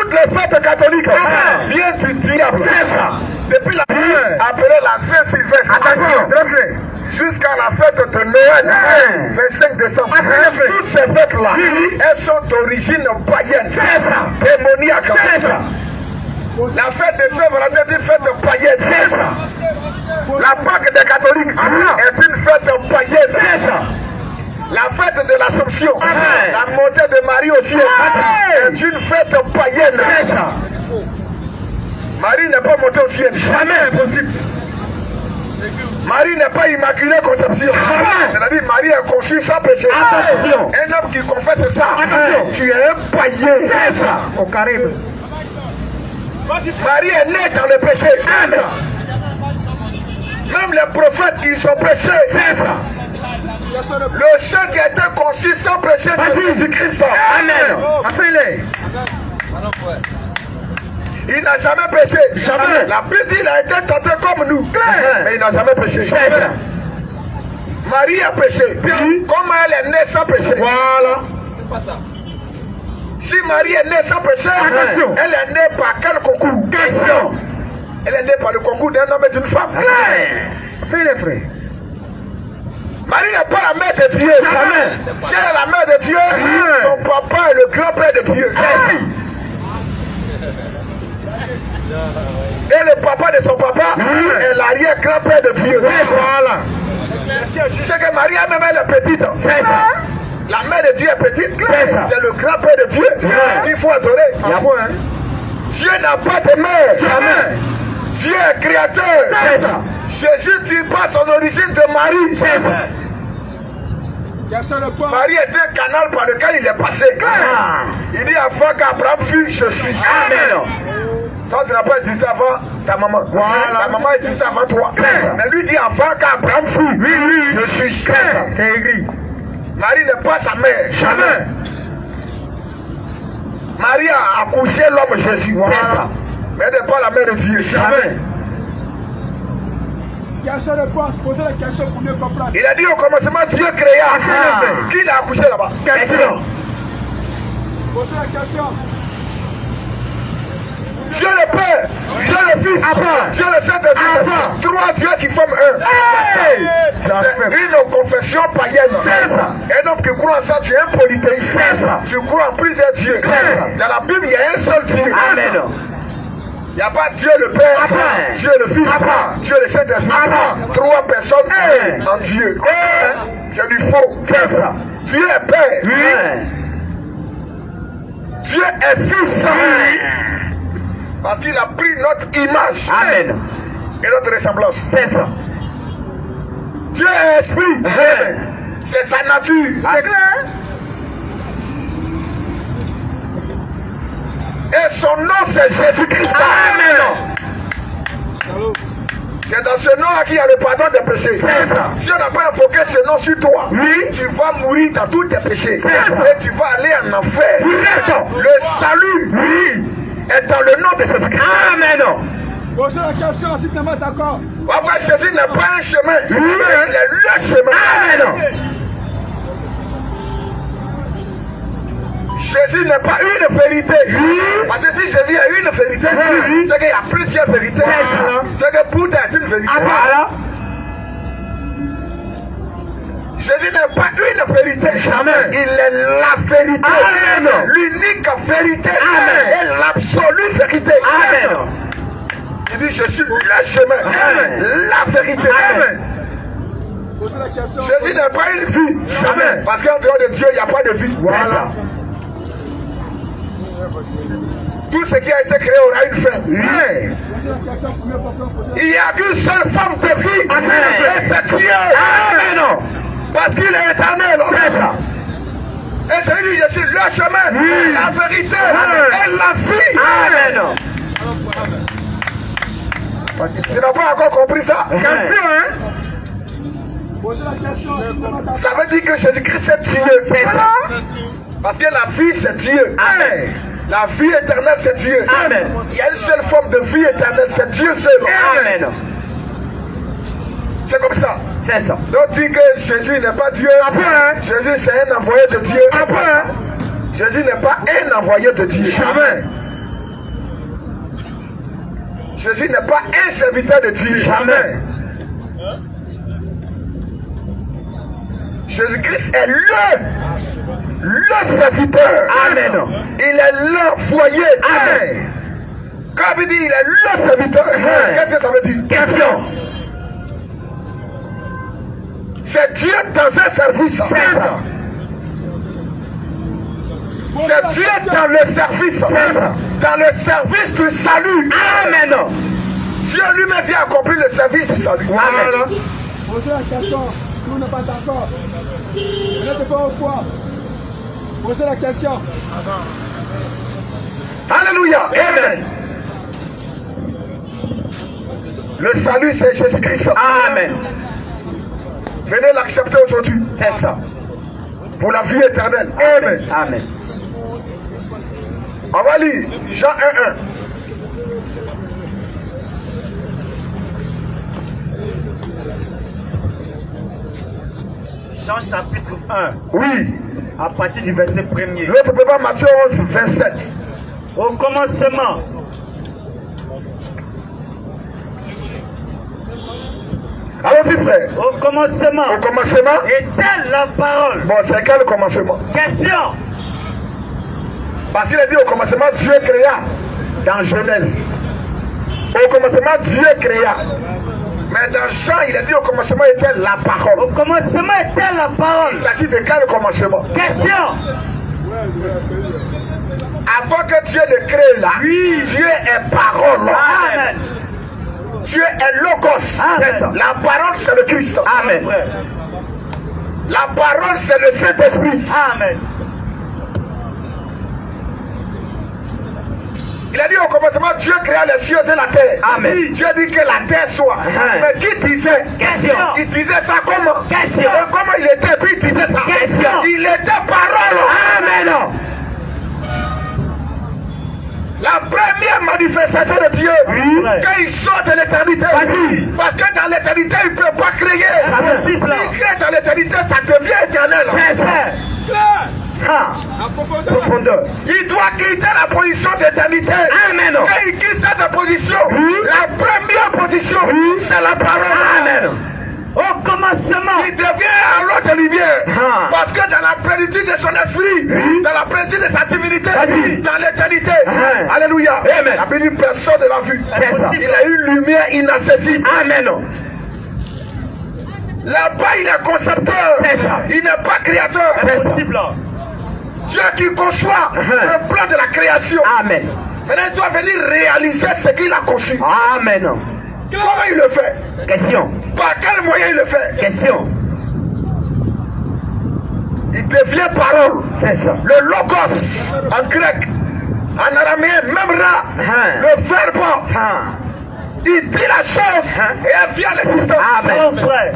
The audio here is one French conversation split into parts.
toutes les fêtes catholiques viennent du diable. C'est ça. Depuis la appelée la Saint-Sylvestre. Attention. Jusqu'à la fête de Noël, 25 décembre. Toutes ces fêtes-là, elles sont d'origine païenne. C'est ça. Démoniaque. C'est ça. La fête de Saint-Valentin est une fête païenne. C'est ça. La Pâque des catholiques est une fête païenne. C'est ça. La fête de l'Assomption, la montée de Marie au ciel, est une fête païenne. C'est ça. Marie n'est pas montée au ciel. Jamais impossible. Marie n'est pas immaculée conception. C'est-à-dire Marie est conçue sans péché. Attention. Un homme qui confesse ça, tu es un païen. C'est ça. Au Caraïbe. Marie est née dans le péché. Même les prophètes, ils sont péchés. C'est ça. Le seul qui a été conçu sans péché, c'est Jésus-Christ. Amen. Appelez. Il n'a jamais péché. Jamais. La Bible dit qu'il a été tenté comme nous. Mais il n'a jamais péché. Jamais. Marie a péché. Comment elle est née sans péché? Voilà. C'est pas ça. Si Marie est née sans péché, elle est née par quel concours? Question. Elle est née par le concours d'un homme et d'une femme. Fais-le frère. Marie n'est pas la mère de Dieu. Jamais. Si elle est la mère de Dieu, son papa est le grand-père de Dieu. Et le papa de son papa est l'arrière-grand-père de Dieu. Voilà. C'est que Marie même elle est petite. C'est ça. La mère de Dieu est petite. C'est le grand-père de Dieu. Il faut adorer. Dieu n'a pas de mère. Jamais. Dieu est créateur. Jésus dit pas son origine de Marie. Marie était un canal par lequel il est passé. Il dit avant qu'Abraham fût, je suis. Amen. Toi, tu n'as pas existé avant ta maman. Voilà. Ta maman existait avant toi. Mais lui dit avant qu'Abraham fût, je suis. C'est écrit. Marie n'est pas sa mère. Jamais. Marie a accouché l'homme Jésus. Voilà. Mais elle n'est pas la mère de Dieu. Jamais. Il a dit au commencement, Dieu créa. Qui l'a accouché là-bas? Question. Posez la question. Dieu le Père, Dieu le Fils, Dieu le Saint-Esprit. Trois dieux qui forment un. C'est une confession païenne. Un homme qui croit en ça, tu es un polythéiste. Tu crois en plusieurs dieux. Dans la Bible, il y a un seul Dieu. Amen. Il n'y a pas Dieu le Père, Dieu le Fils, Dieu le Saint-Esprit. Trois personnes en Dieu. C'est du faux. Dieu est Père. Dieu est Fils. Parce qu'il a pris notre image. Amen. Et notre ressemblance. C'est ça. Dieu est esprit. C'est sa nature. C'est clair. Et son nom c'est Jésus-Christ. Amen. C'est dans ce nom-là qu'il y a le pardon des péchés. Si on n'a pas invoqué ce nom sur toi, tu vas mourir dans tous tes péchés. Et tu vas aller en enfer. Le salut est dans le nom de Jésus-Christ. Amen. Posez la question si tu n'es pas d'accord. Après, Jésus n'est pas un chemin, il est le chemin. Amen. Jésus n'est pas une vérité. Parce que si Jésus est une vérité, c'est qu'il y a plusieurs vérités. C'est que Bouddha est une vérité. Jésus n'est pas une vérité. Jamais. Il est la vérité. L'unique vérité. Et l'absolue vérité. Amen. Il dit, je suis le chemin. La vérité. Amen. Jésus n'est pas une vie. Jamais. Parce qu'en dehors de Dieu, il n'y a pas de vie. Voilà. Tout ce qui a été créé aura une fin. Il n'y a qu'une seule forme de vie. Et c'est Dieu. Amen. Parce qu'il est éternel. Et c'est lui, je suis le chemin, la vérité et la vie. Amen. Tu n'as pas encore compris ça? Ça veut dire que Jésus-Christ c'est Dieu. Parce que la vie c'est Dieu. Amen. La vie éternelle c'est Dieu. Amen. Il y a une seule forme de vie éternelle, c'est Dieu seul. Amen. C'est comme ça. C'est ça. Donc dit que Jésus n'est pas Dieu. Jésus c'est un envoyé de Dieu. Jésus n'est pas un envoyé de Dieu. Jamais. Jésus n'est pas un serviteur de Dieu. Jamais. Jésus-Christ est le serviteur. Amen. Il est le foyer. Amen. Quand il dit il est le serviteur, qu'est-ce que ça veut dire? Question. C'est Dieu dans un service. C'est Dieu dans le service. Dans le service du salut. Amen. Dieu lui-même vient accomplir le service du salut. Amen. Posez la question. Nous n'est pas d'accord. Vous n'êtes pas au point. Posez la question. Alléluia. Amen. Le salut, c'est Jésus-Christ. Amen. Venez l'accepter aujourd'hui. C'est ça. Pour la vie éternelle. Amen. Amen. On va lire Jean 1:1. Jean chapitre 1, Oui. à partir du verset 1er. L'autre peut pas Matthieu 11, 27. Au commencement, Allons-y, frère. au commencement, Au commencement. était la parole. Bon, c'est quel commencement? Question. Parce qu'il a dit au commencement, Dieu créa. Dans Genèse. Au commencement, Dieu créa. Mais dans Jean, il a dit au commencement était la parole. Au commencement était la parole. Il s'agit de quel commencement? Question. Avant que Dieu ne crée là, Dieu est parole. Amen. Dieu est logos. Amen. La parole, c'est le Christ. Amen. La parole, c'est le Saint-Esprit. Amen. Il a dit au commencement, Dieu créa les cieux et la terre. Amen. Dieu dit que la terre soit. Mais qui disait? Question. Il disait ça comment? Question. Comment il était? Puis il disait ça. Question. Il était parole. Amen. La première manifestation de Dieu, quand il sort de l'éternité, parce que dans l'éternité, il ne peut pas créer. S'il crée dans l'éternité, ça devient éternel. En profondeur. Il doit quitter la position d'éternité. Amen. Quand il quitte cette position, la première position, c'est la parole. Amen. Au commencement, Il devient un lot de lumière. Parce que dans la plénitude de son esprit, dans la plénitude de sa divinité, dans l'éternité, alléluia, la bénédiction personne ne l'a vu. Il a une lumière inaccessible. Amen. Là-bas, il est concepteur. Il n'est pas créateur. Impossible. Dieu qui conçoit le plan de la création. Amen. Maintenant, il doit venir réaliser ce qu'il a conçu. Amen. Comment il le fait? Question. Par quel moyen il le fait? Question. Il devient parole. C'est ça. Le logos en grec, en araméen, même là, le verbe, il dit la chose et elle vient à l'existence. Amen. Frère.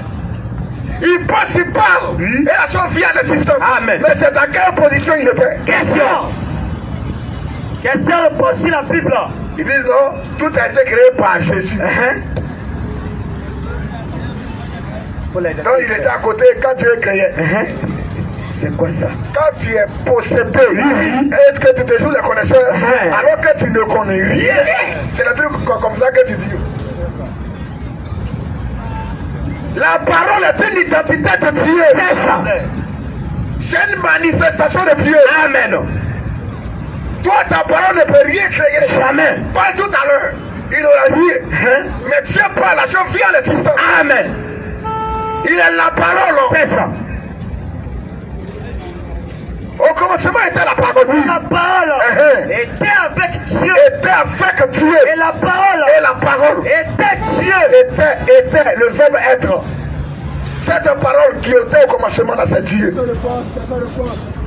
Il pense, il parle et la chose vient à l'existence. Amen. Mais c'est dans quelle position il était? Question. Question pour la Bible. Ils disent non, tout a été créé par Jésus. Donc il était à côté quand Dieu créait. C'est quoi ça? Quand tu es possédé et que tu te joues les connaisseurs, alors que tu ne connais rien, c'est le truc comme ça que tu dis. La parole est une identité de Dieu. C'est une manifestation de Dieu. Amen. Toi, ta parole ne peut rien créer. Jamais. Pas tout à l'heure. Il aura rien. Mais Dieu parle, la chose vient à l'existence. Amen. Il est la parole. C'est ça. Au commencement était la parole. La parole était avec Dieu. Était avec Dieu. Et la parole. Et la parole était Dieu. Était le verbe être. Cette parole qui était au commencement, là, c'est Dieu.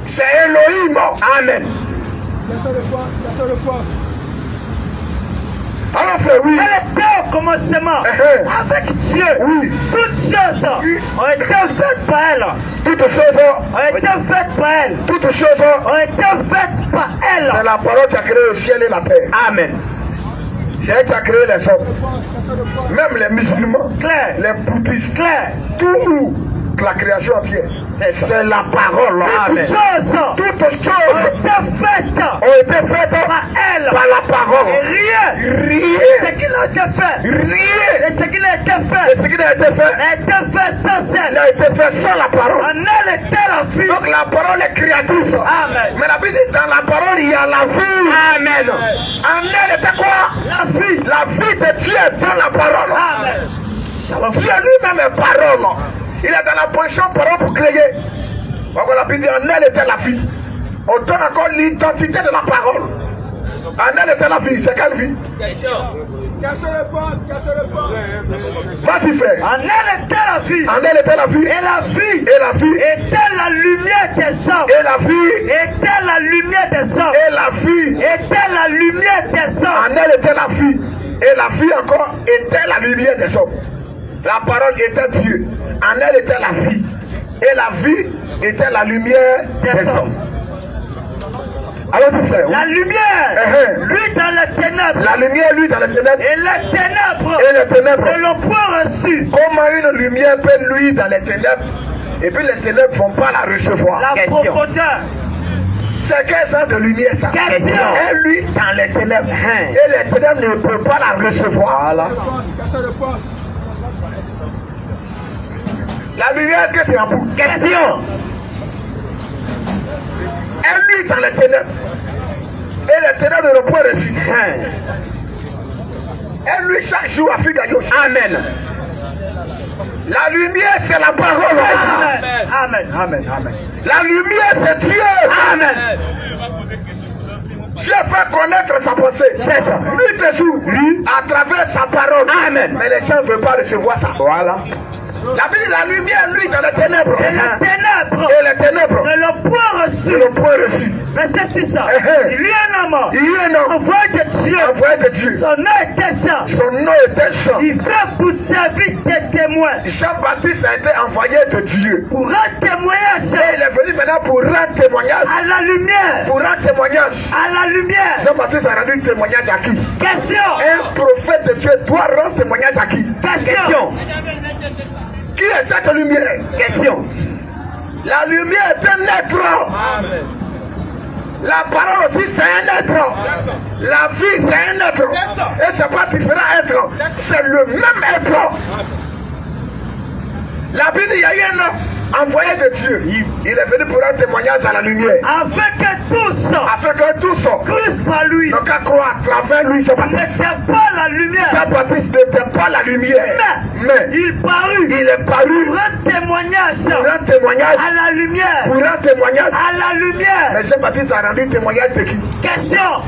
C'est Elohim. Amen. Alors frère, oui. Elle était au commencement avec Dieu. Oui. Toutes choses ont été faites par elle. Toutes choses Ont été faites par elle. toutes choses Ont été faites par elle. c'est la parole qui a créé le ciel et la terre. Amen. C'est elle qui a créé les hommes. Même les musulmans, Claire. les bouddhistes, Claire. tout toute la création entière. C'est la parole. Toutes choses Toutes choses ont été faites par elle, par la parole. Et rien, Ce qui a été fait, rien, et ce qui a été fait, et ce qui n'a été fait, a été fait sans elle. n'a été fait sans la parole. En elle était la vie. Donc la parole est créatrice. Amen. Mais la Bible dit dans la parole il y a la vie. Amen. En elle était quoi? La vie. La vie de Dieu est dans la parole. Amen. Dieu lui-même est parole. Il est dans la position parole pour créer. Donc la Bible dit en elle était la vie. On donne encore l'identité de la parole. En elle était la vie. C'est quelle vie? Vas-y frère. En elle était la vie. En elle était la vie. Et la vie. Et la vie. Était la lumière des hommes. Et la vie. Était la lumière des hommes. Et la vie. Était la lumière des hommes. En elle était la vie. Et la vie encore était la lumière des hommes. La parole était Dieu. En elle était la vie. Et la vie était la lumière des hommes. Alors, frère, La lumière, lui dans les ténèbres. la lumière, lui, dans les ténèbres. Et les ténèbres. Et les ténèbres. Et le point reçu. Comment une lumière peut lui dans les ténèbres, et puis les ténèbres ne vont pas la recevoir. La profondeur. C'est quel genre de lumière ça? Question. Et lui dans les ténèbres. Et les ténèbres ne peuvent pas la recevoir. Voilà. La lumière, est-ce que c'est un bout? Question. Et lui dans les ténèbres. Et les ténèbres ne peuvent pas réussir. Et lui chaque jour a fait gagner. Amen. La lumière, c'est la parole. Amen. Amen. Amen. Amen. La lumière, c'est Dieu. Amen. Dieu fait connaître sa pensée. C'est ça. Lui toujours, lui, à travers sa parole. Amen. Mais les gens ne veulent pas recevoir ça. Voilà. La Bible, la lumière, lui, dans les ténèbres. Et les ténèbres. Et les ténèbres. Et le point reçu. Et le point reçu. Verset 6. Il y a un homme. Il y a un homme. Envoyé de Dieu. Envoyé de Dieu. Son nom était Jean. Son nom était Jean. Il vient pour servir des témoins. Jean-Baptiste a été envoyé de Dieu. Pour rendre témoignage. Et il est venu maintenant pour rendre témoignage. À la lumière. Pour rendre témoignage. À la lumière. Jean-Baptiste a rendu témoignage à qui? Question. Un prophète de Dieu doit rendre témoignage à qui? Question. Qui est cette lumière? Question. La lumière est un être. Amen. La parole aussi c'est un être. La vie c'est un être. Et c'est pas différent être. C'est le même être. La Bible, il y a eu un homme envoyé de Dieu. Il est venu pour rendre témoignage à la lumière. Afin que tous Christ par lui. Donc à croire à travers lui, Jean-Baptiste. N'était pas la lumière. Jean-Baptiste n'était pas la lumière. Mais il parut. Il est paru. Pour rendre témoignage. Pour rendre témoignage. À la lumière. Pour rendre témoignage. À la lumière. Mais Jean-Baptiste a rendu témoignage de qui? Question.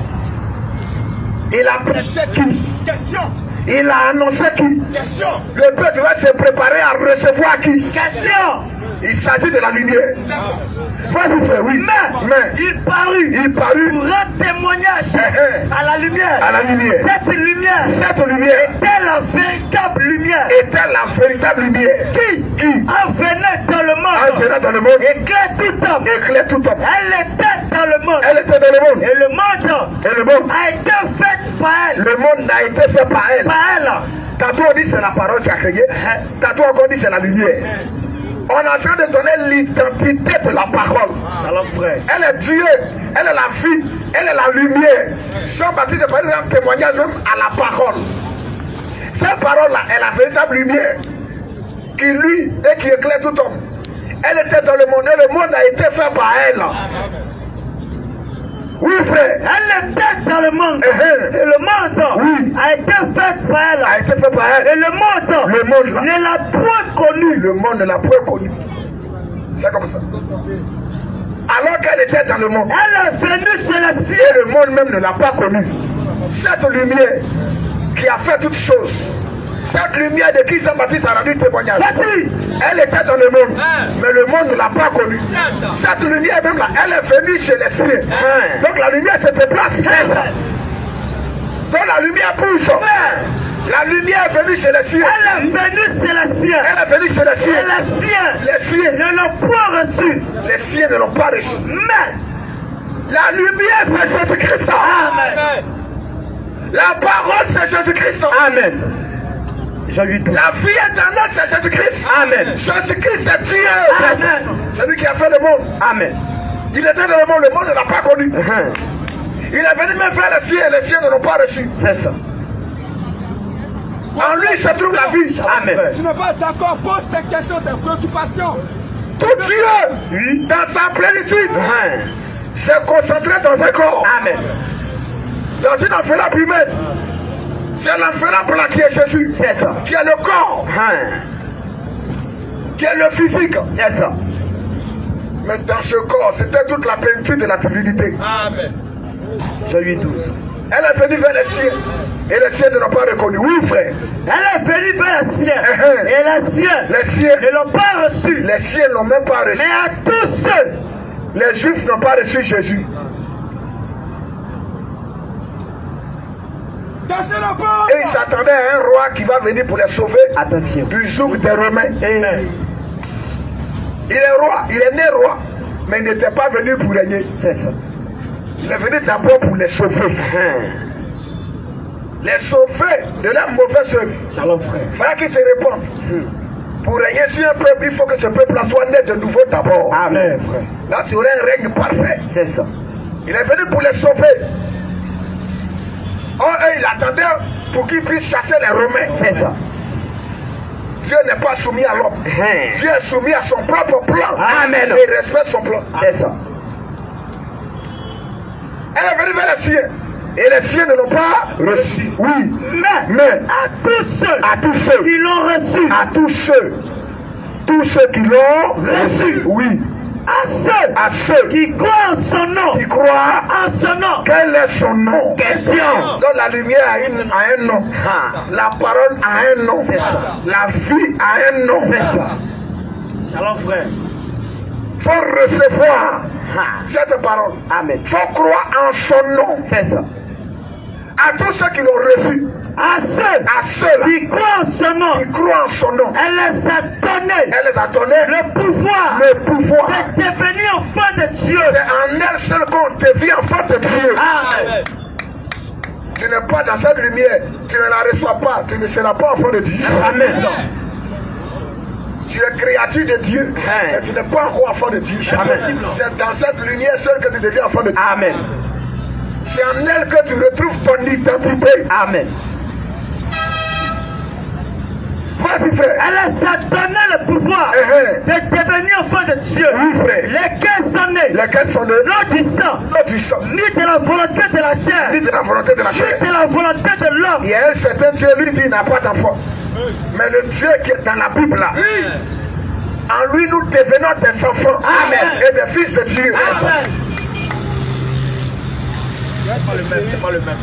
Il a prêché qui? Question. Il a annoncé qui? Question. Le peuple va se préparer à recevoir qui? Question. Il s'agit de la lumière. Vas-y frère, oui. Mais il parut pour rendre témoignage à la lumière. À la lumière. Cette lumière était la véritable lumière. Était la véritable lumière. Qui en venait dans le monde. En venant dans le monde. Éclaire tout homme. Éclaire tout homme. Elle était dans le monde. Elle était dans le monde. Et le monde a été fait par elle. Le monde a été fait par elle. Par elle. Tantôt on dit c'est la parole qui a créé. Tantôt on dit c'est la lumière. On est en train de donner l'identité de la parole. Alors frère. Elle est Dieu, elle est la vie, elle est la lumière. Jean-Baptiste est par exemple témoignage même à la parole. Cette parole-là est la véritable lumière qui lui et qui éclaire tout homme. Elle était dans le monde et le monde a été fait par elle. Oui frère. Elle était dans le monde. Et le monde a été fait par elle. A été fait par elle. Et le monde ne l'a point connu. Le monde ne l'a point connu. C'est comme ça. Alors qu'elle était dans le monde. Elle est venue chez la ciel. Et le monde même ne l'a pas connue. Cette lumière qui a fait toutes choses. Cette lumière de qui Jean-Baptiste a rendu témoignage. Elle était dans le monde, mais le monde ne l'a pas connue. Cette lumière même là, elle est venue chez les siens. Donc la lumière se déplace. Donc la lumière pousse. La lumière est venue chez les siens. Elle est venue chez les siens. Elle est venue chez les siens. Et les siens ne l'ont pas reçu. Les siens ne l'ont pas reçu. Mais la lumière c'est Jésus-Christ. Amen. La parole c'est Jésus-Christ. Amen. Jean 8. La vie éternelle, c'est Jésus-Christ. Amen. Jésus-Christ, c'est Dieu. Amen. C'est lui qui a fait le monde. Amen. Il était dans le monde ne l'a pas connu. Il est venu même faire les siens et les siens ne l'ont pas reçu. C'est ça. En lui se trouve la vie. Amen. Tu n'es pas d'accord, pose tes questions, tes préoccupations. Tout Dieu, dans sa plénitude, s'est concentré dans un corps. Amen. Dans une enveloppe humaine. C'est l'enveloppe là qui est Jésus. C'est ça. Qui est le corps. Qui est le physique. C'est ça. Mais dans ce corps, c'était toute la plénitude de la divinité. Amen. Jean 8, 12. Elle est venue vers les siens. Et les siens ne l'ont pas reconnu. Oui, frère. Elle est venue vers les siens. Et les siens ne l'ont pas reçu. Les siens n'ont même pas reçu. Mais à tous ceux, les Juifs n'ont pas reçu Jésus. Et ils s'attendaient à un roi qui va venir pour les sauver. Attention. Du joug des Romains. Il est roi, il est né roi, mais il n'était pas venu pour régner. C'est ça. Il est venu d'abord pour les sauver. Les sauver de leur mauvaise œuvre. Shalom, frère. Il fallait qu'ils se répandent. Pour régner sur un peuple, il faut que ce peuple soit né de nouveau d'abord. Amen, frère. Là, tu aurais un règne parfait. C'est ça. Il est venu pour les sauver. Oh, et il attendait pour qu'ils puissent chasser les Romains. C'est ça. Dieu n'est pas soumis à l'homme. Dieu est soumis à son propre plan. Amen. Et il respecte son plan. C'est ça. Elle est venue vers les siens. Et les siens ne l'ont pas reçu. Oui. Mais à tous ceux qui l'ont reçu. À tous ceux qui l'ont reçu. Oui. À ceux qui croient en son nom. Qui croient en son nom. Quel est son nom? Question. Donc la lumière a un nom. La parole a un nom. La vie a un nom. Shalom, frère. Il faut recevoir cette parole. Amen. Il faut croire en son nom. C'est ça. À tous ceux qui l'ont reçu. À ceux qui croient en son nom. Qui croient en son nom. Elle les a donné. Elle les a donné le pouvoir. De devenir enfant de Dieu. C'est en elle seule qu'on devient enfant de Dieu. Amen. Tu n'es pas dans cette lumière. Tu ne la reçois pas. Tu ne seras pas enfant de Dieu. Amen. Tu es créature de Dieu. Mais tu n'es pas encore enfant de Dieu. Amen. C'est dans cette lumière seule que tu deviens enfant de Dieu. Amen. C'est en elle que tu retrouves ton identité. Amen. Vas-y, frère. Elle a donné le pouvoir de devenir enfant de Dieu. Oui, frère. Lesquels sont nés. Lesquels sont nés. Non du sang. Non du sang. Ni de la volonté de la chair. Ni de la volonté de la chair. Ni de la volonté de l'homme. Il y a un certain Dieu, lui, qui n'a pas d'enfant. Mais le Dieu qui est dans la Bible là. En lui, nous devenons des enfants. Amen. Et des fils de Dieu. Amen. C'est pas le même.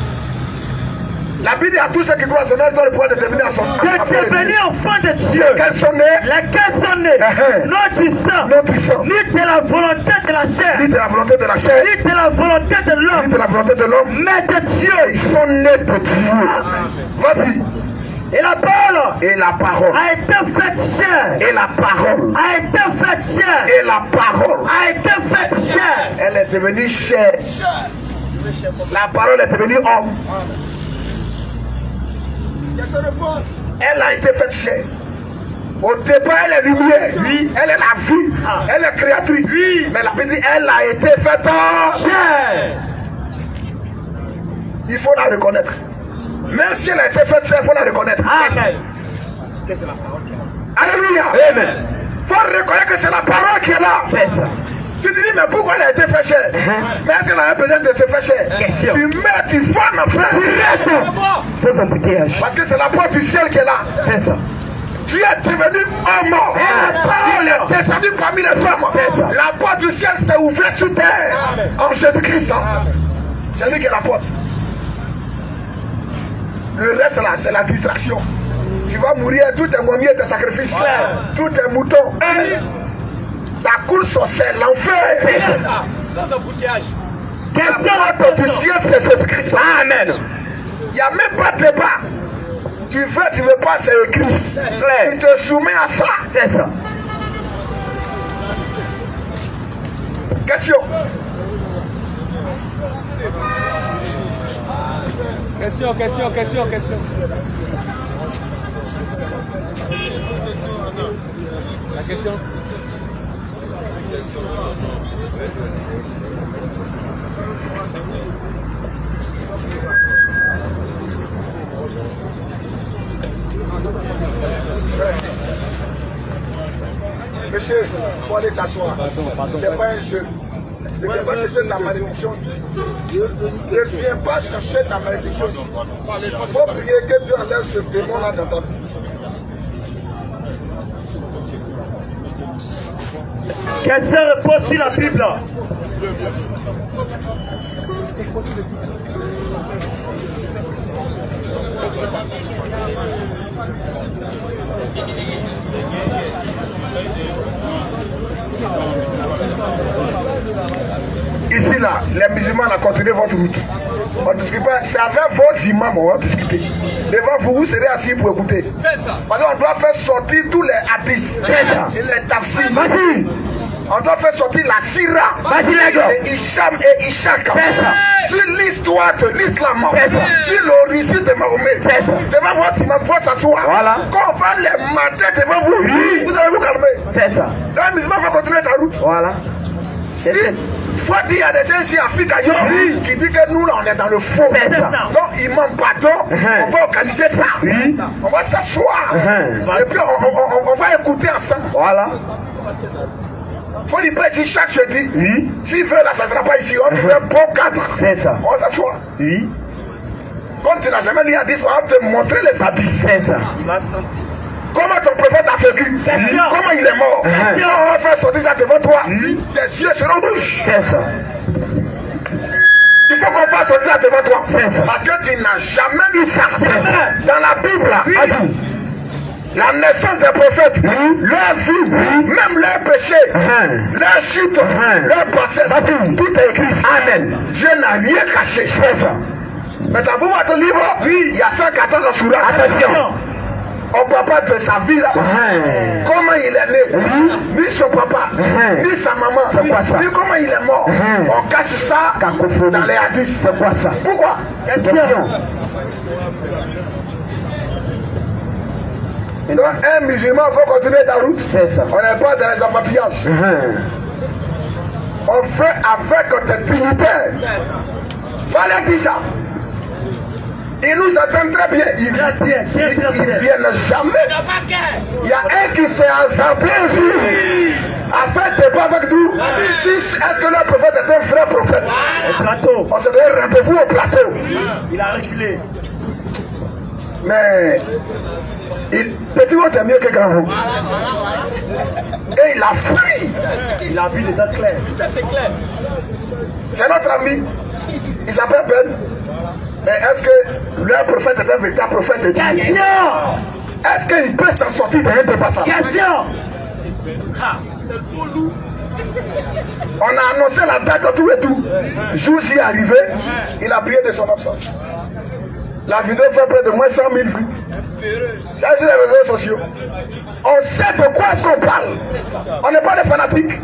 La Bible dit à tous ceux qui croient en son nom, ils ont le pouvoir de devenir enfants. De devenir enfants de Dieu. Lesquels sont nés. Lesquels sont nés. Non du sang. Non du sang. Ni de la volonté de la chair. Ni de la volonté de la chair. Ni de la volonté de l'homme. Ni de la volonté de l'homme. Mais de Dieu. Ils sont nés de Dieu. Vas-y. Et la parole. Et la parole. A été faite chair. Et la parole. A été faite chair. Et la parole. A été faite chair. Elle est devenue chair. La parole est devenue homme. Elle a été faite chair. Au départ, elle est lumière. Oui. Elle est la vie. Elle est créatrice. Oui. Mais la Bible dit, elle a été faite chair. Il faut la reconnaître. Même si elle a été faite chair, il faut la reconnaître. Amen. Alléluia. Amen. Il faut reconnaître que c'est la parole qui est là. C'est ça. Tu te dis, mais pourquoi elle a été faite chair? Mais est-ce qu'elle avait besoin de se faire chair? Tu mets, tu formes, frère. Parce que c'est la porte du ciel qui est là. C'est ça. Tu es devenu homme. Il est descendu parmi les femmes. La porte du ciel s'est ouverte sur terre. En Jésus-Christ. C'est lui qui est la porte. Le reste là, c'est la distraction. Tu vas mourir, tout est momier, tes sacrifices, tout est mouton. Ta course, c'est l'enfer. La porte du ciel, c'est Jésus-Christ. Amen. Il n'y a même pas de débat. Tu veux pas, c'est écrit. Tu te soumets à ça. C'est ça. Question. Question. La question. Monsieur, il faut aller t'asseoir. C'est pas un jeu. Ne viens pas chercher ta malédiction ici. Ne viens pas chercher ta malédiction ici. Il faut prier que Dieu enlève ce démon-là dans ta vie. Quelqu'un repose sur la Bible. Ici, là, les musulmans ont continué votre route. On ne discute pas. C'est avec vos imams qu'on va discuter. Devant vous, vous serez assis pour écouter. C'est ça. Parce qu'on doit faire sortir tous les hadiths. Et les tafsirs. On doit faire sortir la sira. Les Hicham et Ishaq. Sur l'histoire de l'islam. Sur l'origine de Mahomet. Devant votre imam, il faut s'asseoir. Voilà. Quand on va les mater devant vous, vous allez vous calmer. C'est ça. Les musulmans vont continuer ta route. Voilà. Il faut dire, il y a des gens ici en Afrique ailleurs qui disent que nous là on est dans le faux. Donc ils manquent pardon, on va organiser ça. On va s'asseoir. Et puis on va écouter ensemble. Voilà. Il faut dire pas ici chaque jeudi. S'ils veulent là, ça ne sera pas ici. On trouve un bon cadre. C'est ça. On va s'asseoir. Comme tu n'as jamais lu un hadith, on va te montrer les hadiths. C'est ça. Comment ton prophète a vécu? Comment il est mort? On va faire sortir ça devant toi. Tes yeux seront rouges. C'est ça. Il faut qu'on fasse sortir ça devant toi. C'est ça. Parce que tu n'as jamais vu ça. Dans la Bible, là, la naissance des prophètes, leur vie, même leur péché, leur chute, leur procès, tout est écrit. Amen. Dieu n'a rien caché. C'est ça. Maintenant, vous, votre livre, il y a 114 surah. Attention. On ne parle pas de sa vie là. Comment il est né, ni son papa, ni sa maman, ni comment il est mort. On cache ça dans les hadiths. C'est quoi ça? Pourquoi? Question. Donc un musulman faut continuer ta route. C'est ça. On n'est pas dans les embouteillages. On fait avec tes dignitaires. Fallait dire ça. Ils nous attendent très bien. Ils ne viennent jamais. Il y a un qui s'est hasardé un jour à faire des pas avec nous. Est-ce que le prophète est un vrai prophète? On se donne rendez-vous au plateau. Il a reculé. Mais petit mot est mieux que grand mot. Et il a fui. Il a vu les dates claires. C'est notre ami. Il s'appelle Ben. Mais est-ce que le prophète est un véritable prophète de Dieu? Est-ce qu'il peut s'en sortir de un passage? On a annoncé la date tout et tout. Jour J est arrivé, il a brillé de son absence. La vidéo fait près de moins 100 000 vues. C'est sur les réseaux sociaux. On sait de quoi est-ce qu'on parle. On n'est pas des fanatiques.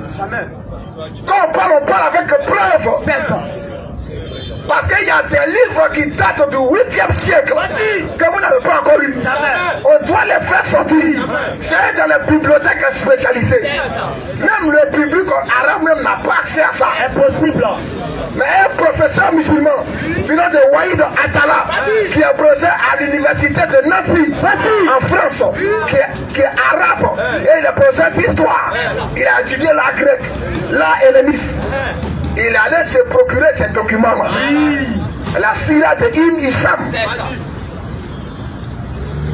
Quand on parle avec preuve. Parce qu'il y a des livres qui datent du 8e siècle que vous n'avez pas encore lu. On doit les faire sortir. C'est dans les bibliothèques spécialisées. Même le public arabe même n'a pas accès à ça. Impossible. Mais un professeur musulman du nom de Waïd Atala, qui est professeur à l'université de Nancy, en France, qui est arabe, et il est professeur d'histoire. Il a étudié l'art grec, l'art helléniste. Il est allé se procurer ces documents. La sira de Ibn Hisham.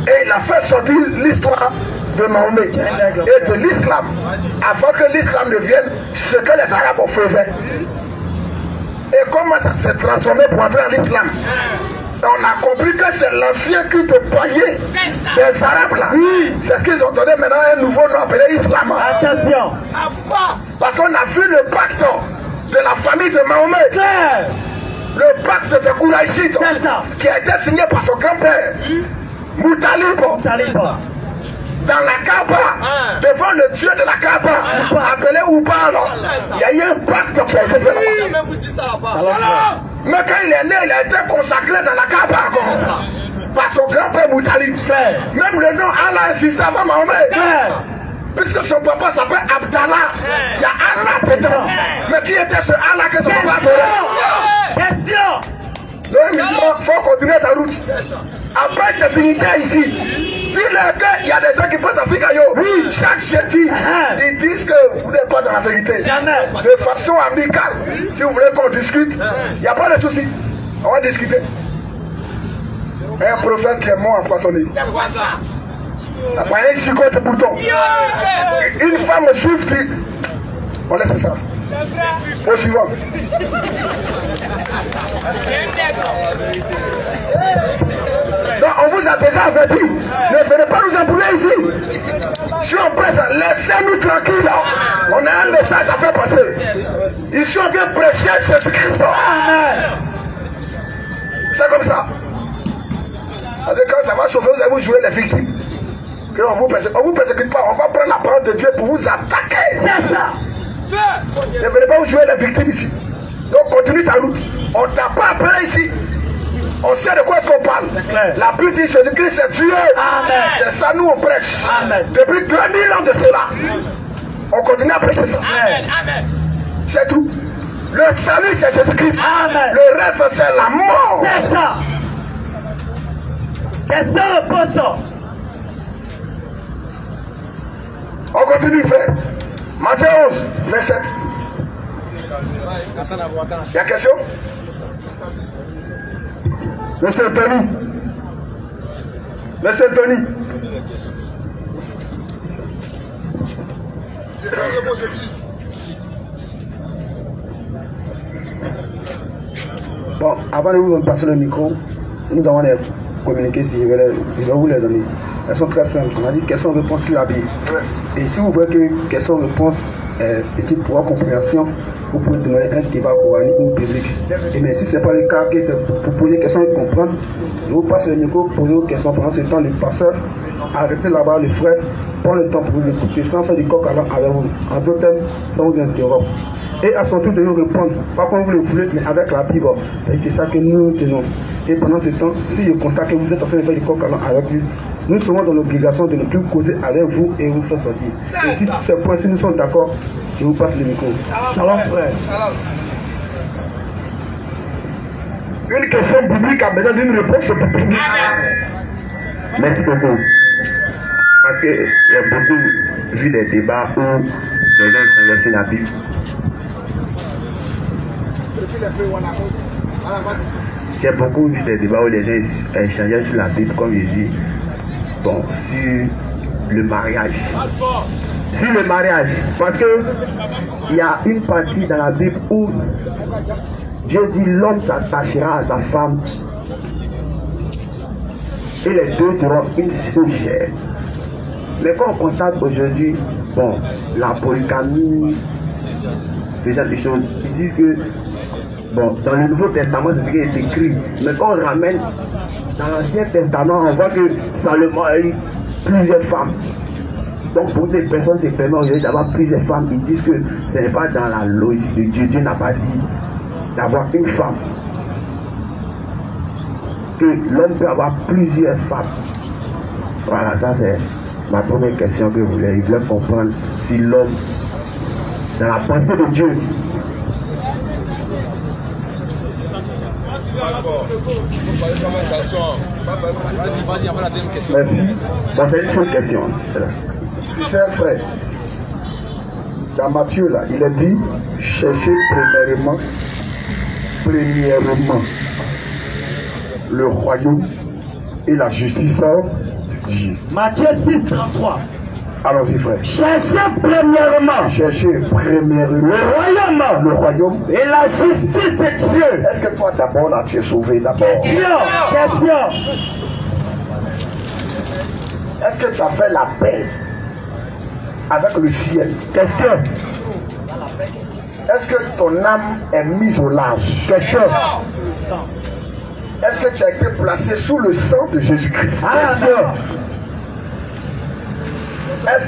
Et il a fait sortir l'histoire de Mahomet et de l'islam, afin que l'islam devienne ce que les Arabes faisaient. Et comment ça s'est transformé pour entrer dans l'islam? On a compris que c'est l'ancien culte païen des Arabes là. C'est ce qu'ils ont donné maintenant un nouveau nom appelé islam. Attention. Parce qu'on a vu le pacte de la famille de Mahomet. Le pacte de Kouraïchite qui a été signé par son grand-père, Moutalib. Dans la Kaaba, devant le dieu de la Kaaba, appelé Oubal, il y a eu un pacte qui a été fait là-bas. Mais quand il est né, il a été consacré dans la Kaaba par son grand-père Moutalib. Même le nom Allah existait avant Mahomet. Puisque son papa s'appelle Abdallah, il y a Allah dedans. Mais qui était ce Allah que son papa adorait? Question. Le musulman, il faut continuer ta route. Après tes dignitaires ici, dis-leur qu'il y a des gens qui pensent Afrique ailleurs. Oui. Chaque jeudi, ils disent que vous n'êtes pas dans la vérité. Jamais. De façon amicale. Si vous voulez qu'on discute, il n'y a pas de souci. On va discuter. Un prophète qui est mort en poissonnerie. C'est quoi ça? Ça prend un chicote de bouton. Une femme juive, on laisse ça. Au suivant. Donc on vous a déjà averti. Ne venez pas nous embrouiller ici. Si on presse, laissez-nous tranquilles. On a un message à faire passer. Ici on vient prêcher Jésus-Christ. C'est comme ça. Parce que quand ça va chauffer, vous allez vous jouer les victimes. On vous persécute pas, on va prendre la parole de Dieu pour vous attaquer. C'est ça. Ne venez pas vous jouer les victimes ici. Donc continue ta route. On ne t'a pas appelé ici. On sait de quoi est-ce qu'on parle. La pluie dit Jésus-Christ c'est Dieu. C'est ça nous on prêche. Amen. Depuis 2000 ans de cela. On continue à prêcher ça. Amen. C'est tout. Le salut c'est Jésus-Christ. Le reste c'est la mort. C'est ça. Question réponse. On continue frère. Matthieu 11, verset 7. Il y a question? Monsieur Tony. Monsieur Tony. Bon, avant de vous passer le micro, nous avons les communiquer si je vais vous les donner. Elles sont très simples. On a dit question-réponse sur la Bible. Et si vous voyez que question-réponse est petite pour la compréhension, vous pouvez donner un débat coranique ou biblique. Et mais si ce n'est pas le cas, que c'est pour poser des questions et comprendre, je vous passe le micro pour poser vos questions. Pendant ce temps, le pasteur, arrêtez là-bas, le frère, prend le temps pour vous écouter sans faire du coq avec vous. En d'autres termes, sans vous interrompre. Et à son tour de nous répondre, pas comme vous le voulez, mais avec la Bible. Et c'est ça que nous tenons. Et pendant ce temps, si je constate que vous êtes en train de faire du coq avec lui, nous serons dans l'obligation de ne plus causer avec vous et vous faire sortir. Et si ces points, si nous sommes d'accord, je vous passe le micro. Shalom frère. Une question biblique a besoin d'une réponse biblique. Merci beaucoup. Parce qu'il y a beaucoup vu des débats où les gens s'inversent la Bible. J'ai beaucoup vu des débats où les gens échangeaient sur la Bible, comme je dis, bon, sur le mariage. Sur le mariage, parce que il y a une partie dans la Bible où Dieu dit l'homme s'attachera à sa femme et les deux seront une seule chair. Mais quand on constate aujourd'hui, bon, la polygamie, ce genre de choses, ils disent que bon, dans le Nouveau Testament, c'est ce qui est écrit. Mais quand on ramène dans l'Ancien Testament, on voit que Salomon a eu plusieurs femmes. Donc pour ces personnes qui permettent d'avoir plusieurs femmes, ils disent que ce n'est pas dans la logique de Dieu. Dieu n'a pas dit d'avoir une femme. Que l'homme peut avoir plusieurs femmes. Voilà, ça c'est ma première question que vous voulez comprendre. Si l'homme, dans la pensée de Dieu, merci. Bon, c'est une seule question. Cher frère, dans Matthieu, là, il est dit cherchez premièrement le royaume et la justice de Dieu. Matthieu 6, 33. Allons-y, frère. Cherchez premièrement le royaume et la justice de Dieu. Est-ce que toi d'abord là tu es sauvé d'abord? Question. Est-ce que tu as fait la paix avec le ciel? Question. Est-ce que ton âme est mise au large? Question. Est-ce que tu as été placé sous le sang de Jésus-Christ? Question. Est-ce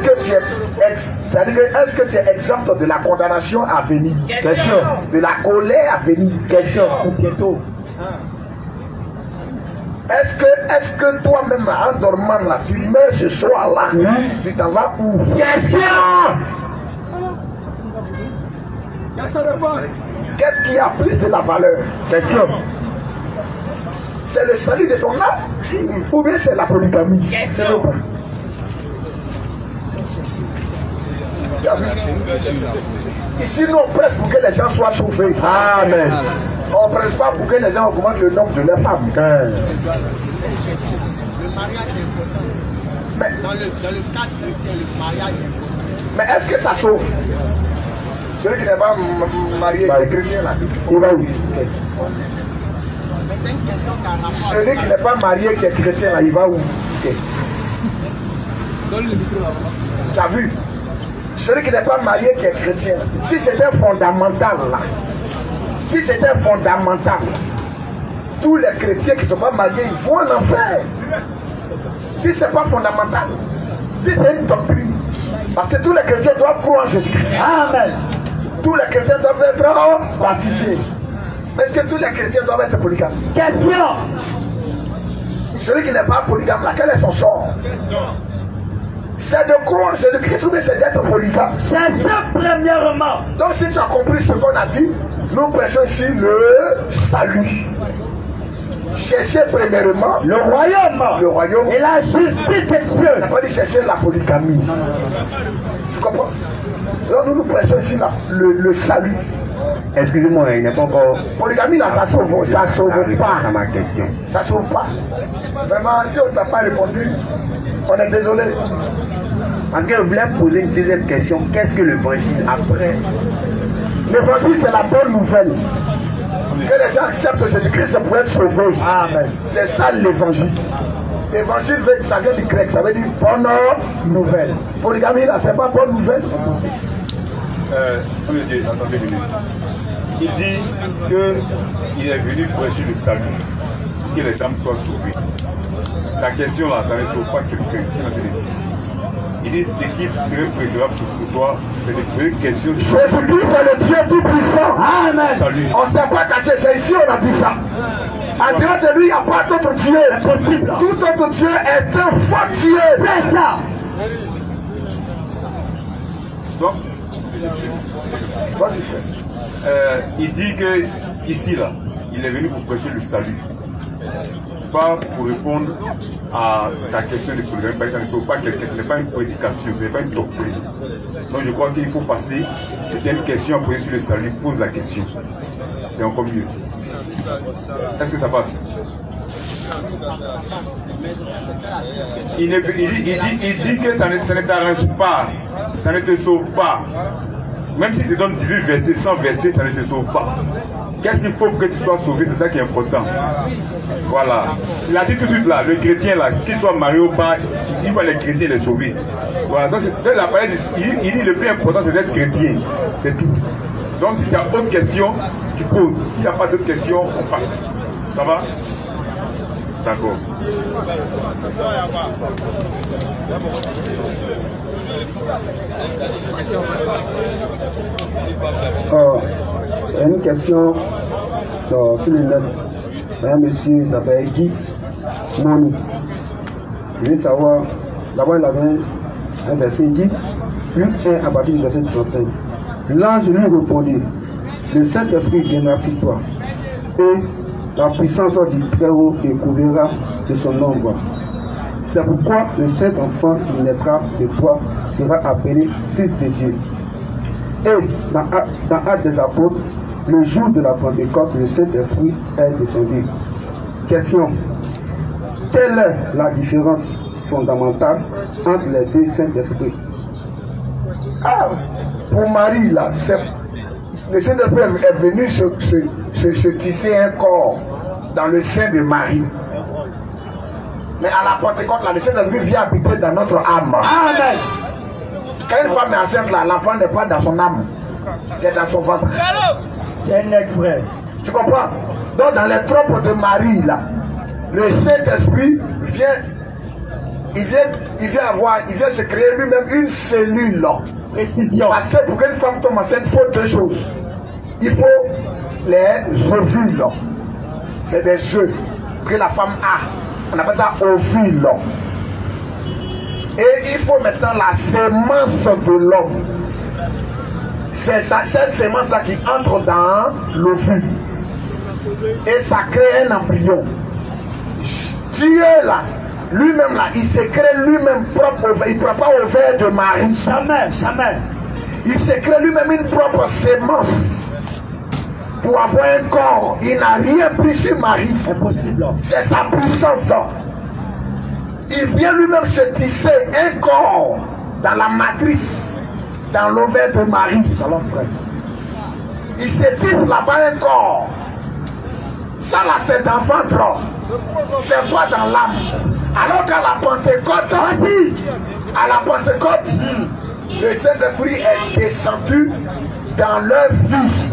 que tu es exempt de la condamnation à venir? Question. De la colère à venir? Question. Est-ce que toi-même, en dormant là, tu meurs ce soir-là, tu t'en vas où? Question. Qu'est-ce qui a plus de la valeur? Question. C'est le salut de ton âme ou bien c'est la polygamie? Ici, nous on presse pour que les gens soient sauvés. Amen. On ne presse pas pour que les gens augmentent le nombre de leurs femmes. Mais, dans le cadre chrétien, le mariage est important. Mais est-ce que ça sauve? Celui qui n'est pas marié, qui est chrétien là. Il va où? Mais c'est une question qui a un rapport. Celui qui n'est pas marié, qui est chrétien là, il va où? Donne le micro là. Tu as vu? Celui qui n'est pas marié, qui est chrétien, si c'était fondamental là, si c'était fondamental, tous les chrétiens qui ne sont pas mariés, ils vont en enfer. Si ce n'est pas fondamental, si c'est une doctrine, parce que tous les chrétiens doivent croire en Jésus-Christ. Amen. Tous les chrétiens doivent être baptisés. Est-ce que tous les chrétiens doivent être polygames? Question. Celui qui n'est pas polygame là, quel est son sort? C'est de croire en Jésus-Christ ou c'est d'être polygame? C'est ça premièrement. Donc si tu as compris ce qu'on a dit, nous prêchons ici le salut. Cherchez premièrement le royaume et la justice de Dieu. On n'a pas dit chercher la polygamie. Tu comprends? Donc nous prêchons ici le salut. Excusez-moi, il n'est pas encore. Polygamie là, ça sauve pas. À ma question. Ça sauve pas. Vraiment, si on ne t'a pas répondu, on est désolé. Parce que je voulais poser une deuxième question. Qu'est-ce que l'évangile après? L'évangile, c'est la bonne nouvelle. Que les gens acceptent Jésus-Christ pour être sauvés. Amen. C'est ça l'évangile. L'évangile, ça vient du grec, ça veut dire bonne nouvelle. Polygamie, là, c'est pas bonne nouvelle. Attendez une minute. Il dit qu'il est venu prêcher le salut, que les âmes soient sauvées. La question là, ça ne sauve pas quelqu'un. Il dit ce qui serait préférable pour toi, c'est de poser une question. Jésus-Christ est le Dieu tout-puissant. Amen. Salut. On ne s'est pas caché, c'est ici on a dit ça. En dehors de lui, il n'y a pas d'autre Dieu. Tout autre Dieu est un faux Dieu. C'est ça. Donc, il dit que ici là, il est venu pour prêcher le salut. Pas pour répondre à ta question de polygamie, parce que ça ne sauve pas quelqu'un, ce n'est pas une prédication, ce n'est pas une doctrine. Donc je crois qu'il faut passer, c'était une question à poser sur le salut, pose la question. C'est encore mieux. Est-ce que ça passe? Il dit que ça ne t'arrange pas, ça ne te sauve pas. Même si tu te donnes 18 versets, 100 versets, ça ne te sauve pas. Qu'est-ce qu'il faut que tu sois sauvé? C'est ça qui est important. Voilà. Il a dit tout de suite là, le chrétien là, qu'il soit marié ou pas, il faut les chrétiens les sauver. Voilà. Donc la parole, il dit le plus important c'est d'être chrétien. C'est tout. Donc si tu as d'autres questions, tu poses. S'il n'y a pas d'autres questions, on passe. Ça va? D'accord. C'est une question sur le net. Un monsieur s'appelle Guy Monou. Je veux savoir, d'abord il avait un verset dit, Luc 1 à partir du verset 35. L'ange lui répondit, le Saint-Esprit viendra sur toi, et la puissance du Très-Haut te couvrira de son ombre. C'est pourquoi le Saint-Enfant qui naîtra de toi sera appelé Fils de Dieu. Et dans Actes des Apôtres, le jour de la Pentecôte, le Saint-Esprit est descendu. Question. Quelle est la différence fondamentale entre les deux Saint-Esprits? Pour Marie, là, le Saint-Esprit est venu se tisser un corps dans le sein de Marie. Mais à la Pentecôte, là, le Saint-Esprit vient habiter dans notre âme. Amen. Quand une femme est enceinte, là, l'enfant n'est pas dans son âme, c'est dans son ventre. Frère. Tu comprends? Donc dans les trompes de Marie, là, le Saint-Esprit vient se créer lui-même une cellule là. Précision. Parce que pour qu'une femme tombe enceinte, il faut deux choses. Il faut les ovules. C'est des œufs. que la femme a. On appelle ça ovule. Et il faut maintenant la sémence de l'homme. C'est cette sémence-là qui entre dans l'ovule. Et ça crée un embryon. Dieu là, lui-même là, il se crée lui-même propre ovaire. Il ne prend pas ovaire de Marie. Jamais, jamais. Il se crée lui-même une propre sémence pour avoir un corps. Il n'a rien pris sur Marie. Impossible. C'est sa puissance. Il vient lui-même se tisser un corps dans la matrice, dans l'ovaire de Marie. Il se tisse là-bas un corps. Ça là, c'est dans le ventre. C'est pas dans l'âme. Alors qu'à la Pentecôte, à la Pentecôte, le Saint-Esprit est descendu dans leur vie,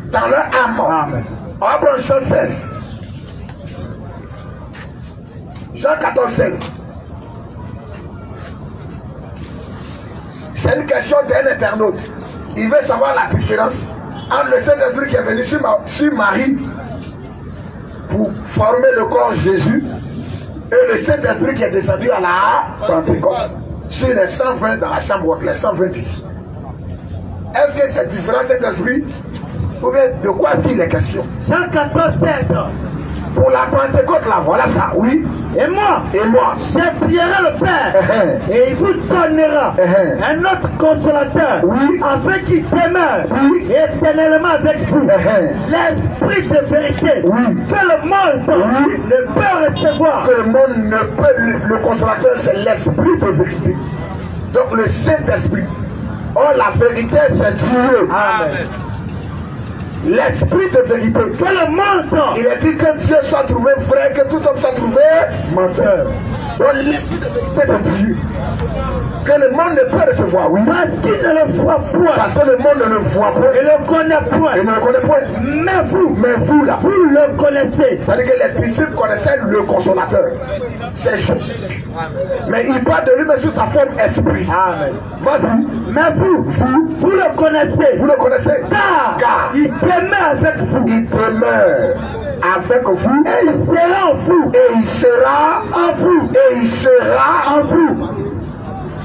dans leur âme. On va prendre Jean 16. Jean 14, 16. C'est une question d'un internaute. Il veut savoir la différence entre le Saint-Esprit qui est venu sur Marie pour former le corps de Jésus et le Saint-Esprit qui est descendu à la Pentecôte sur les 120 dans la chambre haute, les 120 ici. Est-ce que c'est différent cet esprit? Ou bien de quoi est-ce qu'il est question? Jean 14, 16. Pour la Pentecôte là, voilà ça, oui. Et moi, je prierai le Père et il vous donnera un autre consolateur afin qu'il demeure éternellement avec vous. L'esprit de vérité que le monde ne peut recevoir. Que le monde ne peut, le consolateur c'est l'esprit de vérité. Donc le Saint-Esprit. Oh, la vérité c'est Dieu. Amen. L'esprit de vérité. Que le monde. Il a dit que Dieu soit trouvé vrai, que tout homme soit trouvé menteur. Donc l'esprit de vérité c'est Dieu. Que le monde ne peut recevoir, oui. Parce qu'il ne le voit point. Parce que le monde ne le voit point. Il ne le connaît point. Il ne le connaît point. Mais vous là, vous le connaissez. C'est-à-dire que les disciples connaissaient le consolateur. C'est juste. Mais il parle de lui, mais sous sa forme esprit. Amen. Vas-y. Mais vous le connaissez. Vous le connaissez. Car il demeure avec vous. Il demeure avec vous. Et il sera en vous. Et il sera en vous. Et il sera en vous.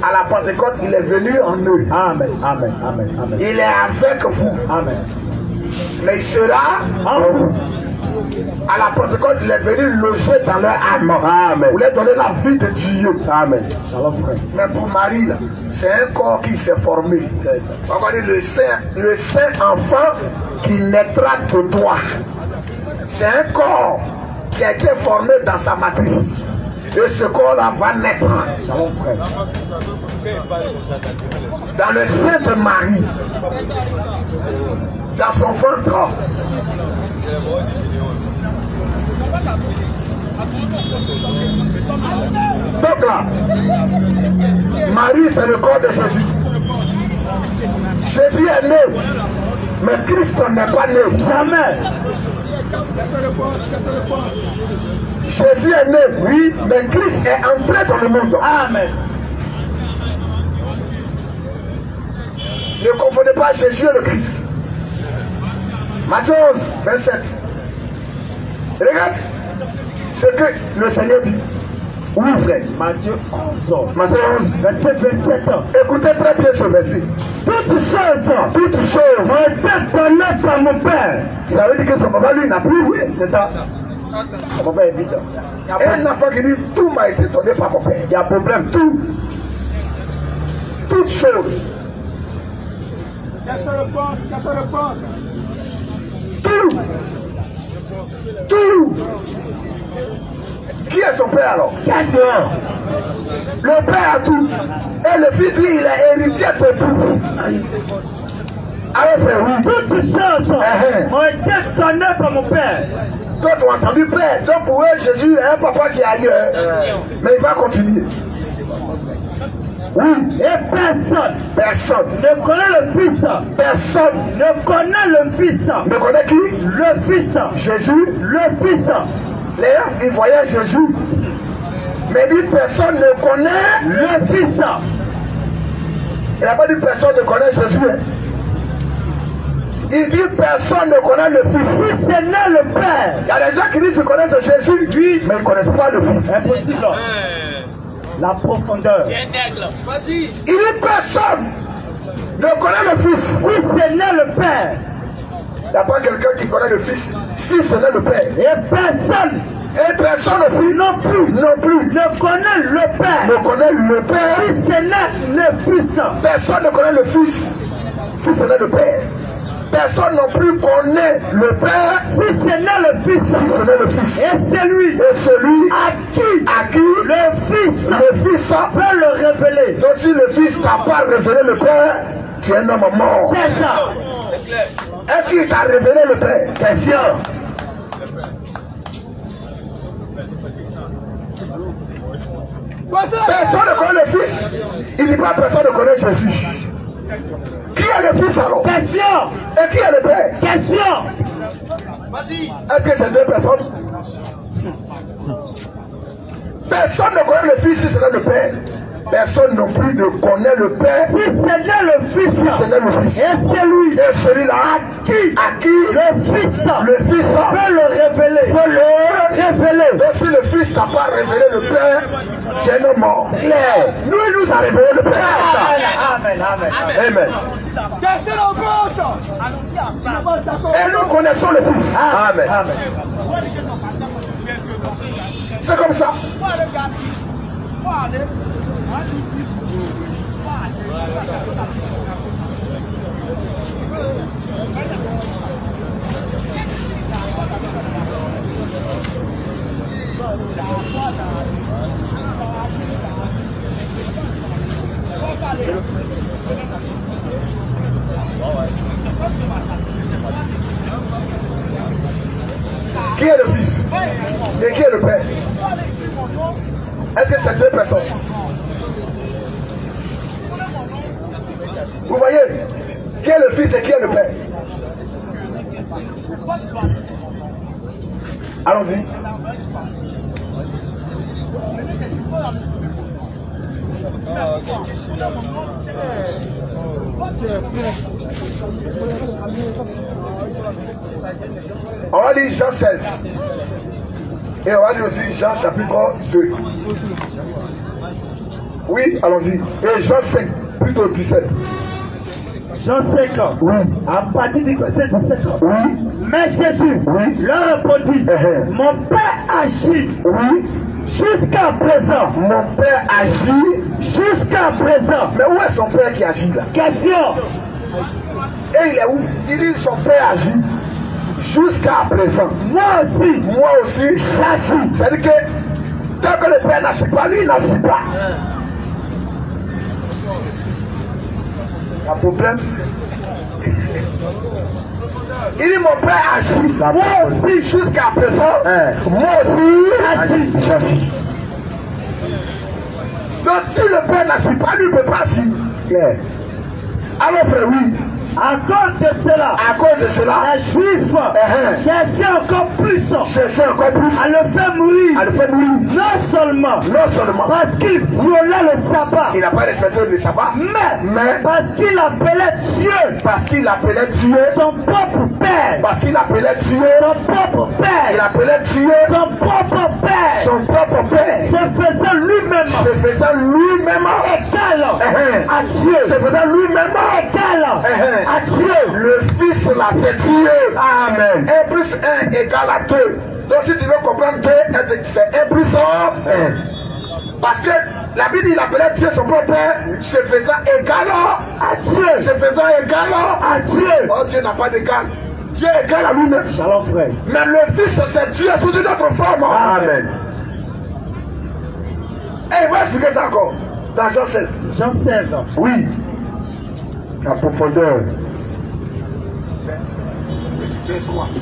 À la Pentecôte, il est venu en eux. Amen, amen, amen, amen. Il est avec vous. Amen. Mais il sera en vous. À la Pentecôte, il est venu loger dans leur âme. Amen. Vous leur donner la vie de Dieu. Amen. Mais pour Marie, c'est un corps qui s'est formé. On va dire le saint enfant qui naîtra de toi. C'est un corps qui a été formé dans sa matrice. Et ce corps-là va naître dans le sein de Marie, dans son ventre. Donc là, Marie c'est le corps de Jésus. Jésus est né, mais Christ n'est pas né. Jamais. Jésus est né, oui, mais Christ est entré dans le monde. Amen. Ne confondez pas Jésus et le Christ. Matthieu 11, 27. Regarde ce que le Seigneur dit. Oui, frère. Matthieu 11. Matthieu 11, verset 27. Écoutez très bien ce verset. Toutes choses ont été données par mon Père. Ça veut dire que son papa, lui, n'a plus, oui. C'est ça. Son papa est vide. Un enfant qui dit tout m'a été donné par mon Père. Il y a un problème. Tout. Toutes choses. Qu'est-ce que le pense? Tout. Tout. Qui est son père alors? Qu'est-ce le père a tout. Et le fils, lui, il est héritier de tout. Alors frère, oui. Toutes choses ont été données par mon Père. D'autres ont entendu père. Donc pour eux, Jésus est un papa qui est ailleurs. Mais il va continuer. Oui. Et personne ne connaît le Fils. Personne ne connaît le Fils. Ne connaît qui? Le Fils. Jésus. Le Fils. Les ils voyaient Jésus. Mais dit personne ne connaît le Fils. Il n'a pas dit personne ne connaît Jésus. Hein? Il dit personne ne connaît le Fils. Si ce n'est le Père. Il y a des gens qui disent qu'ils connaissent Jésus, oui, mais ils ne connaissent pas le Fils. Impossible. La profondeur. Il dit personne ne connaît le Fils. Si ce n'est le Père. Il n'y a pas quelqu'un qui connaît le Fils si ce n'est le Père. Et personne aussi non plus ne connaît le Père. Ne connaît le Père. Si ce n'est le Fils. Personne ne connaît le Fils si ce n'est le Père. Personne non plus connaît le Père si ce n'est le Fils. Si ce n'est le Fils. Et celui à qui le Fils peut le révéler. Donc si le Fils t'a pas révélé le Père, tu es un homme mort. C'est ça. Est-ce qu'il t'a révélé le Père? Question. Personne ne connaît le Fils. Il dit pas personne ne connaît Jésus. Qui est le Fils alors? Question. Et qui est le Père? Question. Est-ce que c'est deux personnes? Personne ne connaît le Fils si ce n'est le Père. Personne non plus ne connaît le Père. Si ce n'est le Fils. Si ce n'est le Fils. Et celui-là à qui le Fils peut le révéler. Donc si le Fils n'a pas révélé le Père, tu es un mort. Nous, il nous a révélé le Père. Amen. Et nous connaissons le Fils. Amen. C'est comme ça. Qui est le Fils et qui est le Père? Est-ce que c'est deux personnes? Vous voyez, qui est le Fils et qui est le Père? Allons-y. On va lire Jean 16. Et on va lire aussi Jean chapitre 2. Oui, allons-y. Et Jean 5, plutôt 17. Jean 5 ans. Oui. À partir du verset 17 ans. Oui. Mais Jésus leur répondit, mon Père agit. Oui. Jusqu'à présent. Mon Père agit. Jusqu'à présent. Mais où est son Père qui agit là? Question. Et il est où? Il dit son Père agit. Jusqu'à présent. Moi aussi. J'agis. C'est-à-dire que tant que le Père n'agit pas, lui il n'agit pas. Il y a un problème. Il dit mon Père agit. Moi aussi jusqu'à présent. Moi aussi j'agis. Donc si le Père n'agit pas, lui ne peut pas agir. Alors frère, oui. À cause de cela, les Juifs cherchaient encore plus à le faire mourir. Non seulement parce qu'il violait le sabbat. Il n'a pas respecté le sabbat. Mais parce qu'il appelait Dieu. Son propre Père. Parce qu'il appelait Dieu. Son propre Père. Il appelait Dieu. Son propre Père. Se faisant lui-même égal à Dieu. Se faisant lui-même égal à Dieu. Le Fils là, c'est Dieu. Amen. 1 plus 1 égale à 2. Donc si tu veux comprendre 2, c'est 1 plus 1. Parce que la Bible il appelait Dieu son propre Père, se faisant égal à Dieu. Se faisant égal à Dieu. Oh, Dieu n'a pas d'égal. Dieu est égal à lui-même. Shalom frère. Mais le Fils c'est Dieu sous une autre forme. Amen. Et il va expliquer ça encore. Dans Jean 16. Jean 16. Oui. La profondeur.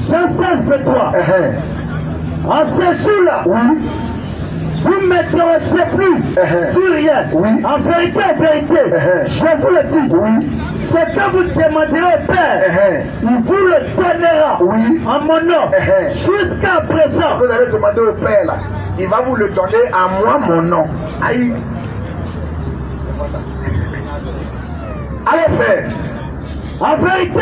Jean 16, 23. En ce jour-là, vous ne m'interrogez plus sur rien. En vérité, je vous le dis. Ce que vous demanderez au Père, il vous le donnera en mon nom. Jusqu'à présent. Vous allez demander au Père là. Il va vous le donner à moi, mon nom. Aïe. Allez frère, En vérité,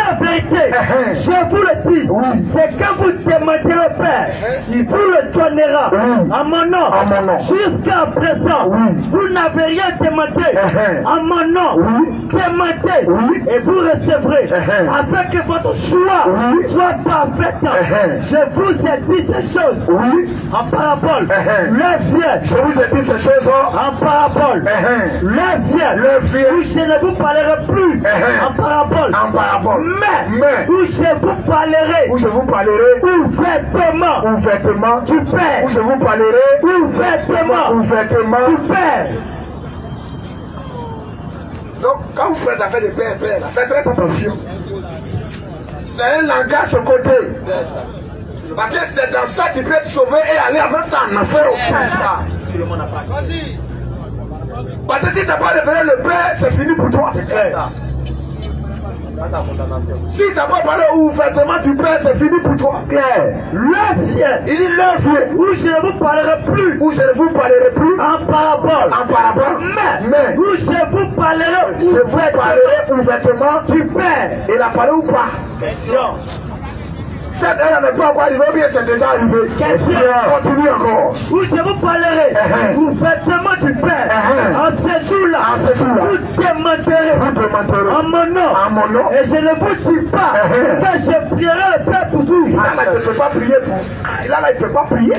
je vous le dis, c'est que vous demandez le Père, il vous le donnera en mon nom. Jusqu'à présent, vous n'avez rien demandé en mon nom. Demandez et vous recevrez, afin que votre choix soit parfait. Je vous ai dit ces choses en parabole. Le vieux, Je vous ai dit ces choses en parabole. Le vieux, où je ne vous parlerai plus en parabole. en parabole. Mais où je vous parlerai Où je vous parlerai ouvertement du Père. Où je vous parlerai ouvertement du Père. Donc, quand vous faites affaire de père, faites très attention. C'est un langage au côté. Parce que c'est dans ça que tu peux être sauvé et aller en même temps en affaire au fond. Parce que si tu n'as pas révélé le Père, c'est fini pour toi. Si tu n'as pas parlé ouvertement du Père, c'est fini pour toi. Le vieux, Il dit le vieux. où je ne vous parlerai plus Où je ne vous parlerai plus en parabole. en parabole. Mais où je vous parlerai Je vous parlerai ouvertement du Père. Il a parlé ou pas? Question. Cette heure n'est pas encore arrivée, bien c'est déjà arrivé. Question. Continue encore. Où je vous parlerai ouvertement du Père. En ce jour-là, vous demanderez en mon nom. Et je ne vous dis pas que je prierai le Père pour vous. Là, je ne peux pas prier pour. Là, il ne peut pas prier.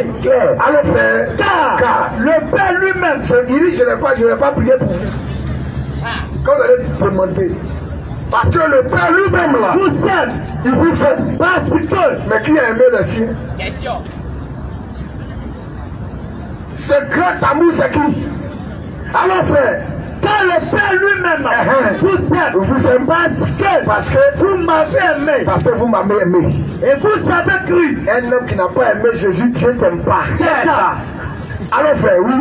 Alors, frère. Car le Père lui-même, Il dit, je ne vais pas prier pour vous. Quand vous allez demander. Parce que le Père lui-même, là, vous aime. il vous aime. Parce que Mais qui a aimé le sien? Ce grand amour, c'est qui? Alors, frère. quand le Père lui-même vous aime, parce que vous m'avez aimé. Parce que vous m'avez aimé. Et vous avez cru. Un homme qui n'a pas aimé Jésus, Dieu ne t'aime pas. C'est ça. Alors, frère, oui.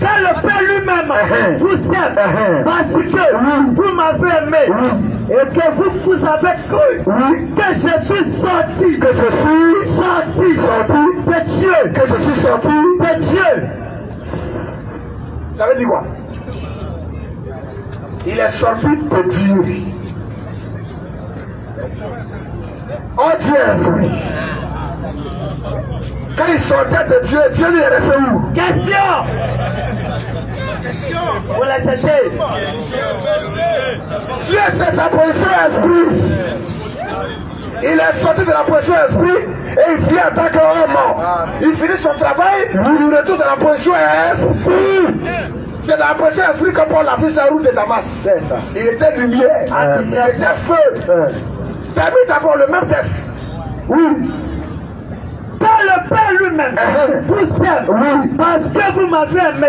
Quand le Père lui-même vous aime, parce que vous m'avez aimé, et que vous avez cru que je suis sorti, de Dieu, Que je suis sorti de Dieu. Ça veut dire quoi? Il est sorti de Dieu. Oh Dieu est esprit. Quand il sortait de Dieu, Dieu lui est resté où? Question. Vous la sachez. Dieu c'est sa position esprit. Il est sorti de la position esprit et il vient en tant qu'homme. Il finit son travail, il retourne dans la position esprit. C'est dans la position esprit que Paul a vu sur la route de Damas. Il était lumière, il était feu. Termine d'abord le même texte. Oui. Quand le Père lui-même vous aime, parce que vous m'avez aimé,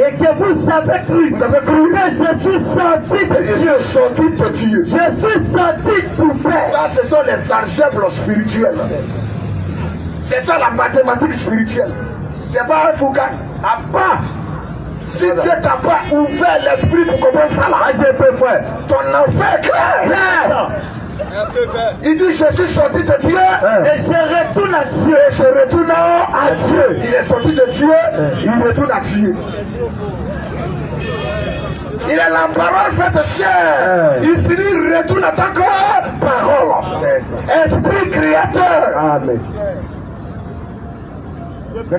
et que vous avez cru, que je suis sorti de Dieu. Je suis sorti de Dieu. Je suis sorti du Père. Ça, ce sont les algèbres spirituelles. C'est ça la mathématique spirituelle. C'est pas un Foucault. À part. Si Dieu t'a pas ouvert l'esprit pour comprendre ça, là, ton enfer est clair. Il dit, je suis sorti de Dieu Et je retourne à Dieu. et je retourne à Dieu. Il est sorti de Dieu, il retourne à Dieu. Il est la parole faite chair. Il finit, il retourne en tant que parole. Esprit créateur. Amen.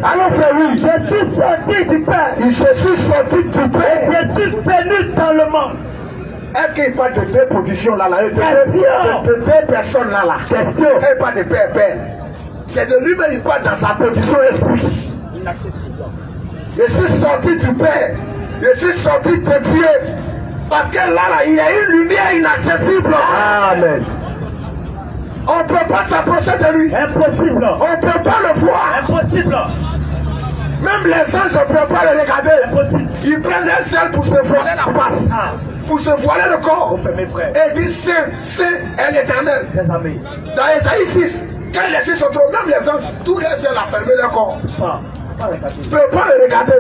Alors frère, oui, Je suis sorti du Père. je suis sorti du Père. Je suis venu dans le monde. Est-ce qu'il parle de deux positions là, de deux personnes là? Question. Il parle de Père, Père. C'est de lui-même, il parle dans sa position esprit. Je suis sorti du Père. Je suis sorti de Dieu. Parce que là, il y a une lumière inaccessible. Amen. On ne peut pas s'approcher de lui. Impossible. On ne peut pas le voir. Impossible. Même les anges ne peuvent pas le regarder. Impossible. Ils prennent un sel pour se voiler la face. Pour se voiler le corps. Mes frères. Et disent Saint est l'éternel. Mes amis. Dans Esaïe 6, quand les cieux sont trop, même les anges, tous les cieux ont fermé leur corps. Ils ne peuvent pas le regarder.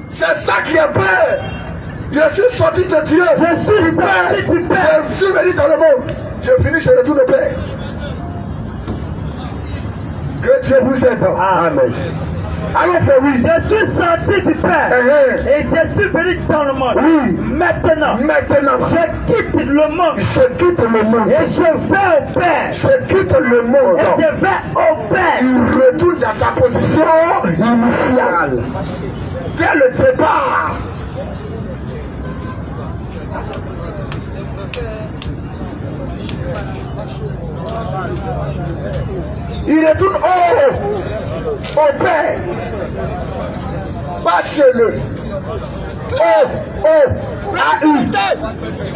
C'est ça qui est peur. Je suis sorti de Dieu. Je suis sorti du Père. Je suis venu dans le monde. Je finis, je retourne au Père. Que Dieu vous aide. Amen. Alors frère, oui. Je suis sorti du Père. Et je suis venu dans le monde. Oui. Maintenant. Je quitte le monde. Et je vais au Père. Je quitte le monde. Et je vais au Père. Il retourne à sa position initiale. Dès le départ. Il retourne au Père. Pas chez le.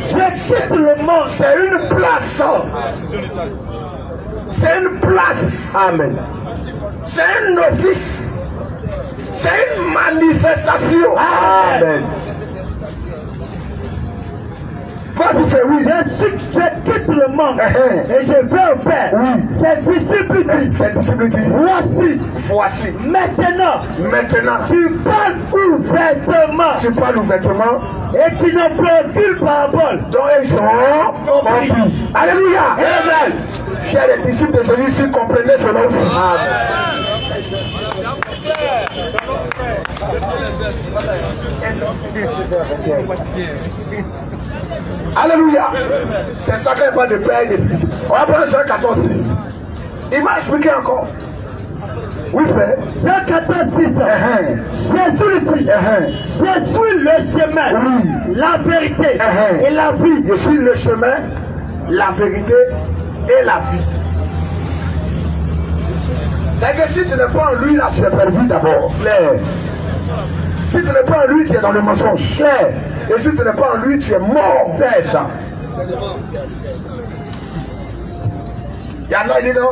Je quitte le monde. C'est une place. C'est une place. Amen. C'est un office. C'est une manifestation. Amen. Vas-y, fais oui. Je quitte le monde et je vais au Père. Oui. Ses disciples disent, voici. Maintenant, tu parles ouvertement. Et tu n'emploies aucune parabole. Donc ils ont compris. Alléluia. Amen. Chers les disciples de Jésus, comprenez cela aussi. Alléluia. C'est ça qu'il parle de père et de fils. On va prendre Jean 14, 6. Il m'a expliqué encore. Oui, frère. Jean 14, 6. Jésus le dit. Je suis le chemin, la vérité et la vie. Je suis le chemin, la vérité et la vie. C'est que si tu n'es pas en lui, là, tu es perdu d'abord. Claire. Si tu n'es pas en lui, tu es dans le mensonge. Claire. Et si tu n'es pas en lui, tu es mort. C'est ça. Il y en a qui disent non,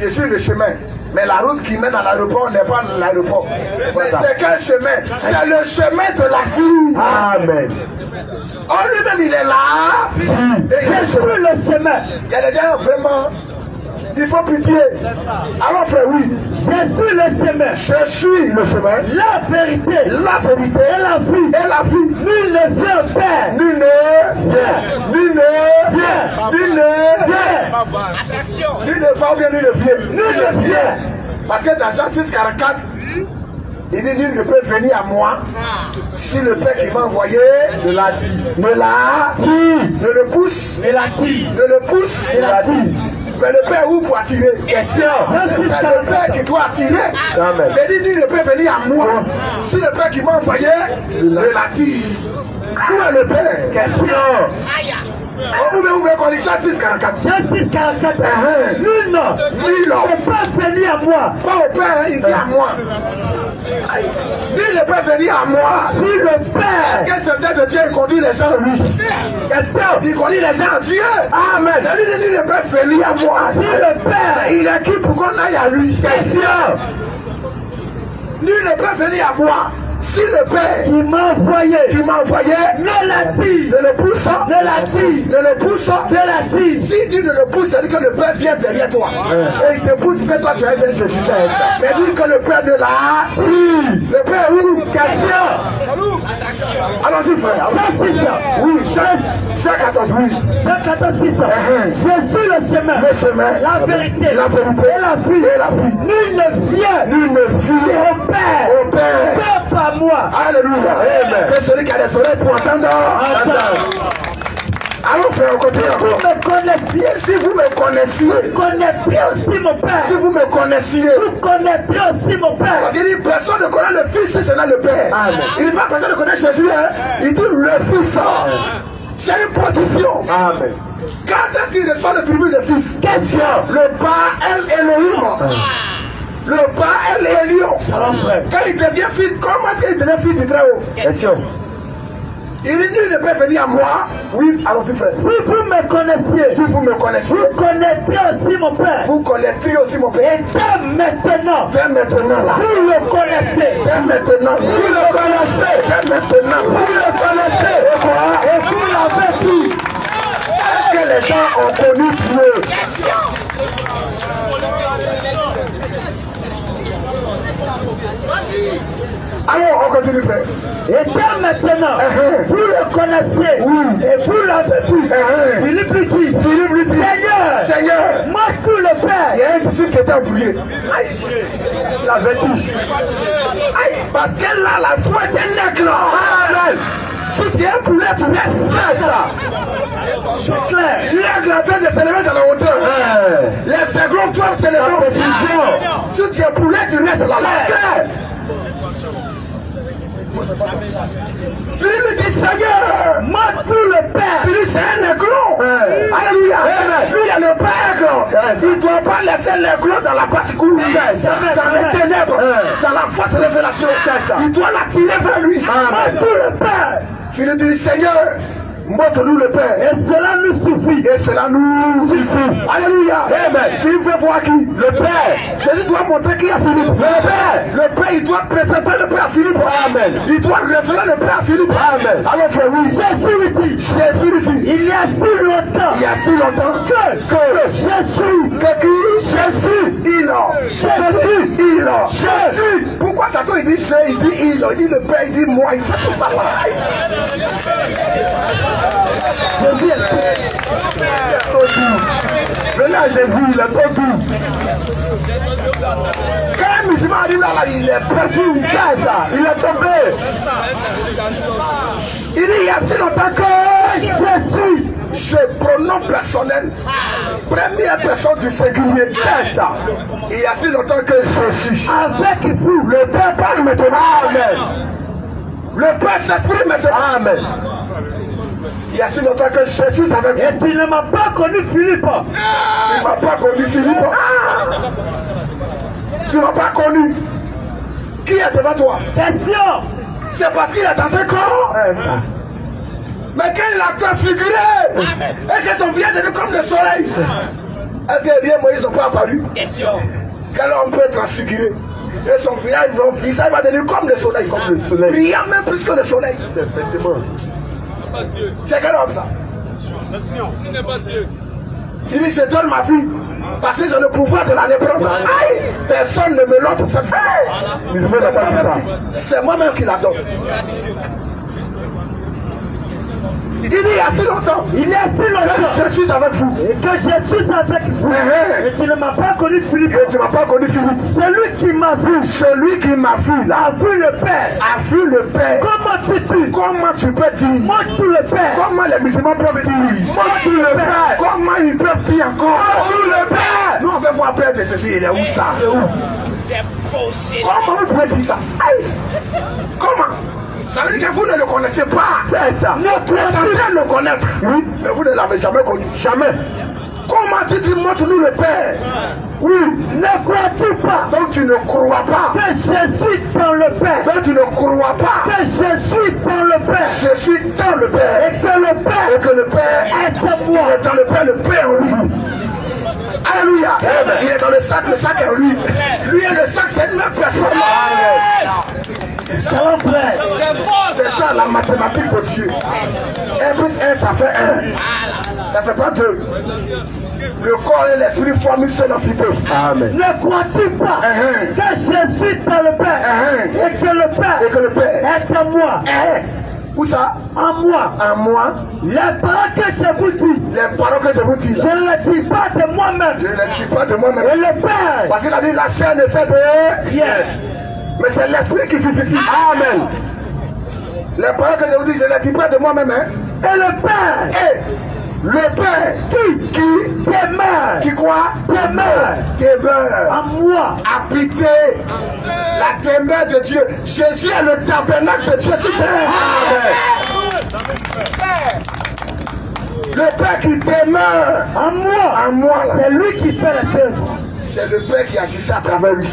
je suis le chemin. Mais la route qui mène à l'aéroport n'est pas l'aéroport. Mais c'est quel chemin? C'est le chemin de la vie. Amen. En lui-même, il est là. Et Je suis le chemin. il y a des gens vraiment. Il faut pitié. Alors frère, oui. Je suis le chemin. Je suis le chemin. La vérité. La vérité. Et la vie. Et la vie. Nul ne vient au Père. Nul ne vient. Nul ne vient. Nul ne vient. Nul ne va ou bien nul ne vient. Nul ne vient. Parce que dans Jean 6, 44, il dit nul ne peut venir à moi si le Père qui m'a envoyé ne l'a dit. Ne le pousse. Et la tire. Ne le pousse. Et la tire. Mais le Père où pour attirer? Question. C'est le Père qui doit attirer. Amen. Mais il ne peut venir à moi. Si le Père qui m'a envoyé ne l'attire. Où est le Père? Question. Vous pouvez qu'on lit Jean 6, 44. Jean 6, 44. Nul ne peut venir à moi. Pas au Père, il dit à moi. Nul ne peut venir à moi. Si le Père. Est-ce que c'est peut-être de Dieu il conduit les gens, oui? Question. Il conduit les gens à Dieu. Amen. Mais lui ne peut venir à moi. Si le Père. Il est qui pour qu'on aille à lui? Question. Nul ne peut venir à moi. Si le Père Il m'a envoyé. Ne la tire. le pousse. Ne la tire. Ne le pousse. Ne la tire. S'il dit ne le pousse, c'est dire que le Père vient derrière toi. Et il te pousse que toi tu as été Jésus. Mais dit que le Père de la tire. Le Père où? Question. Allons-y frère. Oui, Jean 14, oui. Jean 14, 6. Je suis le chemin. Le chemin. La vérité. La vérité. Et la vie. Et la vie. Nul ne vient. Nul ne vient au Père. au Père. Que par moi. Alléluia. Amen. Que celui qui a des oreilles pour entendre. Allons frère, on continue encore. Si vous me connaissiez, Vous connaîtrez aussi mon Père. si vous me connaissiez, Vous connaîtrez aussi mon Père. il dit personne ne connaît le Fils si ce n'est le Père. Amen. Il dit pas personne ne connaît Jésus, hein. Il dit le Fils. C'est une position. Amen. Quand est-ce qu'il reçoit le tribut de Fils? Question. Le Père El Elohim. Le Père El Elion. Shalom frère. Quand il devient fils, comment il devient fils du Très-Haut? Question. Il dit nul ne peut venir à moi. Oui, allons-y frère. Si vous me connaissiez, Si vous me connaissez, vous connaîtrez aussi mon Père. vous connaîtrez aussi mon Père. Et dès maintenant, Dès maintenant là. vous le connaissez. Dès maintenant. Vous le connaissez. Dès maintenant. Vous le connaissez. Et quoi? Et vous l'avez vu. Est-ce que les gens ont connu Dieu? Alors, on continue, frère. Et dès maintenant, vous le connaissez. Et vous l'avez vu. Philippe lui dit, Seigneur, moi tout le Père. Il y a un disciple qui était embrouillé. Il avait dit. Parce qu'elle a la foi d'un aigle. Si tu es un poulet, tu restes ça. C'est clair. L'aigle est en train de s'élever dans la hauteur. Les aiglons doivent s'élever en position. Si tu es poulet, tu restes là. Philippe dit Seigneur, moi tout le Père. Philippe c'est un aiglon. Alléluia. Lui il y a le Père. Il ne doit pas laisser l'aiglon dans la basse-cour, dans les ténèbres, dans la fausse révélation. Il doit l'attirer vers lui. Moi tout le Père. Philippe dit Seigneur, montre-nous le Père. Et cela nous suffit. Et cela nous suffit. Alléluia. Amen. Philippe veut voir qui? Le Père. Jésus doit montrer qui est Philippe. Le Père. Le Père, il doit présenter le Père à Philippe. Amen. Il doit révéler le Père à Philippe. Amen. Alors frère, oui. Jésus dit. Il y a si longtemps. Il y a si longtemps que Jésus. Pourquoi tantôt il dit il dit le Père, il dit moi, il fait tout ça là. Jésus est trop doux. Venez à Jésus, il est trop doux. Quand un musulman arrive là, il est perdu, il fait ça, il est tombé. Il dit il y a si longtemps que Jésus, je pronom personnel, première personne du singulier, ça. Il y a si longtemps que Jésus, avec vous, le Père parle maintenant. Amen. Le Père s'exprime maintenant. Amen. Il y a si longtemps que Jésus avec vous. Et tu ne m'as pas connu Philippe. Tu ne m'as pas connu Philippe. Tu ne m'as pas connu. Qui est devant toi? Question. C'est parce qu'il est dans un corps. Mais quand il a transfiguré et que son visage est comme le soleil, est-ce que Élie et Moïse n'ont pas apparu? Question. Quel homme peut transfigurer? Et son visage va devenir comme le soleil. Comme le soleil. Brillant même plus que le soleil. C'est quel homme ça? Il dit je donne ma vie parce que j'ai le pouvoir de la léprose. Personne ne me l'offre cette fois. C'est moi-même qui la donne. Il dit il y a si longtemps. Il y a si longtemps. Que je suis avec vous. Et que je suis avec vous. Et tu ne m'as pas connu Philippe. Et tu ne m'as pas connu Philippe. Celui qui m'a vu. Celui qui m'a vu là. A vu le Père. A vu le Père. Comment tu dis? Comment tu peux dire? Montre le Père. Comment les musulmans peuvent dire? Montre le Père. Comment ils peuvent dire encore? Montre le Père. Nous on veut voir Père de Jésus. Il est où ça? Comment vous pouvez dire ça? Comment? Ça veut dire que vous ne le connaissez pas. C'est ça. Vous prétendez le connaître. Oui. Mais vous ne l'avez jamais connu. Jamais. Comment tu dis montre-nous le Père? Oui. Ne crois-tu pas? Donc tu ne crois pas. Que je suis dans le Père. Donc tu ne crois pas. Que je suis dans le Père. Je suis dans le Père. Et que le Père. Et que le Père est en moi. Et dans le Père, le Père en lui. Alléluia. Il est dans le sac est en lui. Lui et le sac, c'est une même personne. C'est ça la mathématique de Dieu. 1 plus 1 ça fait 1. Ça fait pas 2. Le corps et l'esprit forment une seule entité. Amen. Ne crois-tu pas que je suis dans le Père et que le Père est en moi? Où ça? En moi. En moi. Les paroles que je vous dis. Les paroles que je vous dis. Je ne les dis pas de moi-même. Je ne les dis pas de moi-même. Et le Père. Parce qu'il a dit la chair ne fait rien. Mais c'est l'esprit qui justifie. Amen. Les paroles que je vous dis, je ne les dis pas de moi-même. Et le Père. Le Père qui demeure. Qui quoi? Demeure. En moi. Habiter la demeure de Dieu. Jésus est le tabernacle de Dieu sur terre. Le Père qui demeure. En moi. En moi. C'est lui qui fait les œuvres. C'est le Père qui agissait à travers lui.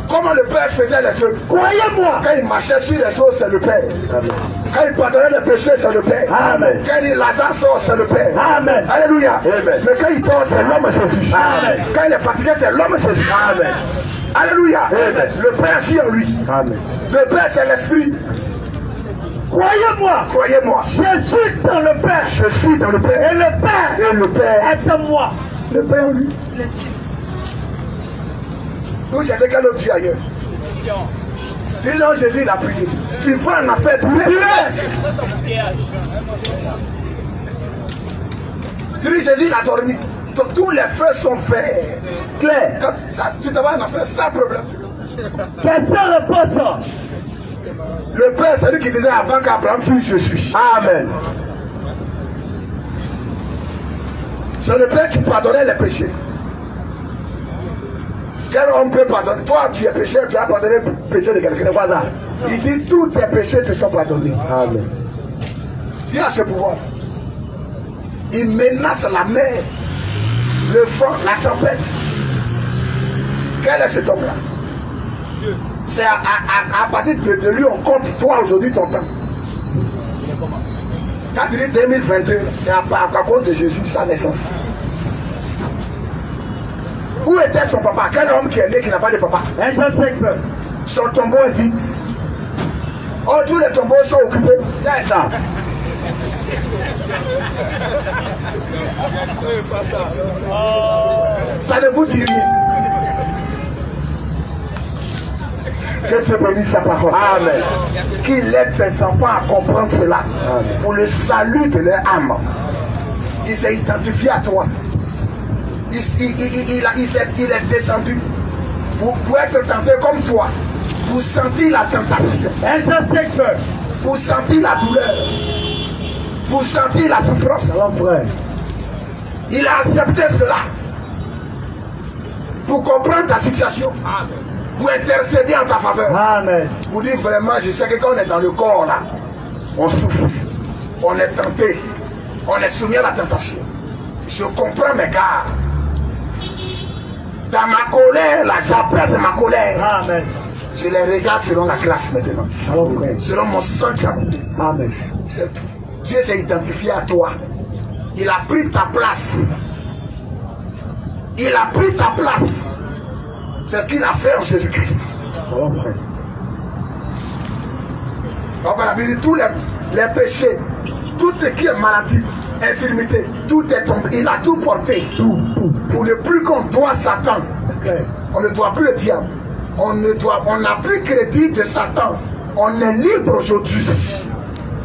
Comment le Père faisait les œuvres? Croyez-moi. Quand il marchait sur les eaux, c'est le Père. Amen. Quand il pardonnait les péchés, c'est le Père. Amen. Quand il Lazare sort, c'est le Père. Amen. Alléluia. Amen. Mais quand il dort, c'est l'homme Jésus. Amen. Quand il est fatigué, c'est l'homme Jésus. Amen. Alléluia. Amen. Le Père agit en lui. Amen. Le Père, c'est l'Esprit. Croyez-moi. Croyez-moi. Je suis dans le Père. Je suis dans le Père. Et le Père. Et le Père est en moi. Le Père en lui. Vous cherchez quel autre Dieu ailleurs? Dis non, Jésus, il a prié. Tu vas en affaire, tu laisses. Dis Jésus, il a dormi. Tous les feux sont faits. Claire. Tu t'en vas en affaire sans problème. Question réponse. Le Père, c'est lui qui disait avant qu'Abraham fût, je suis. Amen. C'est le Père qui pardonnait les péchés. Quel homme peut pardonner? Toi, tu es pécheur, tu as pardonné le péché de quelqu'un. Voilà. Il dit tous tes péchés te sont pardonnés. Amen. Il a ce pouvoir. Il menace la mer, le vent, la tempête. Quel est cet homme-là? C'est à partir de lui, on compte toi aujourd'hui ton temps. Quand tu dis 2022, c'est à cause de Jésus, sa naissance. Où était son papa? Quel homme qui est né qui n'a pas de papa? Un jeune secteur. Son tombeau est vide. Oh, tous les tombeaux sont occupés. C'est ça. Ça ne vous dit rien. Que Dieu bénisse sa parole. Amen. Qu'il aide ses enfants à comprendre cela. Amen. Pour le salut de leur âme. Il s'est identifié à toi. Il est descendu pour être tenté comme toi. Pour sentir la tentation. Pour sentir la douleur. Pour sentir la souffrance. Il a accepté cela. Pour comprendre ta situation. Amen. Pour intercéder en ta faveur. Amen. Pour dire vraiment, je sais que quand on est dans le corps là, on souffre, on est tenté, on est soumis à la tentation. Je comprends mes gars. Dans ma colère, là, j'apaise ma colère. Amen. Je les regarde selon la grâce maintenant. Amen. Selon mon sang qui a coûté. Amen. Dieu s'est identifié à toi. Il a pris ta place. Il a pris ta place. C'est ce qu'il a fait en Jésus-Christ. Donc on a dit tous les péchés, tout ce qui est maladie, infirmité, tout est tombé. Il a tout porté. Pour ne plus qu'on doit Satan. On ne doit plus le diable. On n'a plus crédit de Satan. On est libre aujourd'hui.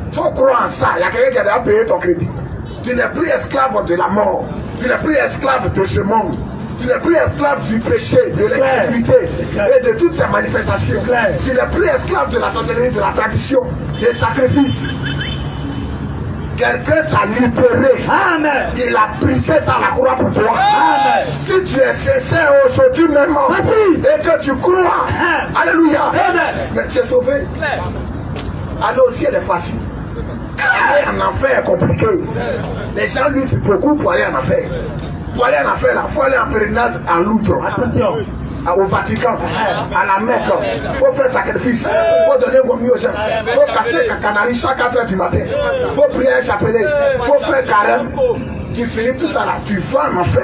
Il faut croire en ça. Il y a quelqu'un qui a déjà payé ton crédit. Tu n'es plus esclave de la mort. Tu n'es plus esclave de ce monde. Tu n'es plus esclave du péché, de l'incrédulité et de toutes ces manifestations. Tu n'es plus esclave de la sorcellerie, de la tradition, des sacrifices. Quelqu'un t'a libéré. Amen. Il a brisé ça à la croix pour toi. Amen. Si tu es sincère aujourd'hui même et que tu crois, alléluia, mais tu es sauvé. Aller au ciel est facile. Aller en enfer est compliqué. Les gens luttent beaucoup pour aller en enfer. Pour aller en affaire, il faut aller en pèlerinage à Lourdes. Attention. Au Vatican, à la Mecque. Il faut faire sacrifice. Il faut donner vos mieux aux gens. Il faut casser un canari chaque 4 h du matin. Il faut prier un chapelet. Il faut faire carême. Tu finis tout ça là. Tu vas en enfer.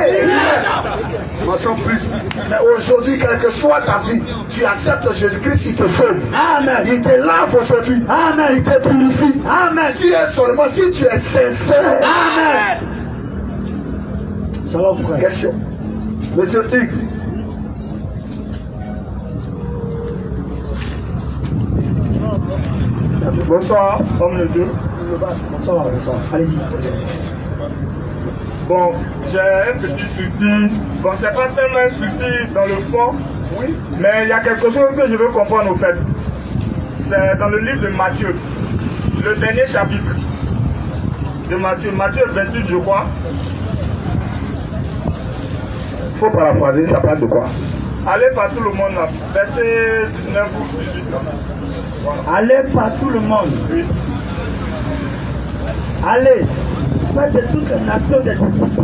Plus. Mais aujourd'hui, quelle que soit ta vie, tu acceptes Jésus-Christ, il te sauve. Amen. Il te lave aujourd'hui. Amen. Il te purifie. Amen. Si seulement si tu es sincère. Amen. Question. Monsieur Hugues. Bonsoir, homme de Dieu. Bonsoir. Allez-y. Bon, j'ai un petit souci. Bon, c'est pas tellement un souci dans le fond. Oui. Mais il y a quelque chose que je veux comprendre au fait. C'est dans le livre de Matthieu. Le dernier chapitre de Matthieu. Matthieu 28, je crois. Il faut paraphraser, ça parle de quoi? Allez par tout le monde là. Verset 19 ou 18 là. Voilà. Allez par tout le monde. Oui. Allez. Faites de toutes les nations des disciples.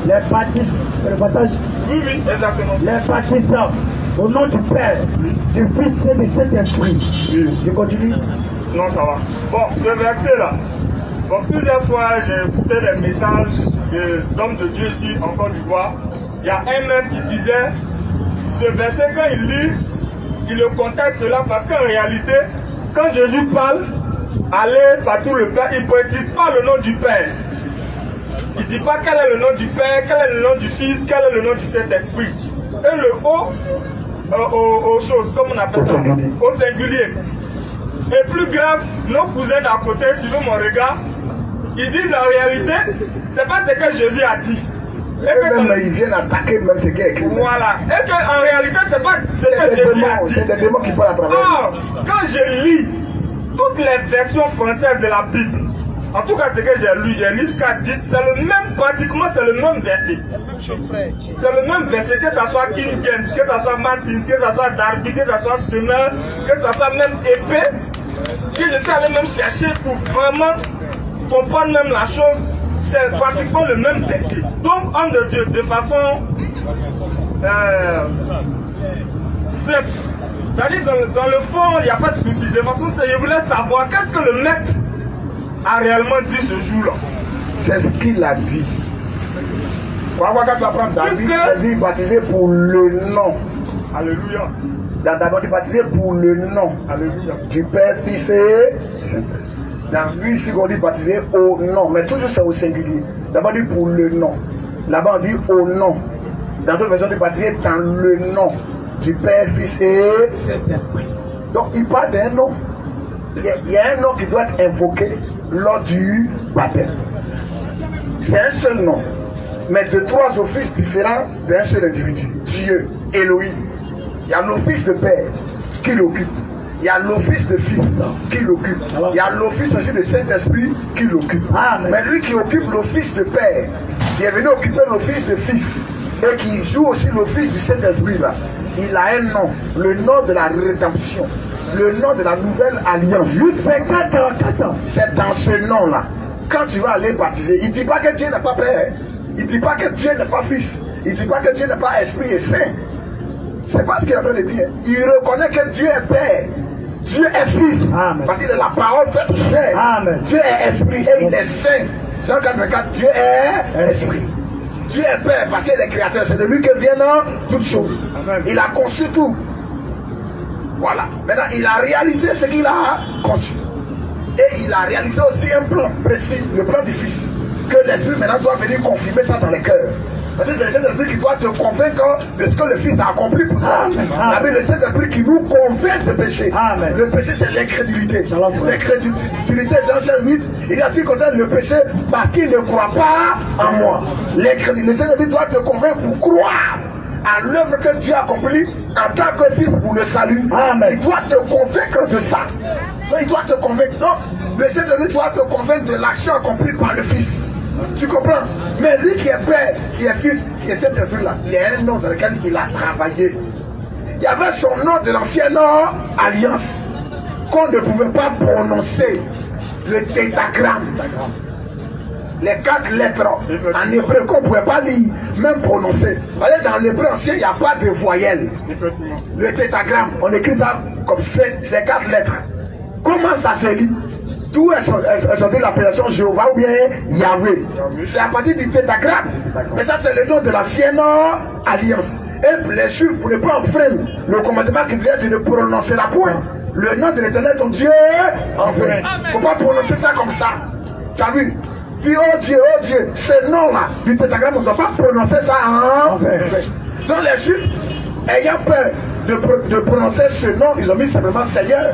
Les baptistes. C'est le passage. Oui, oui, exactement. Les baptisants. Au nom du Père, du Fils et du Saint-Esprit. Oui. Je continue. Non, ça va. Bon, ce verset là. Bon, plusieurs fois j'ai écouté les messages d'hommes de Dieu ici en Côte d'Ivoire. Il y a un même qui disait, ce verset quand il lit, il le conteste cela parce qu'en réalité, quand Jésus parle, allez par tout le Père, il ne précise pas le nom du Père. Il ne dit pas quel est le nom du Père, quel est le nom du Fils, quel est le nom du Saint-Esprit. Et le haut, aux choses, comme on appelle ça, au singulier. Et plus grave, nos cousins d'à côté, suivant mon regard, ils disent en réalité, c'est pas ce que Jésus a dit. Et même ils viennent attaquer même ce qui est écrit. Voilà. Et qu'en réalité, c'est pas ce que Jésus a dit. C'est des démons qui parlent à travers. Or, quand je lis toutes les versions françaises de la Bible, en tout cas ce que j'ai lu jusqu'à 10, c'est le même, pratiquement c'est le même verset. C'est le même verset, que ce soit King James, que ce soit Martin, que ce soit Darby, que ce soit Summer, que ce soit même épée, que je suis allé même chercher pour vraiment comprendre même la chose. C'est pratiquement le même verset. Donc, homme de Dieu, de façon simple, c'est-à-dire dans le fond, il n'y a pas de souci. De façon simple, je voulais savoir qu'est-ce que le maître a réellement dit ce jour-là. C'est ce qu'il a dit. Quand tu apprends David, il dit baptisé pour le nom. Alléluia. D'abord, il baptisé pour le nom. Alléluia. Du Père, Fils et dans lui, ici, on dit baptisé au nom. Mais toujours c'est au singulier. D'abord, il dit pour le nom. Là-bas, on dit au nom. Dans d'autres versions, on dit baptisé dans le nom du Père, Fils et Saint-Esprit. Donc, il parle d'un nom. Il y a un nom qui doit être invoqué lors du baptême. C'est un seul nom, mais de trois offices différents d'un seul individu. Dieu, Elohim. Il y a l'office de Père qui l'occupe. Il y a l'office de Fils qui l'occupe. Il y a l'office aussi de Saint-Esprit qui l'occupe. Mais lui qui occupe l'office de Père, il est venu occuper l'office de Fils et qui joue aussi l'office du Saint-Esprit là. Il a un nom, le nom de la rédemption. Le nom de la nouvelle alliance. C'est dans ce nom-là. Quand tu vas aller baptiser, il ne dit pas que Dieu n'est pas Père. Il ne dit pas que Dieu n'est pas Fils. Il ne dit pas que Dieu n'est pas Esprit et Saint. C'est pas ce qu'il est en train de dire. Il reconnaît que Dieu est Père. Dieu est Fils. Amen. Parce qu'il est la parole faite chair. Amen. Dieu est Esprit et il est Saint. Jean 4, Dieu est Esprit. Dieu est Père parce qu'il est créateur. C'est de lui que viennent toutes choses. Amen. Il a conçu tout. Voilà. Maintenant, il a réalisé ce qu'il a conçu. Et il a réalisé aussi un plan précis, le plan du Fils. Que l'Esprit maintenant doit venir confirmer ça dans les cœurs. Parce que c'est le Saint-Esprit qui doit te convaincre de ce que le Fils a accompli pour toi. Mais le Saint-Esprit qui nous convainc de péché. Amen. Le péché, c'est l'incrédulité. L'incrédulité, Jean 8, il a dit comme ça le péché parce qu'il ne croit pas en moi. Le Saint-Esprit doit te convaincre pour croire à l'œuvre que Dieu a accomplie en tant que Fils pour le salut. Amen. Il doit te convaincre de ça. Donc, il doit te convaincre. Donc, le Saint-Esprit doit te convaincre de l'action accomplie par le Fils. Tu comprends? Mais lui qui est Père, qui est Fils, qui est cet esprit-là, il y a un nom dans lequel il a travaillé. Il y avait son nom de l'ancienne alliance qu'on ne pouvait pas prononcer. Le tétragramme. Les 4 lettres en hébreu qu'on ne pouvait pas lire, même prononcer. Dans l'hébreu ancien, il n'y a pas de voyelles. Le tétragramme, on écrit ça comme ces 4 lettres. Comment ça se lit? Tout est sorti de l'appellation Jéhovah ou bien Yahvé. C'est à partir du tétragramme. Et ça, c'est le nom de l'ancienne alliance. Et les Juifs ne pouvaient pas enfreindre le commandement qui disait de ne prononcer la point. Le nom de l'Éternel, ton Dieu, enfin. Il ne faut pas prononcer ça comme ça. Tu as vu? Dis, oh Dieu, ce nom-là du tétragramme, on ne doit pas prononcer ça en fait. Donc les Juifs, ayant peur de prononcer ce nom, ils ont mis simplement Seigneur,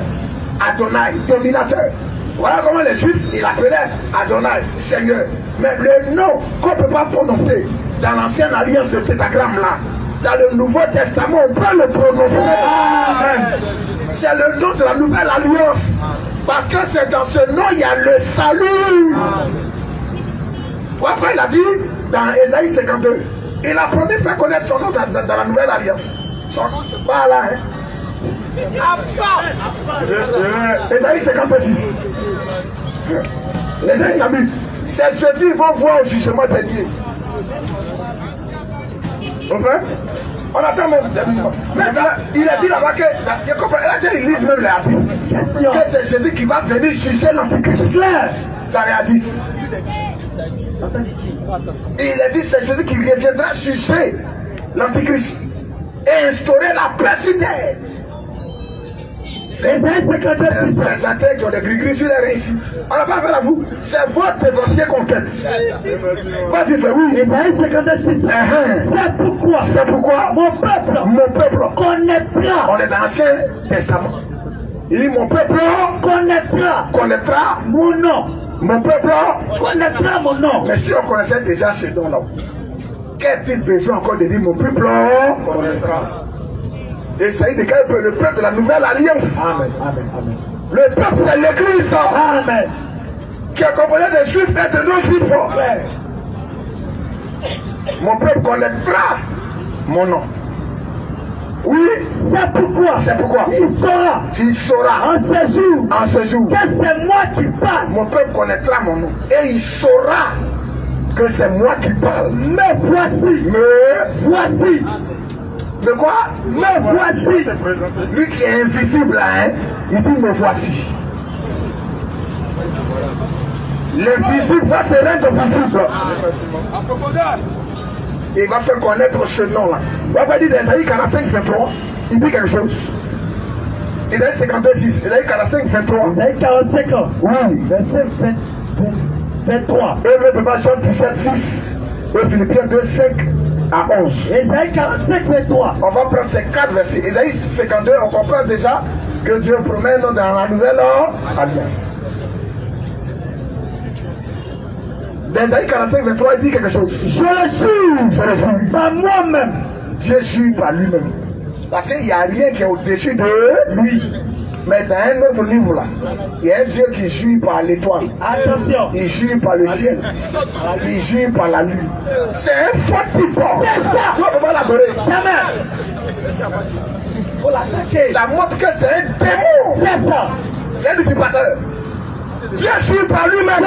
Adonai, dominateur. Voilà comment les Juifs, ils l'appelaient Adonai, Seigneur. Mais le nom qu'on ne peut pas prononcer dans l'ancienne alliance de tétragramme là, dans le Nouveau Testament, on peut le prononcer. C'est le nom de la nouvelle alliance. Parce que c'est dans ce nom, il y a le salut. Après, il a dit dans Ésaïe 52, il a promis de faire connaître son nom dans la nouvelle alliance. Son nom, c'est pas là. Ésaïe 56. Les gens s'amusent. C'est Jésus, ils vont voir au jugement dernier. On attend même. Mais il a dit là-bas que. Là, ils lisent même les hadiths. Que c'est Jésus qui va venir juger l'antichrist. Dans les hadiths. Il a dit c'est Jésus qui reviendra juger l'antichrist et instaurer la paix sur terre. C'est un présentateur qui ont des gris-gris sur les reins ici. On n'a pas affaire à vous. C'est votre dossier qu'on quête. Vas-y, fais oui. C'est pourquoi mon peuple connaîtra. On est dans l'Ancien Testament. Il dit mon peuple connaîtra mon nom. Mon peuple connaîtra mon nom. Mais si on connaissait déjà ce nom-là, qu'a-t-il besoin encore de dire mon peuple connaîtra? Et ça y est, le peuple de la nouvelle alliance. Amen, amen, amen. Le peuple, c'est l'église. Amen. Qui est composé des juifs et de non-juifs. Mon peuple connaîtra mon nom. Oui, c'est pourquoi il saura en ce jour que c'est moi qui parle. Mon peuple connaîtra mon nom et il saura que c'est moi qui parle. Mais voici. De quoi? Me voici. Lui qui est invisible, hein, il dit me voici. L'invisible va se rendre visible. En profondeur. Il va faire connaître ce nom-là. On va dire d'Esaïe 45, 23. Il dit quelque chose. Esaïe 56, Esaïe 45, 23. Esaïe 45 ans. Oui. Verset 23. Et le Jean 17, 6. Et Philippiens 2, 5 à 11. Esaïe 45, 23. On va prendre ces 4 versets. Esaïe 52, on comprend déjà que Dieu promet dans la nouvelle alliance. Esaïe 45, 23, il dit quelque chose. Je le jure par moi-même. Dieu jure par lui-même. Parce qu'il n'y a rien qui est au-dessus de lui. Mais dans un autre livre là, il y a un Dieu qui jure par l'étoile. Attention. Il jure par le ciel. Il jure par la lune. C'est un faux type. On ne peut pas l'adorer. Jamais. Il faut l'attaquer. Ça montre que c'est un démon. C'est ça. C'est un usurpateur. Dieu jure par lui-même.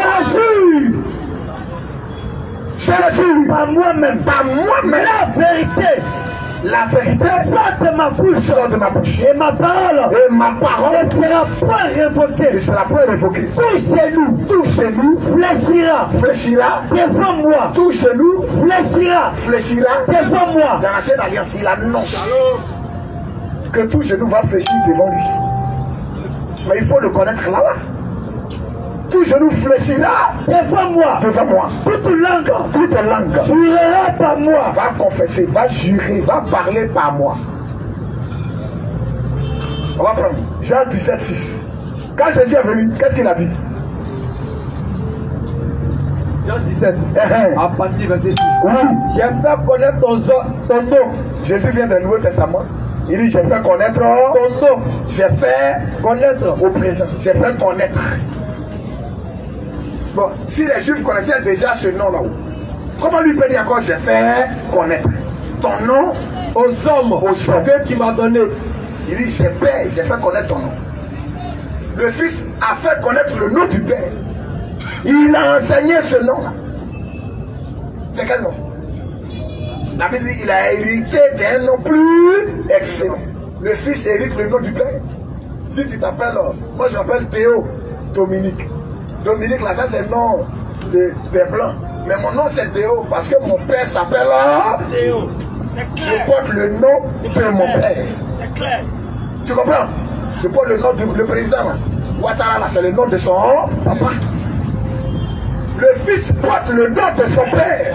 Je le jure par moi-même. Par moi-même. La vérité sort de ma bouche. Et ma parole ne sera point révoquée. Tout genou fléchira devant moi. Tout genou fléchira devant moi. Dans l'ancienne alliance, il annonce que tout genou va fléchir devant lui. Mais il faut le connaître là-bas. Tout genou fléchira devant moi. Toute langue jurera par moi. Va confesser, va jurer, va parler par moi. On va prendre Jean 17, 6. Quand Jésus est venu, qu'est-ce qu'il a dit? Jean 17, à partir du verset 6. Oui. J'ai fait connaître ton nom. Jésus vient du Nouveau Testament. Il dit, j'ai fait connaître ton nom. J'ai fait connaître au présent. J'ai fait connaître. Bon, si les Juifs connaissaient déjà ce nom là-haut, comment lui peut dire encore j'ai fait connaître ton nom aux hommes que tu m'as donné? Il dit j'ai fait connaître ton nom. Le Fils a fait connaître le nom du Père. Il a enseigné ce nom-là. C'est quel nom? La Bible dit il a hérité d'un nom plus excellent. Le Fils hérite le nom du Père. Si tu t'appelles, moi je m'appelle Théo Dominique. Dominique, là, ça c'est le nom des Blancs. Mais mon nom c'est Théo parce que mon père s'appelle Théo. Je porte le nom de mon père. C'est clair. Tu comprends? Je porte le nom du président. Ouattara, là, c'est le nom de son papa. Le fils porte le nom de son père.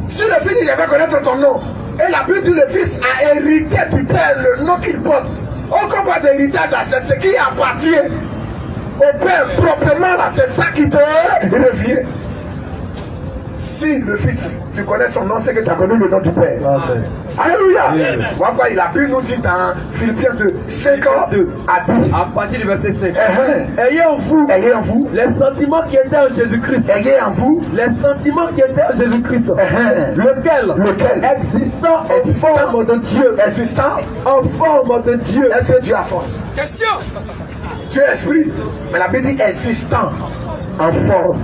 Si le fils il avait connaître ton nom, et la Bible dit le fils a hérité du père le nom qu'il porte. On comprend d'héritage, c'est ce qui appartient au Père proprement, là, c'est ça qui te revient. Si le Fils, tu connais son nom, c'est que tu as connu le nom du Père. Amen. Alléluia. Voilà pourquoi il a pu nous dire dans Philippiens 2, 52 à 10. À partir du verset 5. Ayez en vous les sentiments qui étaient en Jésus-Christ. Ayez en vous les sentiments qui étaient en Jésus-Christ. Lequel existant en forme de Dieu. En forme de Dieu. Est-ce que Dieu a forme? Question. Dieu est esprit. Mais la Bible dit existant en forme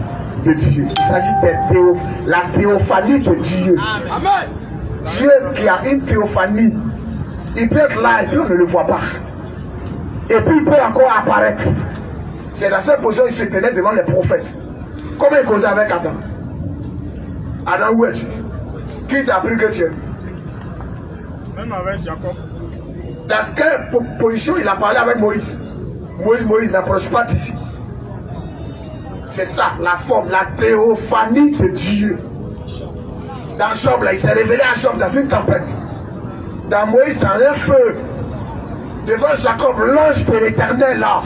de Dieu. Il s'agit de la théophanie de Dieu. Amen. Dieu qui a une théophanie, il peut être là et puis on ne le voit pas. Et puis il peut encore apparaître. C'est dans cette position qu'il se tenait devant les prophètes. Comment il causait avec Adam? Adam, où es-tu? Qui t'a appris que tu es? Même avec Jacob. Dans quelle position il a parlé avec Moïse? Moïse n'approche pas d'ici. C'est ça, la forme, la théophanie de Dieu. Dans Job, là, il s'est révélé à Job dans une tempête. Dans Moïse, dans un feu. Devant Jacob, l'ange de l'Éternel, là.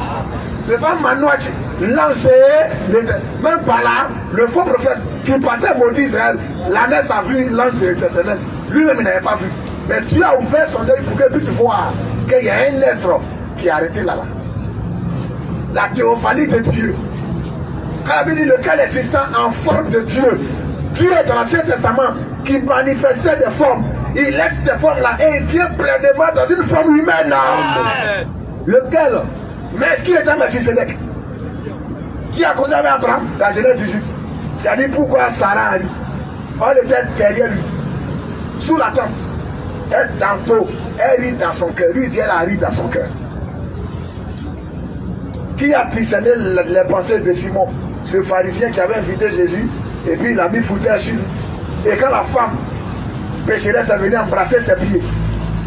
Devant Manoach, l'ange de l'Éternel. Même par là, le faux prophète qui partait maudit Israël, l'ânesse a vu l'ange de l'Éternel. Lui-même, il n'avait pas vu. Mais Dieu a ouvert son œil pour qu'il puisse voir qu'il y a un être qui est arrêté là-bas. La théophanie de Dieu. Quand il dit lequel existant en forme de Dieu. Dieu dans l'Ancien Testament qui manifestait des formes. Il laisse ces formes-là et il vient pleinement dans une forme humaine. Lequel? Mais qui était Melchisedec? Qui a causé avec Abraham dans Genèse 18? Il a dit pourquoi Sarah a dit. On était derrière lui, sous la tente. Elle tantôt, elle rit dans son cœur. Lui dit elle a ri dans son cœur. Qui a discerné les pensées de Simon, ce pharisien qui avait invité Jésus, et puis il a mis foutaire sur lui. Et quand la femme pécheresse est venue embrasser ses pieds,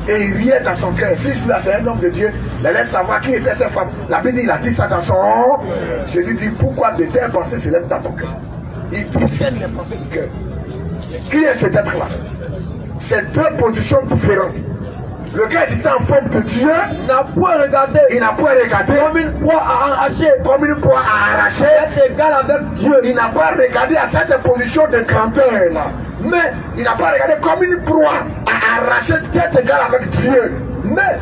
et il riait dans son cœur. Si celui-là c'est un homme de Dieu, il laisse savoir qui était cette femme. La Bible dit, il a dit ça dans son nom. Jésus dit, pourquoi de telles pensées se lèvent dans ton cœur? Il discerne les pensées du cœur. Qui est cet être-là? C'est deux positions différentes. Le gars existait en forme de Dieu. Il n'a point regardé. Il n'a point regardé. Comme une proie à arracher. Comme une proie à arracher. Être égal avec Dieu. Il n'a pas regardé à cette position de grandeur là. Mais il n'a pas regardé comme une proie à arracher d'être égal avec Dieu. Mais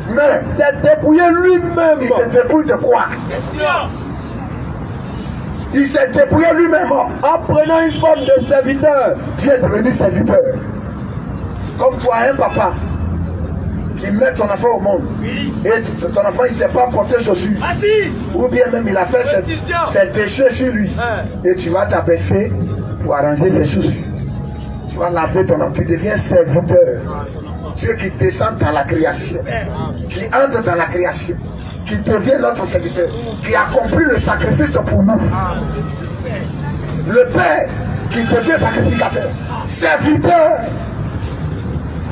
s'est dépouillé lui-même. Il s'est dépouillé de quoi? Il s'est dépouillé lui-même. En prenant une forme de serviteur. Dieu est devenu serviteur. Comme toi, un papa qui met ton enfant au monde. Oui. Et ton enfant il ne s'est pas porté chaussures. Ah, si. Ou bien même il a fait ses déchets sur lui. Et tu vas t'abaisser pour arranger ses chaussures. Tu vas laver ton enfant. Tu deviens serviteur. Dieu qui descend dans la création. Qui entre dans la création. Qui devient notre serviteur. Qui accomplit le sacrifice pour nous. Le Père qui devient sacrificateur. Serviteur.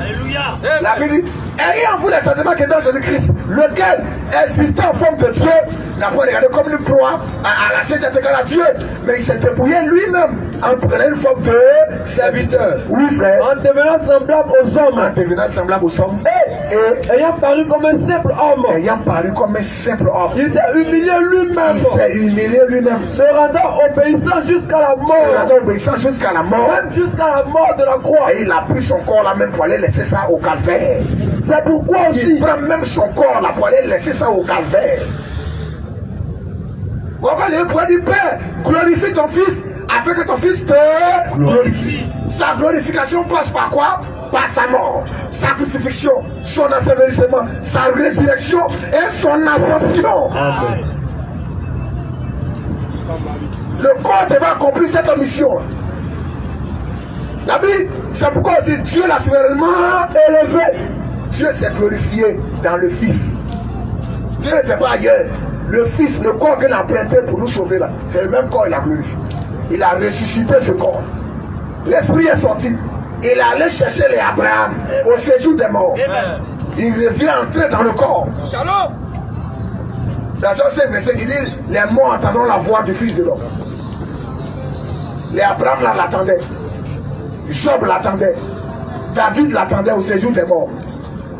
Alléluia. La Bible dit, ayez en vous les sentiments qui est dans Jésus-Christ, lequel, existant en forme de Dieu, n'a pas regardé comme une proie à arracher d'être égal à Dieu, mais il s'est dépouillé lui-même en prenant une forme de serviteur. Oui, frère. En devenant semblable aux hommes. En devenant semblable aux hommes. Et ayant paru comme un simple homme. Ayant paru comme un simple homme. Il s'est humilié lui-même. Il s'est humilié lui-même. Se rendant obéissant jusqu'à la mort. Se rendant obéissant jusqu'à la mort. Même jusqu'à la mort de la croix. Et il a pris son corps là même pour aller laisser ça au calvaire. C'est pourquoi aussi. Il prend même son corps là pour aller laisser ça au calvaire. Pourquoi je pourrais dire, Père, glorifie ton fils afin que ton fils te glorifie. Sa glorification passe par quoi? Par sa mort, sa crucifixion, son ensevelissement, sa résurrection et son ascension. Amen. Le corps devait accomplir cette mission. La Bible, c'est pourquoi aussi Dieu l'a souverainement élevé. Dieu s'est glorifié dans le Fils. Dieu n'était pas ailleurs. Le Fils, le corps qu'il a prêté pour nous sauver là, c'est le même corps qu'il a glorifié. Il a ressuscité ce corps. L'Esprit est sorti. Il est allé chercher les Abraham au séjour des morts. Amen. Il revient entrer dans le corps. Shalom. Dans Jean 5, verset, il dit, les morts entendront la voix du Fils de l'homme. Les Abraham là l'attendaient. Job l'attendait. David l'attendait au séjour des morts.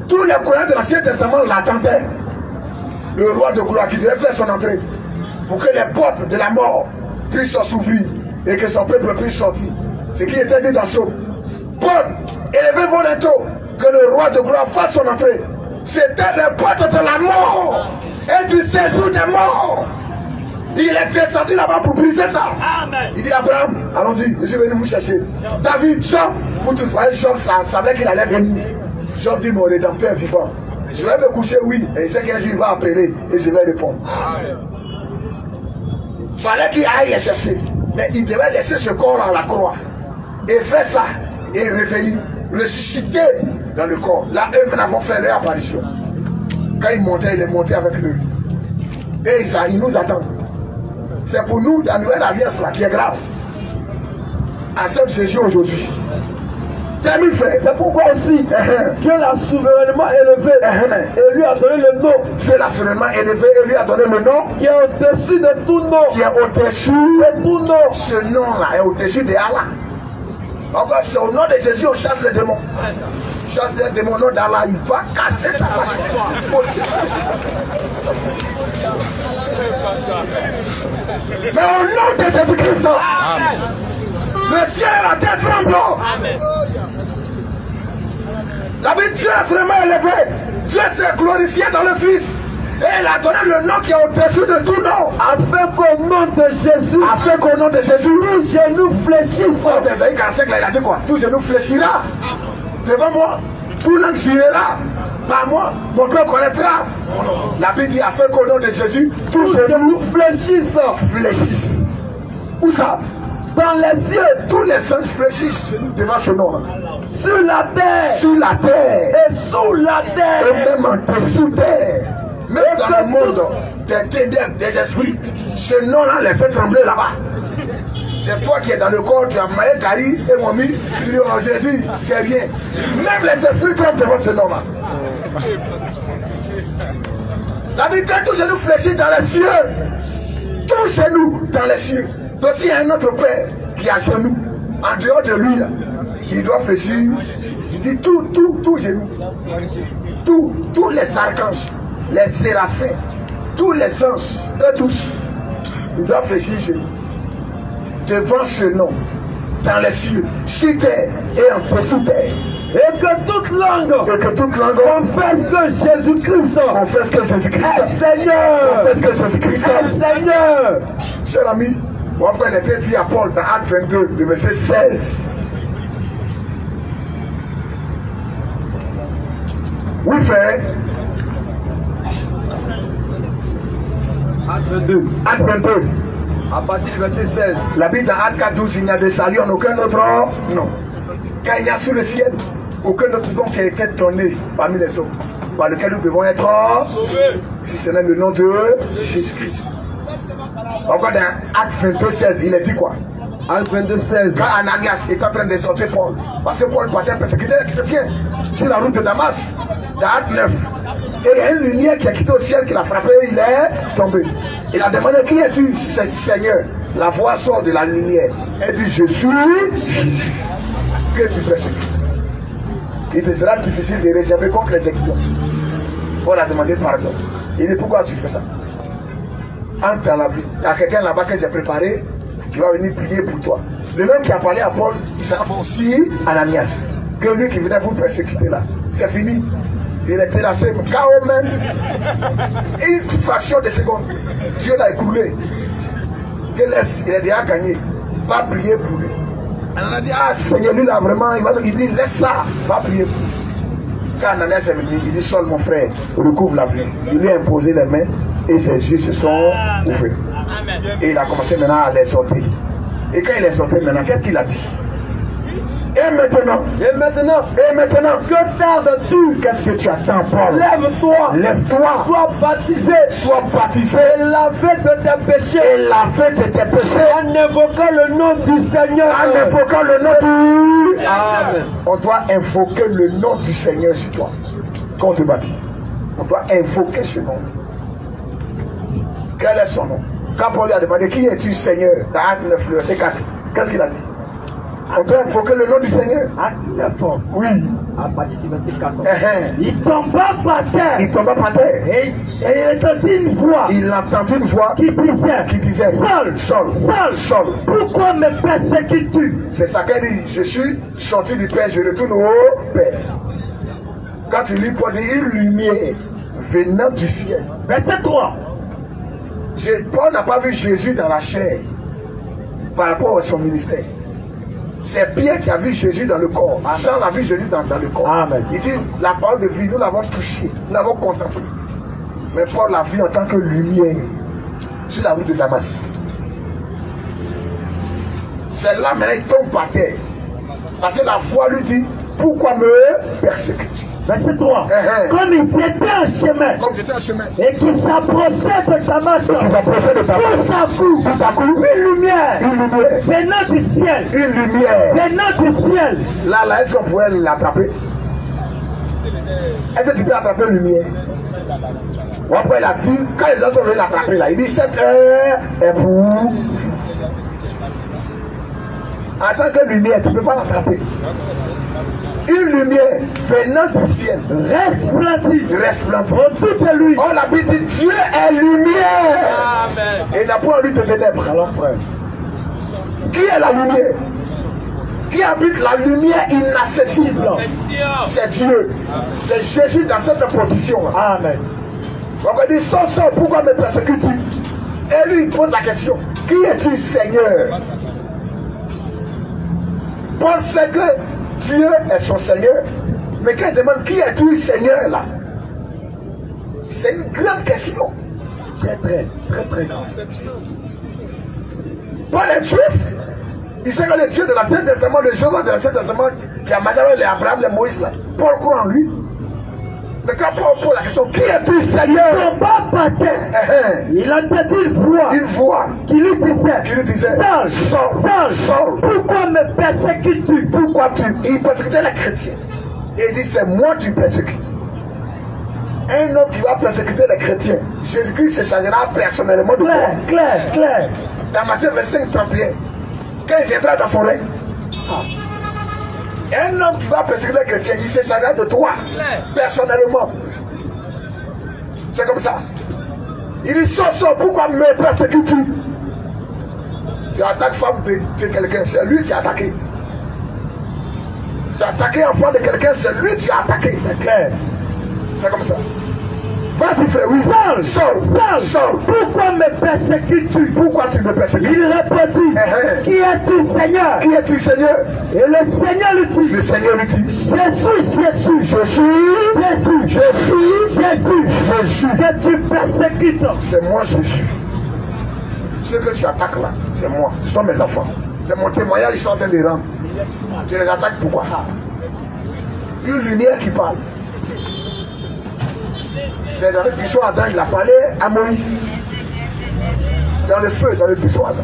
Tous les croyants de l'Ancien Testament l'attendaient. Le roi de gloire qui devait faire son entrée pour que les portes de la mort puissent s'ouvrir et que son peuple puisse sortir. Ce qui était dit dans ce porte, élevez vos linteaux, que le roi de gloire fasse son entrée. C'était les portes de la mort et du séjour des morts. Il est descendu là-bas pour briser ça. Amen. Il dit Abraham, allons-y, je suis venu vous chercher. David, Job, vous tous voyez, Job savait qu'il allait venir. Job dit mon rédempteur est vivant. Je vais me coucher, oui, et il sait qu'un jour il va appeler et je vais répondre. Il fallait qu'il aille les chercher. Mais il devait laisser ce corps à la croix. Et faire ça. Et revenir. Ressusciter dans le corps. Là, eux-mêmes avons fait leur apparition. Quand il montait, il est monté avec eux. Et ça, ils nous attendent. C'est pour nous, la nouvelle alliance là, qui est grave. Accepte Jésus aujourd'hui. Termine, frère. C'est pourquoi aussi Dieu l'a souverainement élevé et lui a donné le nom. Dieu l'a souverainement élevé et lui a donné le nom Qui est au-dessus de tout nom. qui est au-dessus De tout nom. Ce nom-là est au-dessus de Allah. Encore, c'est au nom de Jésus on chasse les démons. Chasse les démons au nom d'Allah, il va casser ta passion. Mais au nom de Jésus-Christ, le ciel et la terre tremblent. La Bible, Dieu est vraiment élevé. Dieu s'est glorifié dans le Fils. Et il a donné le nom qui est au-dessus de tout nom. Afin qu'au nom de Jésus, Tous genoux fléchissent. Oh, Ésaïe 45, là, il a dit quoi? Tout genou fléchira devant moi. Tout langue jurera par moi. Mon peuple connaîtra. La Bible dit afin qu'au nom de Jésus, tous genoux fléchissent. Où ça? Dans les cieux, tous les anges fléchissent devant ce nom. Sur la terre, et sous la terre, et même en dessous terre. Même dans le monde des ténèbres, des esprits, ce nom-là les fait trembler là-bas. C'est toi qui es dans le corps, tu as maillé Gary et Momi, tu dis oh Jésus, c'est bien. Même les esprits tremblent devant ce nom-là. La Bible dit tous genoux fléchis dans les cieux. Tous genoux dans les cieux. Donc s'il y a un autre Père qui a genoux, en dehors de lui, là, qui doit fléchir, il dit tout genoux. Tous les archanges, les séraphins, tous les anges, eux tous, ils doivent fléchir chez nous. Devant ce nom, dans les cieux, sur terre et en dessous terre. Et que toute langue confesse que Jésus-Christ est Seigneur. Confesse que Jésus-Christ est Seigneur. Cher ami, on va était dit à Paul dans Acte 22, le verset 16. Oui, frère. Acte 22. À partir du verset 16. La Bible dans Acte 14, il n'y a de salut en aucun autre nom. Car il y a sur le ciel aucun autre don qui a été donné parmi les hommes, par lequel nous devons être sauvés, si ce n'est le nom de Jésus-Christ. Encore dans Acte 22, 16, il est dit quoi? Acte 22, 16. Quand Ananias est en train d'exhorter Paul, parce que Paul partait persécuter les chrétiens sur la route de Damas, dans Acte 9. Et il y a une lumière qui a quitté au ciel, qui l'a frappé, il est tombé. Il a demandé qui es-tu, Seigneur? La voix sort de la lumière. Elle dit je suis que tu persécutes. Il te sera difficile de réserver contre les étudiants. Paul a demandé pardon. Il dit pourquoi tu fais ça? Entre dans la vie. Il y a quelqu'un là-bas que j'ai préparé qui va venir prier pour toi. Le même qui a parlé à Paul, il sera aussi Ananias. Que lui qui venait vous persécuter là. C'est fini. Il était là, c'est KO même. Une fraction de seconde. Dieu l'a écoulé. Il a déjà gagné. Va prier pour lui. On a dit, ah Seigneur, lui là vraiment, il dit, laisse ça, va prier pour lui. Quand Ananias est venu, il dit, Saul mon frère, recouvre la vie. Il lui a imposé les mains et ses yeux se sont ouverts. Et il a commencé maintenant à les sortir. Et quand il est sorti maintenant, qu'est-ce qu'il a dit? Et maintenant, que tardes-tu? Qu'est-ce que tu attends, Paul? Lève-toi, sois baptisé, et lavé de tes péchés, en invoquant le nom du Seigneur. Amen. On doit invoquer le nom du Seigneur sur toi. Quand on te baptise, on doit invoquer ce nom. Quel est son nom? Quand Paul lui a demandé qui es-tu, Seigneur, dans Acte 9, verset 4, qu'est-ce qu'il a dit? On doit invoquer le nom du Seigneur. Oui. À partir du verset 14. Il tomba par terre. Et il entendit une voix. Qui disait Saul, pourquoi me persécutes-tu? C'est ça qu'elle dit. Je suis sorti du Père, je retourne au Père. Quand tu lis Paul dit une lumière venant du ciel. Verset 3. Paul n'a pas vu Jésus dans la chair par rapport à son ministère. C'est Pierre qui a vu Jésus dans le corps. Jean a vu Jésus dans le corps. Amen. Il dit, la parole de vie, nous l'avons touchée, nous l'avons contemplée. Mais Paul l'a vu en tant que lumière sur la route de Damas. C'est là maintenant il tombe par terre. Parce que la foi lui dit, pourquoi me persécutes-tu? Verset 3. Comme ils étaient en chemin. Comme c'était un chemin. Et qu'ils s'approchaient de Damas. Ils approchaient de Damas. Tout à coup, une lumière. Venant du ciel. Une lumière. Venant du ciel. Là, est-ce qu'on pourrait l'attraper? Est-ce que tu peux attraper une lumière? Ou après, il a dit, quand les gens sont venus l'attraper, là, il dit, cette heure est pour vous. En tant que lumière, tu ne peux pas l'attraper. Une lumière venant du ciel, resplendit autour de lui. On a dit, Dieu est lumière. Amen. Et il n'a pas envie de ténèbres. Alors, frère, qui est la lumière? Qui habite la lumière inaccessible? C'est Dieu. C'est Jésus dans cette position. Amen. Donc on dit, sors, pourquoi me persécutes-tu? Et lui, il pose la question, qui es-tu, Seigneur? Paul sait que Dieu est son Seigneur, mais quand il demande, qui es-tu, Seigneur, là? C'est une grande question. Très grande. Paul est juif. Il sait que le Dieu de l'Ancien Testament, le Jéhovah de l'Ancien Testament, qui a mangé les Abraham, les Moïse, là, Paul croit en lui. Mais quand Paul pose la question, qui es-tu, Seigneur? Son papa, il a entendu une voix qui lui disait, Saul, pourquoi me persécutes-tu? Pourquoi tu? Il persécutait les chrétiens. Et il dit, c'est moi qui persécute. Un homme qui va persécuter les chrétiens, Jésus-Christ se chargera personnellement de toi. Clair. Dans Matthieu 25, 31, quand il viendra dans son règne, un homme qui va persécuter les chrétiens, il se chargera de toi, personnellement. C'est comme ça. Il dit, sors, pourquoi me persécutes-tu? Tu attaques femme de quelqu'un, c'est lui qui a attaqué. Tu as attaqué enfant de quelqu'un, c'est lui qui a attaqué. C'est clair. C'est comme ça. Vas-y frère, oui. Sors. Pourquoi me persécutes-tu? Pourquoi tu me persécutes? Il répondit, qui es-tu, Seigneur? Qui es-tu, Seigneur? Et le Seigneur lui dit, Jésus, que tu persécutes. C'est moi, Jésus. Ce que tu attaques là, c'est moi. Ce sont mes enfants. C'est mon témoignage, ils sont en train de rendre. Je les attaque pourquoi? Une lumière qui parle. C'est dans le buisson Adam, il a parlé à Moïse. Dans le feu, dans le buisson Adam.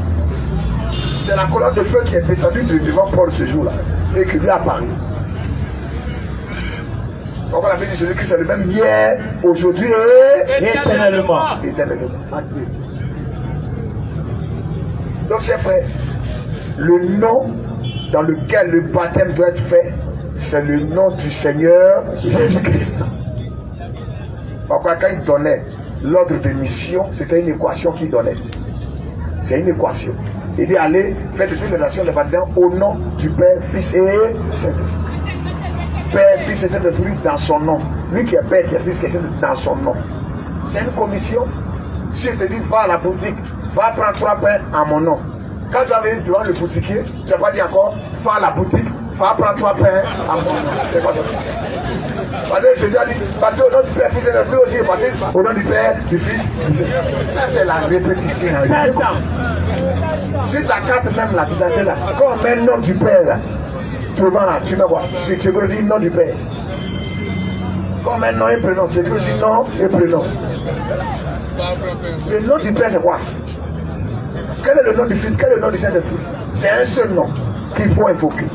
C'est la colonne de feu qui est descendue devant Paul ce jour-là. Et qui lui a parlé. Donc on avait dit Jésus-Christ c'est le même hier, aujourd'hui et éternellement. Donc chers frères, le nom dans lequel le baptême doit être fait, c'est le nom du Seigneur Jésus-Christ. Pourquoi quand il donnait l'ordre de mission, c'était une équation qu'il donnait. C'est une équation. Il dit allez, faites de toutes les nations les baptêmes au nom du Père, Fils et Saint-Esprit. Père, Fils et Saint-Esprit dans son nom. Lui qui est Père, qui est Fils, qui est Saint-Esprit dans son nom. C'est une commission. Si je te dis va à la boutique, va prendre 3 pains à mon nom. Quand tu vas venir devant le boutiquier, tu vas pas dire encore va à la boutique, va prendre 3 pains à mon nom. C'est quoi ça? Parce que Jésus a dit, baptisé au nom du Père, Fils et Saint-Esprit aussi, baptisé au nom du Père, du Fils. Ça c'est la répétition. Sur ta carte même là, tu t'as là. Quand on met le nom du Père là, tu mets là, tu mets quoi? Tu veux dire le nom du Père. Quand on met nom et prénom, tu veux dire nom et prénom. Le nom du Père c'est quoi? Quel est le nom du Fils? Quel est le nom du Saint-Esprit? C'est un seul nom qu'il faut invoquer.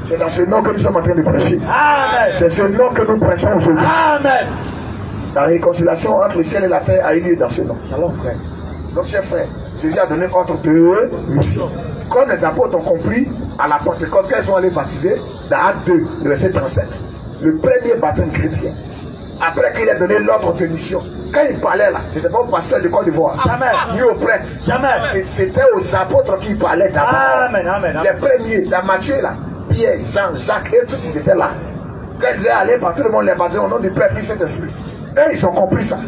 C'est dans ce nom que nous sommes en train de prêcher. Amen. C'est ce nom que nous prêchons aujourd'hui. Amen. La réconciliation entre le ciel et la terre a eu lieu dans ce nom. Alors frère. Donc chers frères, Jésus a donné ordre de mission. Comme les apôtres ont compris à la Pentecôte qu'ils sont allés baptiser, dans Acte 2, le verset 37, le premier baptême chrétien. Après qu'il a donné l'ordre de mission, quand il parlait là, c'était pas au pasteur de Côte d'Ivoire. Jamais. Ni au prêtre. Jamais. C'était aux apôtres qui parlaient d'abord. Amen, amen. Les premiers, dans Matthieu là, Pierre, Jean, Jacques, et tous ils étaient là. Quand ils disaient aller par tout le monde les baptiser au nom du Père, Fils et Saint-Esprit. Eux, ils ont compris ça.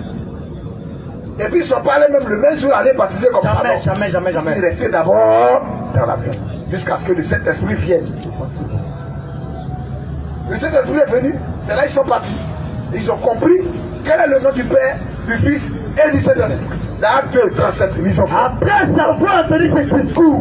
Et puis ils sont pas allés même le même jour aller baptiser comme ça. Jamais. Ils restaient d'abord dans la vie. Jusqu'à ce que le Saint-Esprit vienne. Le Saint-Esprit est venu. C'est là qu'ils sont partis. Ils ont compris quel est le nom du Père, du Fils et du Saint-Esprit. L'acte 37, ils ont fait. Après avoir entendu ce discours,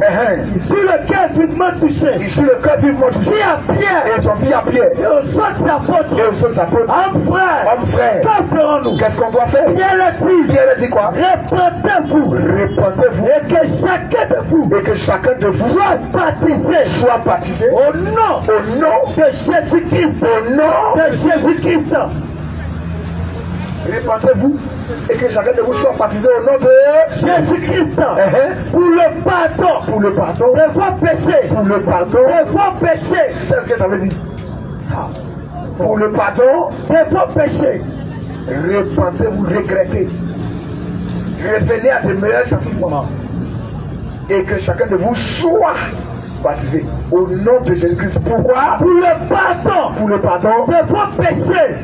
sur lequel vivement touché, Ici, le cœur vivement touché. dit à Pierre Et ils ont dit à Pierre, et aux autres apôtres, et aux autres apôtres, homme frère, que ferons-nous? qu'est-ce qu'on doit faire? Pierre a dit, Pierre a dit quoi? répentez-vous, Répentez-vous et que chacun de vous et que chacun de vous soit baptisé au au nom nom de Jésus-Christ, au nom de Jésus-Christ, répentez-vous et que chacun de vous soit baptisé au nom de Jésus-Christ, pour le pardon de vos péchés. pour le pardon De vos de péchés. vos péchés, C'est ce que ça veut dire. Pour le pardon, de vos péchés. répentez-vous, regrettez. Revenez à de meilleurs sentiments. Et que chacun de vous soit baptisé au nom de Jésus-Christ. Pourquoi? Pour le pardon Pour le pardon. de vos péchés.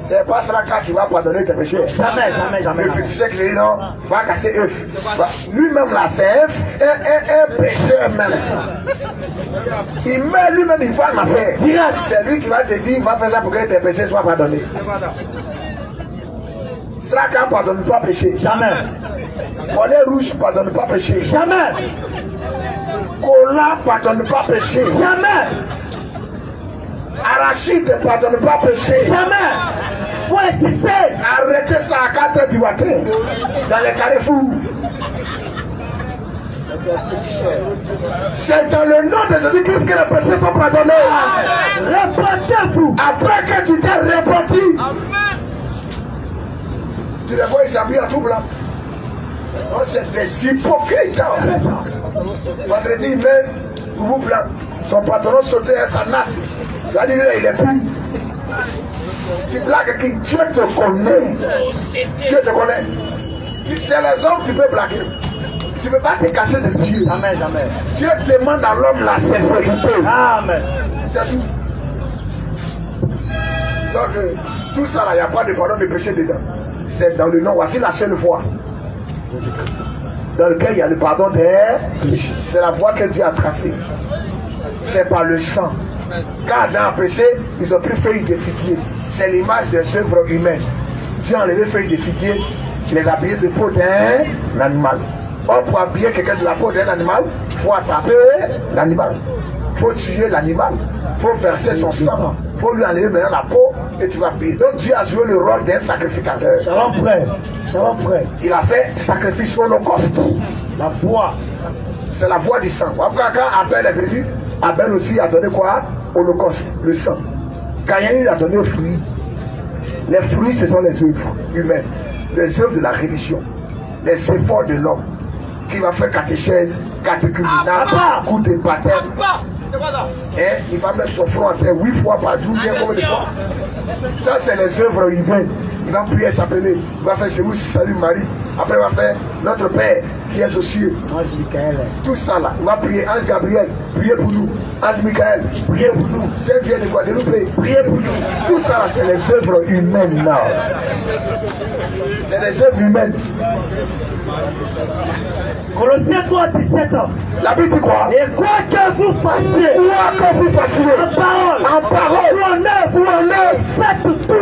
C'est pas Sraka qui va pardonner tes péchés. Jamais, jamais, jamais. Le féticheur qui dit non, va casser œuf. Lui-même là, c'est un pécheur même. Il meurt lui-même, il va en affaire. C'est lui qui va te dire, va faire ça pour que tes péchés soient pardonnés. Sraka ne pardonne pas péché. Jamais, Collet rouge ne pardonne pas péché. jamais, Cola ne pardonne pas péché. jamais, Arachide ne pardonne pas péché. jamais. Faut insister. Arrêtez ça à 4 du matin dans les carrefours. C'est dans le nom de Jésus-Christ que les péchés sont pardonnés. Répentez-vous. Après que tu t'es repenti, tu les vois, ils s'habillent en tout blanc. Non, c'est des hypocrites. Vendredi, il met tout blanc. Son patron sautait à sa natte. Tu vas dire, il est plus. Tu blagues qui Dieu te connaît. Dieu te connaît. C'est les hommes que tu peux blaguer. Tu ne peux pas te cacher de Dieu. Jamais, jamais. Dieu demande à l'homme la sincérité. Amen. C'est tout. Donc, tout ça là, il n'y a pas de pardon de péché dedans. C'est dans le nom. Voici la seule voie dans lequel il y a le pardon des péchés. C'est la voie que Dieu a tracée. C'est par le sang. Quand Adam a péché, ils ont pris feuilles de figuier. C'est l'image des œuvres humaines. Dieu a enlevé feuilles de figuier, il les a habillées de peau d'un animal. Or, pour habiller quelqu'un de la peau d'un animal, il faut attraper l'animal. Il faut tuer l'animal. Il faut verser son sang. Il faut lui enlever maintenant la peau et tu vas payer. Donc Dieu a joué le rôle d'un sacrificateur. Shalom frère. Shalom frère. Il a fait sacrifice holocauste. La foi. C'est la voie du sang. Quand Abel est venu, Abel aussi a donné quoi? Holocauste, le sang. Caïn a donné aux fruits. Les fruits, ce sont les œuvres humaines, les œuvres de la religion, les efforts de l'homme qui va faire catéchèse, catéchuménat, coup de baptême. Et il va mettre son front en terre 8 fois par jour, bien combien de fois? Ça, c'est les œuvres humaines. Il va prier, s'appeler. Il va faire chez vous, salut Marie. Après, il va faire notre Père qui est aux cieux. Ange Michael. Tout ça là, il va prier. Ange Gabriel, priez pour nous. Ange Michael, priez pour nous. Saint Pierre de Guadeloupe, priez pour nous. Tout ça là, c'est les œuvres humaines là. C'est les œuvres humaines. Colossiens 3, 17 ans. La Bible dit quoi? Et quoi que vous fassiez, Quoi que vous fassiez, en parole, ou en œuvre, faites tout,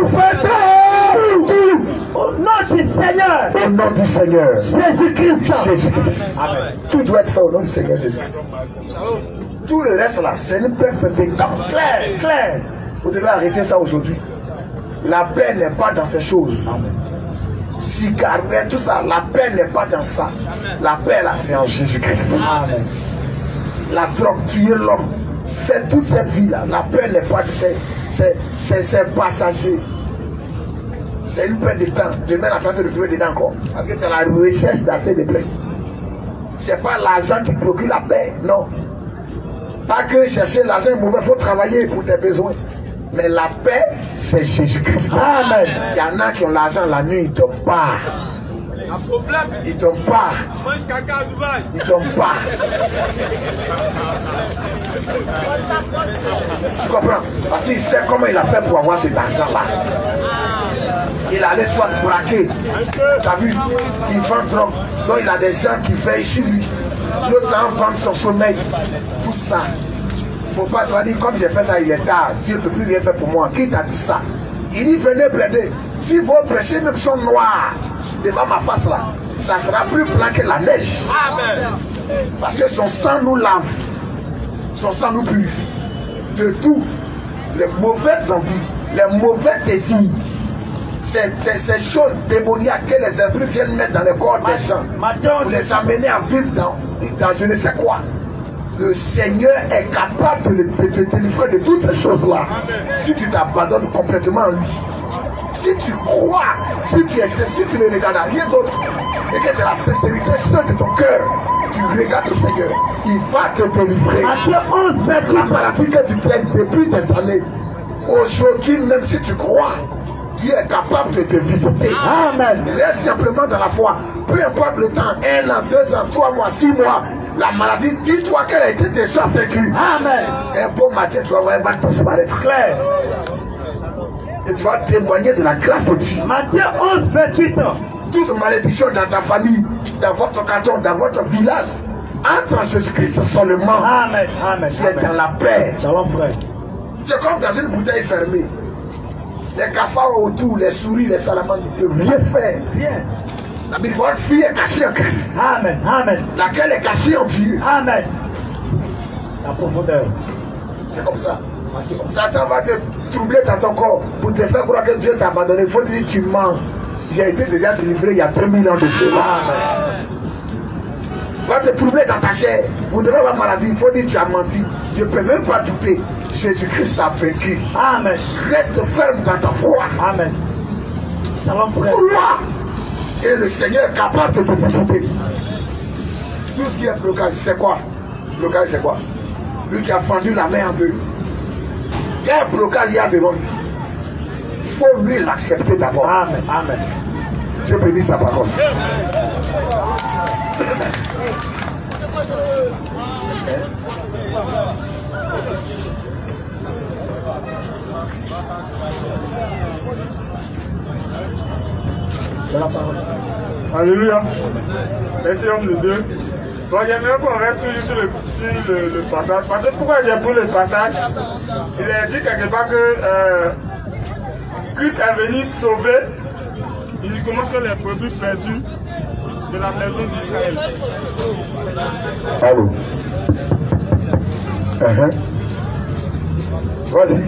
au nom du Seigneur, au nom du Seigneur Jésus-Christ. Jésus-Christ. Tout doit être fait au nom du Seigneur Jésus-Christ. Tout le reste là, c'est une perte de temps. Clair, clair. Vous devez arrêter ça aujourd'hui. La paix n'est pas dans ces choses. Cigarette, tout ça, la paix n'est pas dans ça. La paix là, c'est en Jésus-Christ. La drogue, tuer l'homme. Faire toute cette vie là, la paix n'est pas, c'est passager. C'est une perte de temps. Demain, la train de trouver dedans encore. Parce que c'est la recherche d'assez de blessés. C'est pas l'argent qui procure la paix, non. Pas que chercher l'argent est mauvais, il faut travailler pour tes besoins. Mais la paix, c'est Jésus-Christ. Amen. Il y en a qui ont l'argent la nuit, ils ne dorment pas. Ils ne dorment pas. Ils ne dorment pas. Tu comprends? Parce qu'il sait comment il a fait pour avoir cet argent-là. Il allait soit braquer. Tu as vu? Il vend drogue. Donc il a des gens qui veillent sur lui. L'autre, ça en vend son sommeil. Tout ça. Faut pas te dire, comme j'ai fait ça, il est tard. Dieu ne peut plus rien faire pour moi. Qui t'a dit ça? Il dit, venez plaider. Si vos péchés même sont noirs, devant ma face là, ça sera plus blanc que la neige. Amen. Parce que son sang nous lave. Son sang nous purifie de tout. Les mauvaises envies, les mauvais désirs. Ces choses démoniaques que les esprits viennent mettre dans le corps des gens pour les amener à vivre dans je ne sais quoi. Le Seigneur est capable de te délivrer de toutes ces choses-là. Si tu t'abandonnes complètement en lui. Si tu crois, si tu ne regardes à rien d'autre, et que c'est la sincérité seule de ton cœur, tu regardes le Seigneur, il va te délivrer. La maladie que tu traînes depuis des années, aujourd'hui, même si tu crois, Dieu est capable de te visiter. Amen. Reste simplement dans la foi. Peu importe le temps, 1 an, 2 ans, 3 mois, 6 mois, la maladie, dis-toi qu'elle a été déjà vécue. Amen. Un bon matin, tu vas voir, elle va disparaître. Clair. Et tu vas témoigner de la grâce de Dieu. Matthieu 11, 28 ans. Toute malédiction dans ta famille, dans votre canton, dans votre village, entre en Jésus-Christ seulement. Amen. Amen. Tu es dans la paix. C'est comme dans une bouteille fermée. Les cafards autour, les souris, les salamandres ne peuvent rien faire. Rien. La Bible, votre fille est cachée en Christ. Amen. Amen. Laquelle est cachée en Dieu. Amen. La profondeur. C'est comme ça. Satan va te troubler dans ton corps pour te faire croire que Dieu t'a abandonné. Il faut dire tu mens. J'ai été déjà délivré il y a 2000 ans de cela. Va te troubler dans ta chair. Vous devez avoir maladie. Il faut dire tu as menti. Je ne peux même pas douter. Jésus-Christ a vaincu. Amen. Reste ferme dans ta foi. Amen. Shalom frère. Crois. Et le Seigneur est capable de te visiter. Tout ce qui est blocage, c'est quoi? Blocage, c'est quoi? Lui qui a fendu la main en deux. Quel blocage il y a devant lui? Il faut lui l'accepter d'abord. Amen. Amen. Dieu bénisse sa parole. Alléluia. Merci homme de Dieu. Bon, j'aimerais qu'on reste toujours sur le passage. Parce que pourquoi j'ai pris le passage? Il est dit quelque part que Christ est venu sauver uniquement que les produits perdus de la maison d'Israël. Allô. Vas-y.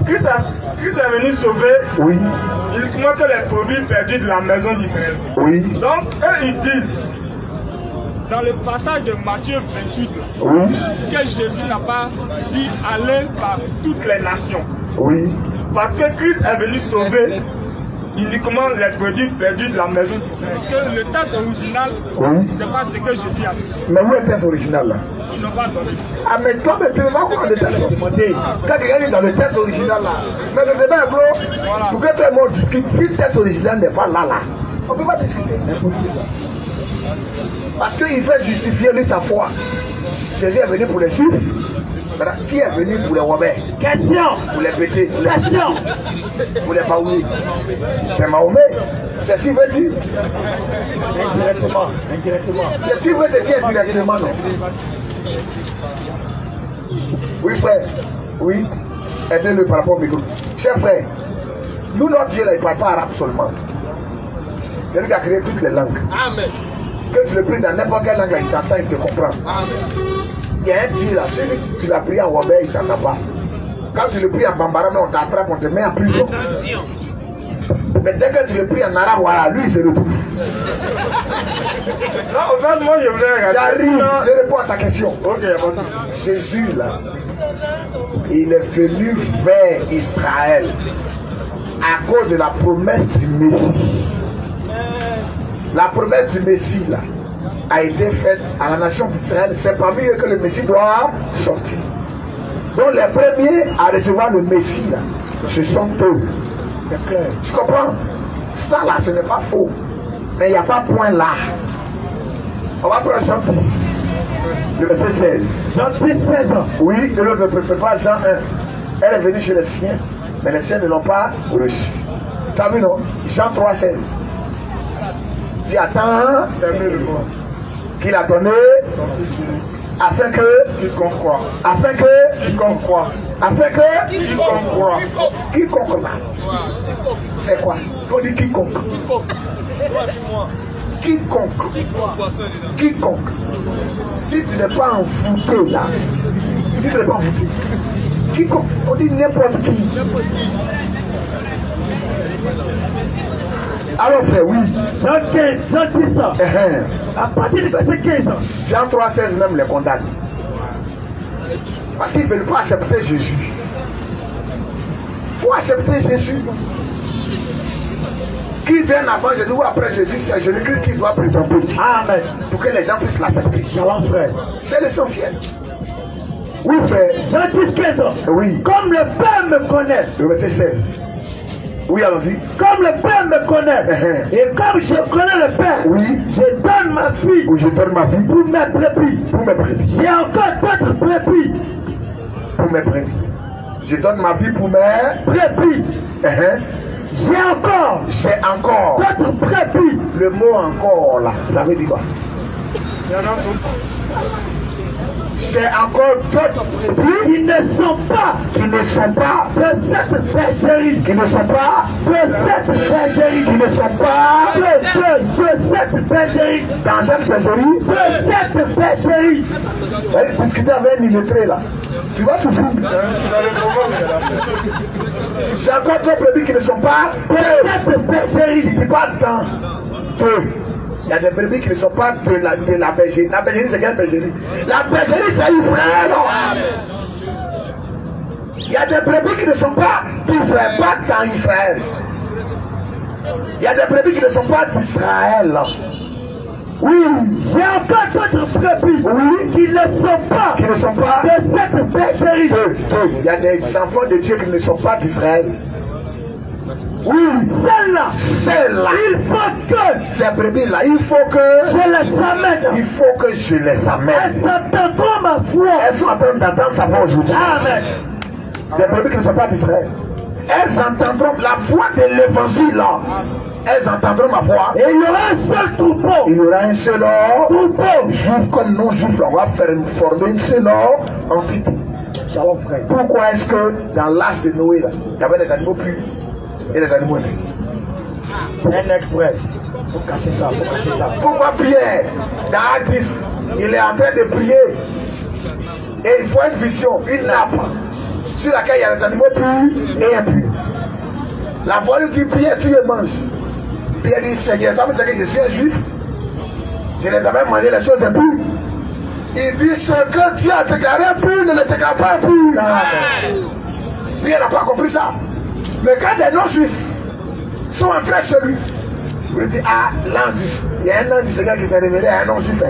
Christ est venu sauver uniquement que les produits perdus de la maison d'Israël. Oui. Donc, eux, ils disent, dans le passage de Matthieu 28, que Jésus n'a pas dit aller par toutes les nations. Oui. Parce que Christ est venu sauver uniquement les produits perdus de la maison d'Israël. Que le texte original, c'est pas ce que Jésus a dit. Mais où est le texte original là? Ils n'ont pas donné. Ah mais toi, mais tu ne vas pas voir le texte original. Quand il est dans le texte original là, mais le débat est gros. Voilà. Pour que tout le monde discute, si le texte original n'est pas là, on ne peut pas discuter. Parce qu'il veut justifier lui sa foi. Jésus est venu pour les Juifs. Qui est venu pour les Romains? Question. Pour les péter. Question. Pour les baouiller. C'est Mahomet. C'est ce qu'il veut dire. Indirectement. C'est ce qu'il veut te dire directement, non? Oui, frère. Oui. Aidez-le par rapport au micro. Cher frère, nous, notre Dieu, là, il ne parle pas arabe seulement. C'est lui qui a créé toutes les langues. Amen. Que tu le pries dans n'importe quelle langue, là, il t'entend, il te comprend. Amen. Il y a un Dieu là, celui que tu l'as pris en Robert, il t'en a pas. Quand tu le pries en Bambara, on t'attrape, on te met en prison. Mais dès que tu le pries en arabe, voilà, lui il se retrouve. Non, au fait, moi je voulais regarder. J'arrive, je réponds à ta question. Ok, bon. Jésus là, il est venu vers Israël à cause de la promesse du Messie. La promesse du Messie là a été faite à la nation d'Israël. C'est parmi eux que le Messie doit sortir. Donc les premiers à recevoir le Messie là, ce sont eux. C'est clair. Tu comprends? Ça là, ce n'est pas faux. Mais il n'y a pas point là. On va prendre Jean 10. Le verset 16. Jean 10, 16 ans. Oui, de l'autre ne préfère pas Jean 1. Elle est venue chez les siens, mais les siens ne l'ont pas reçu. Tu as vu non? Jean 3, 16. Tu attends qu'il a donné afin que Quiconque croit. Afin que Quiconque croit. quiconque là. C'est quoi? Il faut dire quiconque. Quiconque. Quiconque. Si tu n'es pas envoûté là, si tu n'es pas envoûté, quiconque, on dit n'importe qui. Alors frère, oui. Jean 10 ans. À partir du verset 15 ans. Jean 3,16 même les condamne. Parce qu'ils ne veulent pas accepter Jésus. Il faut accepter Jésus. Qui vient avant Jésus ou après Jésus, c'est Jésus-Christ qui doit présenter. Amen. Pour que les gens puissent l'accepter. Shalom frère. C'est l'essentiel. Oui frère. Jean 10, 15 ans. Oui. Comme le Père me connaît. Le verset 16. Oui, allons-y. Comme le Père me connaît. Et comme je connais le Père. Oui. Je donne ma fille. Oui, je donne ma vie Pour mes brebis. pour mes brebis. J'ai encore d'autres brebis. Pour mes brebis. Je donne ma vie pour mes Brebis. J'ai encore J'ai encore. d'autres brebis. Le mot encore là, ça veut dire quoi? Il y en a d'autres. J'ai encore d'autres brebis Ils ne sont pas qui ne sont pas, de cette bergerie. qui ne sont pas, De cette bergerie. qui ne sont pas De cette bergerie. dans cette bergerie. De cette bergerie. Vous allez discuter avec un illettré là. Tu vas toujours. J'ai encore d'autres brebis qui ne sont pas De cette bergerie. qui ne pas dans deux. Il y a des brebis qui ne sont pas de la bergerie. La bergerie, c'est quelle bergerie? La bergerie, c'est Israël. Il y a des brebis qui ne sont pas d'Israël, pas dans Israël. Il y a des brebis qui ne sont pas d'Israël. Oui, J'ai encore d'autres brebis oui, qui ne sont pas qui ne sont pas de cette bergerie. deux. Il y a des enfants de Dieu qui ne sont pas d'Israël. Oui, Celle-là, celles-là, il faut que ces brebis-là, il faut que je les amène. je les amène. Elles s'entendront ma voix. Elles sont en train d'entendre sa voix aujourd'hui. Amen. Des brebis qui ne sont pas d'Israël. Elles entendront la voix de l'évangile. Là. Elles entendront ma voix. Et il y aura un seul troupeau. Il y aura un seul troupeau, juif comme non-juif. On va former une seule entité. Shalom frère. Pourquoi est-ce que dans l'âge de Noé, là, il y avait les animaux purs et les animaux nés? Un frère. Faut cacher ça, faut cacher ça. Pourquoi Pierre, dans Acte 10, il est en train de prier et il faut une vision, une nappe sur laquelle il y a les animaux purs et impurs. La voix lui dit Pierre, tu les manges. Pierre dit Seigneur, toi, c'est que je suis un juif. Je les avais mangé les choses impures. Il dit ce que Dieu a déclaré impur ne le déclare pas impur. Pierre n'a pas compris ça. Mais quand des non-juifs sont entrés chez lui, il dit ah, l'ange, il y a un ange du Seigneur qui s'est révélé à un non-juif.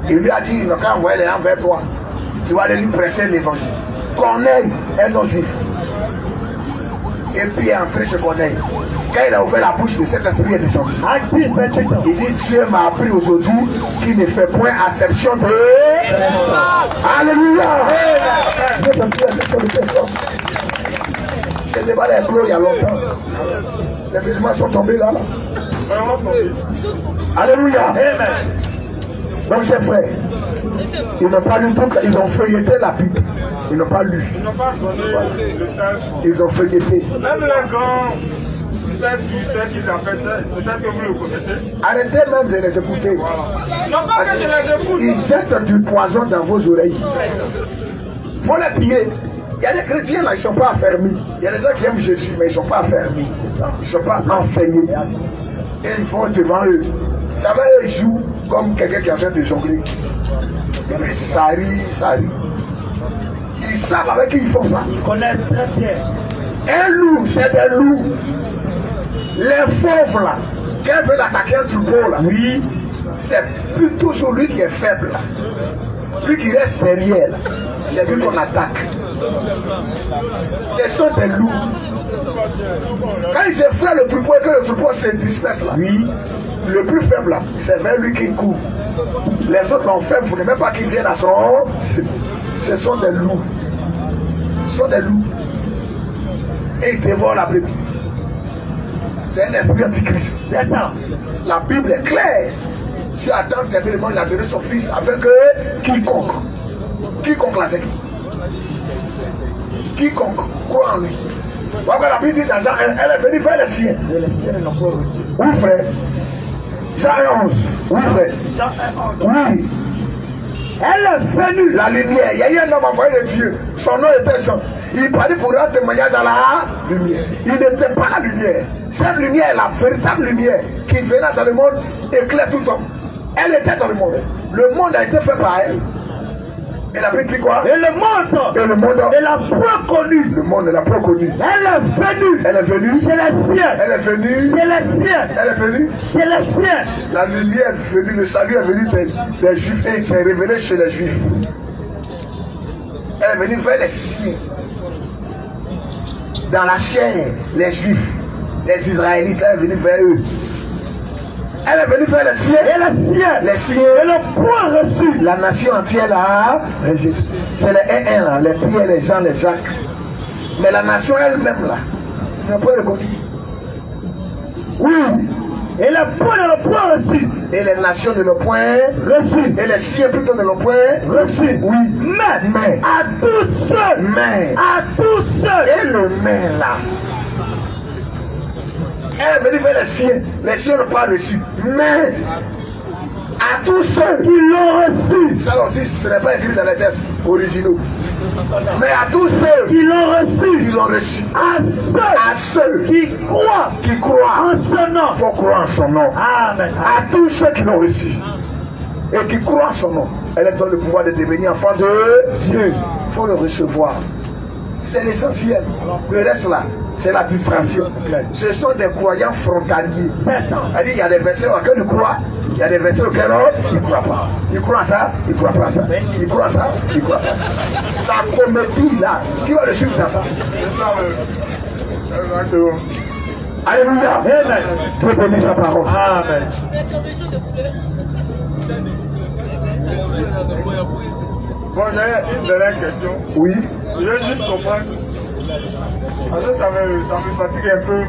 Il lui a dit il n'a qu'à envoyer les gens vers toi. Tu vas aller lui prêcher l'évangile. Corneille, un non-juif. Et puis il est entré chez Corneille. Quand il a ouvert la bouche, de cet esprit est descendu. Il dit Dieu m'a appris aujourd'hui qu'il ne fait point acception de. Alléluia. Dieu ne fait plus acception de personne. C'est débat des plots il y a longtemps. Les musulmans sont tombés là. Alléluia. Donc chers frères, ils n'ont pas lu tout, ils ont feuilleté la Bible. Ils n'ont pas lu. Ils n'ont pas donné le texte. Ils ont feuilleté. Même les grands pères spirituels qu'ils appellent ça, peut-être que vous le connaissez. Arrêtez même de les écouter. Non pas que je les écoute. Ils jettent du poison dans vos oreilles. Il faut les piller. Il y a des chrétiens là, ils ne sont pas affermis. Il y a des gens qui aiment Jésus, mais ils ne sont pas affermis. Ils ne sont pas enseignés. Et ils vont devant eux. Ça va, eux, ils jouent comme quelqu'un qui est en train de jongler. Et puis ça arrive, ça arrive. Ils savent avec qui ils font ça. Ils connaissent très bien. Un loup, c'est des loups. Les fauves là, quand ils veulent attaquer un troupeau là, oui, c'est plus toujours lui qui est faible là. Lui qui reste derrière là, c'est lui qu'on attaque. Ce sont des loups. Quand ils effraient le troupeau et que le troupeau se disperse là, oui, le plus faible là, c'est vers lui qui court. Les autres l'ont faible, vous ne même pas qu'ils viennent à son. Ce sont des loups. Ce sont des loups. Et ils dévorent la Bible. C'est un esprit antichrist. C'est ça. La Bible est claire. Dieu attend terriblement, il a donné son fils avec quiconque. Quiconque là, c'est qui? quiconque croit en lui. Voilà la Bible dit dans Jean 1, elle est venue faire les siens. Et les siens n'ont pas reçu. Oui, frère. Jean 1, 11. Oui, frère. Jean 1, 11. Oui. Elle est venue. La lumière. Il y a eu un homme envoyé de Dieu. Son nom était Jean. Il parlait pour rendre témoignage à la lumière. Il n'était pas la lumière. Cette lumière est la véritable lumière qui venait dans le monde, éclaire tout homme. Elle était dans le monde. Le monde a été fait par elle. Elle a dit quoi? Et le monde. Et le monde. Elle a peu connu. Le monde ne l'a pas connu. Elle est venue. Elle est venue. Chez les siens. Elle est venue. Chez les siens. Elle est venue. Chez les siens. La lumière est venue, le salut est venu des Juifs et il s'est révélé chez les Juifs. Elle est venue vers les siens. Dans la chair, les Juifs, les Israélites, elle est venue vers eux. Elle est venue faire les siens. Et les siens. Les siens. Et le point reçu. La nation entière là, c'est les 1 là, les Pierre, les Jean, les Jacques. Mais la nation elle-même là, n'a pas reconnu. Oui. Et le point ne l'ont point reçu. Et les nations ne l'ont point Reçu. Et les siens plutôt ne l'ont point Reçu. Oui. Mais à tous ceux. Mais. À tous ceux. Et le mais là. Elle est venue vers les siens n'ont pas reçu. Mais à tous ceux qui l'ont reçu. Ça aussi, ce n'est pas écrit dans les textes originaux. Mais à tous ceux qui l'ont reçu. Qui l'ont reçu. À ceux qui croient. Qui croient en son nom. Il faut croire en son nom. Amen. À tous ceux qui l'ont reçu. Et qui croient en son nom. Elle est dans le pouvoir de devenir enfant de Dieu. Il faut le recevoir. C'est l'essentiel. Le reste là, c'est la distraction. Ce sont des croyants frontaliers. C'est ça. Il y a des versets auxquels ils croient, il y a des versets auxquels ils ne croient pas. Ils croient à ça, ils ne croient pas à ça. Ils croient à ça, ils ne croient pas à ça. Ça commédie là. Qui va le suivre dans ça? Alléluia. Amen. Dieu bénit sa parole. Amen. Bon, j'ai une dernière question. Oui. Je veux juste comprendre. Parce que ça me fatigue un peu.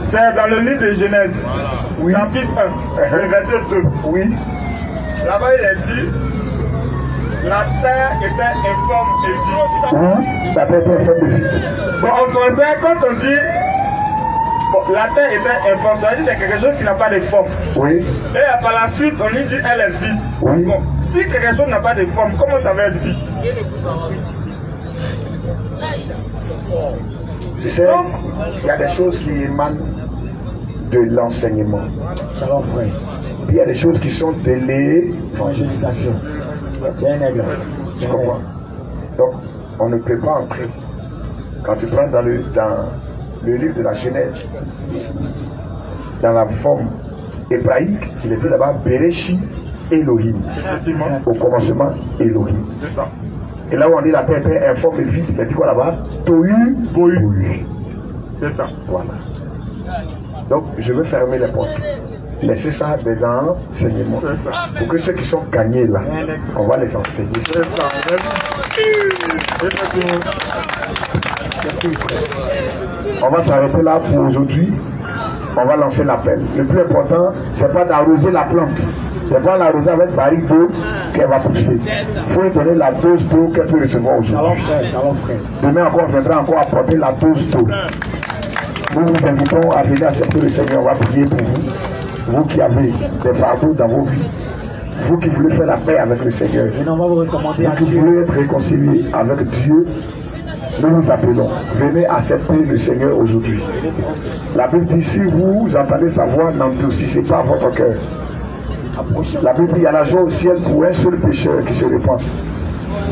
C'est dans le livre de Genèse, oui. Chapitre 1, le verset 2. Oui. Là-bas, il est dit la terre était informe et vide. Oui, la terre était informe et vide. Bon, en français, quand on dit bon, la terre était informe, ça veut dire que c'est quelque chose qui n'a pas de forme. Oui. Et par la suite, on lui dit elle est vide. Oui. Bon, si quelque chose n'a pas de forme, comment ça va être vide? Tu sais, il y a des choses qui émanent de l'enseignement. Il y a des choses qui sont de l'évangélisation. Tu comprends? Donc, on ne peut pas entrer. Quand tu prends dans le livre de la Genèse, dans la forme hébraïque, il était là-bas Bereshi Elohim. Au commencement, Elohim. C'est ça. Et là où on dit la terre était informe et vide, il a dit quoi là-bas? Tohu Bohu. C'est ça. Voilà. Donc, je veux fermer les portes. Laissez ça des enseignements. Pour que ceux qui sont gagnés là, on va les enseigner. C'est ça. On va s'arrêter là pour aujourd'hui. On va lancer l'appel. Le plus important, c'est pas d'arroser la plante. C'est pas l'arroser avec baril d'eau qu'elle va pousser. Il faut lui donner la dose d'eau qu'elle peut recevoir aujourd'hui. Demain encore, on viendra encore apporter la dose d'eau. Nous vous invitons à venir accepter le Seigneur. On va prier pour vous. Vous qui avez des fardeaux dans vos vies. Vous qui voulez faire la paix avec le Seigneur. Vous qui voulez être réconciliés avec Dieu. Nous vous appelons. Venez accepter le Seigneur aujourd'hui. La Bible dit, si vous entendez sa voix, n'endurcissez pas votre cœur. La Bible dit, il y a la joie au ciel pour un seul pécheur qui se répand.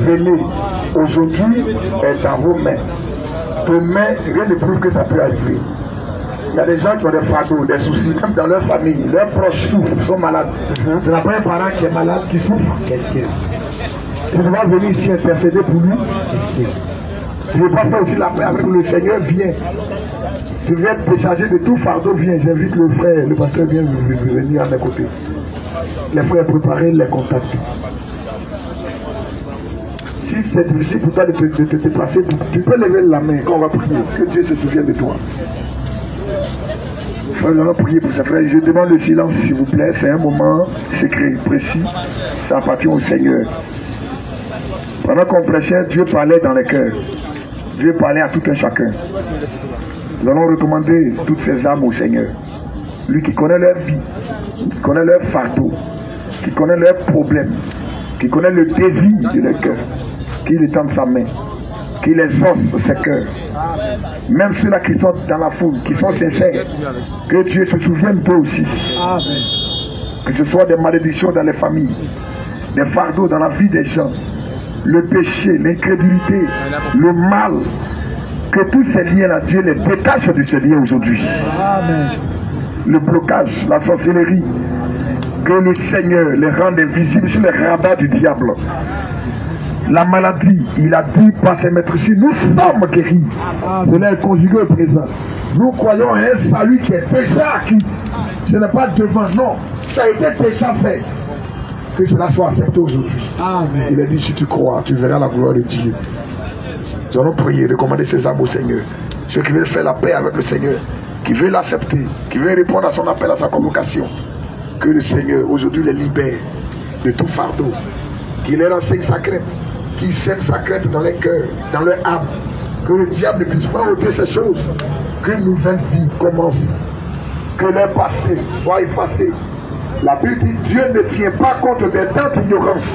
Venez. Aujourd'hui est dans vos mains. Demain, rien ne prouve que ça peut arriver. Il y a des gens qui ont des fardeaux, des soucis, même dans leur famille. Leurs proches souffrent, sont malades. Ce n'est pas un parent qui est malade qui souffre. Tu dois venir ici intercéder pour lui. Tu ne veux pas faire aussi la paix avec le Seigneur, viens. Tu viens te décharger de tout fardeau, viens. J'invite le frère, le pasteur vient venir à mes côtés. Les frères préparés, les contacter. Si c'est difficile pour toi de te déplacer, tu peux lever la main quand on va prier. Que Dieu se souvienne de toi. Frère, nous allons prier pour ce frère. Je demande le silence, s'il vous plaît. C'est un moment secret, précis. Ça appartient au Seigneur. Pendant qu'on prêchait, Dieu parlait dans les cœurs. Dieu parlait à tout un chacun. Nous allons recommander toutes ces âmes au Seigneur. Lui qui connaît leur vie, qui connaît leur fardeau, qui connaît leurs problèmes, qui connaît le désir de leur cœur, qu'il étende sa main, qu'il exauce ses cœurs. Même ceux-là qui sont dans la foule, qui sont sincères, que Dieu se souvienne d'eux aussi. Que ce soit des malédictions dans les familles, des fardeaux dans la vie des gens, le péché, l'incrédulité, le mal, que tous ces liens-là, Dieu les détache de ces liens aujourd'hui. Le blocage, la sorcellerie, que le Seigneur les rende invisibles sur les radars du diable. La maladie, il a dit par ses maîtres ici, nous sommes guéris. Cela est conjugué au présent. Nous croyons à un salut qui est déjà acquis. Ce n'est pas devant, non. Ça a été déjà fait. Que cela soit accepté aujourd'hui. Il a dit, si tu crois, tu verras la gloire de Dieu. Nous allons prier, recommander ces âmes au Seigneur. Ceux qui veulent faire la paix avec le Seigneur, qui veulent l'accepter, qui veulent répondre à son appel, à sa convocation. Que le Seigneur aujourd'hui les libère de tout fardeau. Qu'il leur enseigne sa crainte, qu'il sème sa crainte dans les cœurs, dans leur âme. Que le diable ne puisse pas ôter ces choses. Qu'une nouvelle vie commence. Que leur passé soit effacé. La Bible dit, Dieu ne tient pas compte des temps d'ignorance.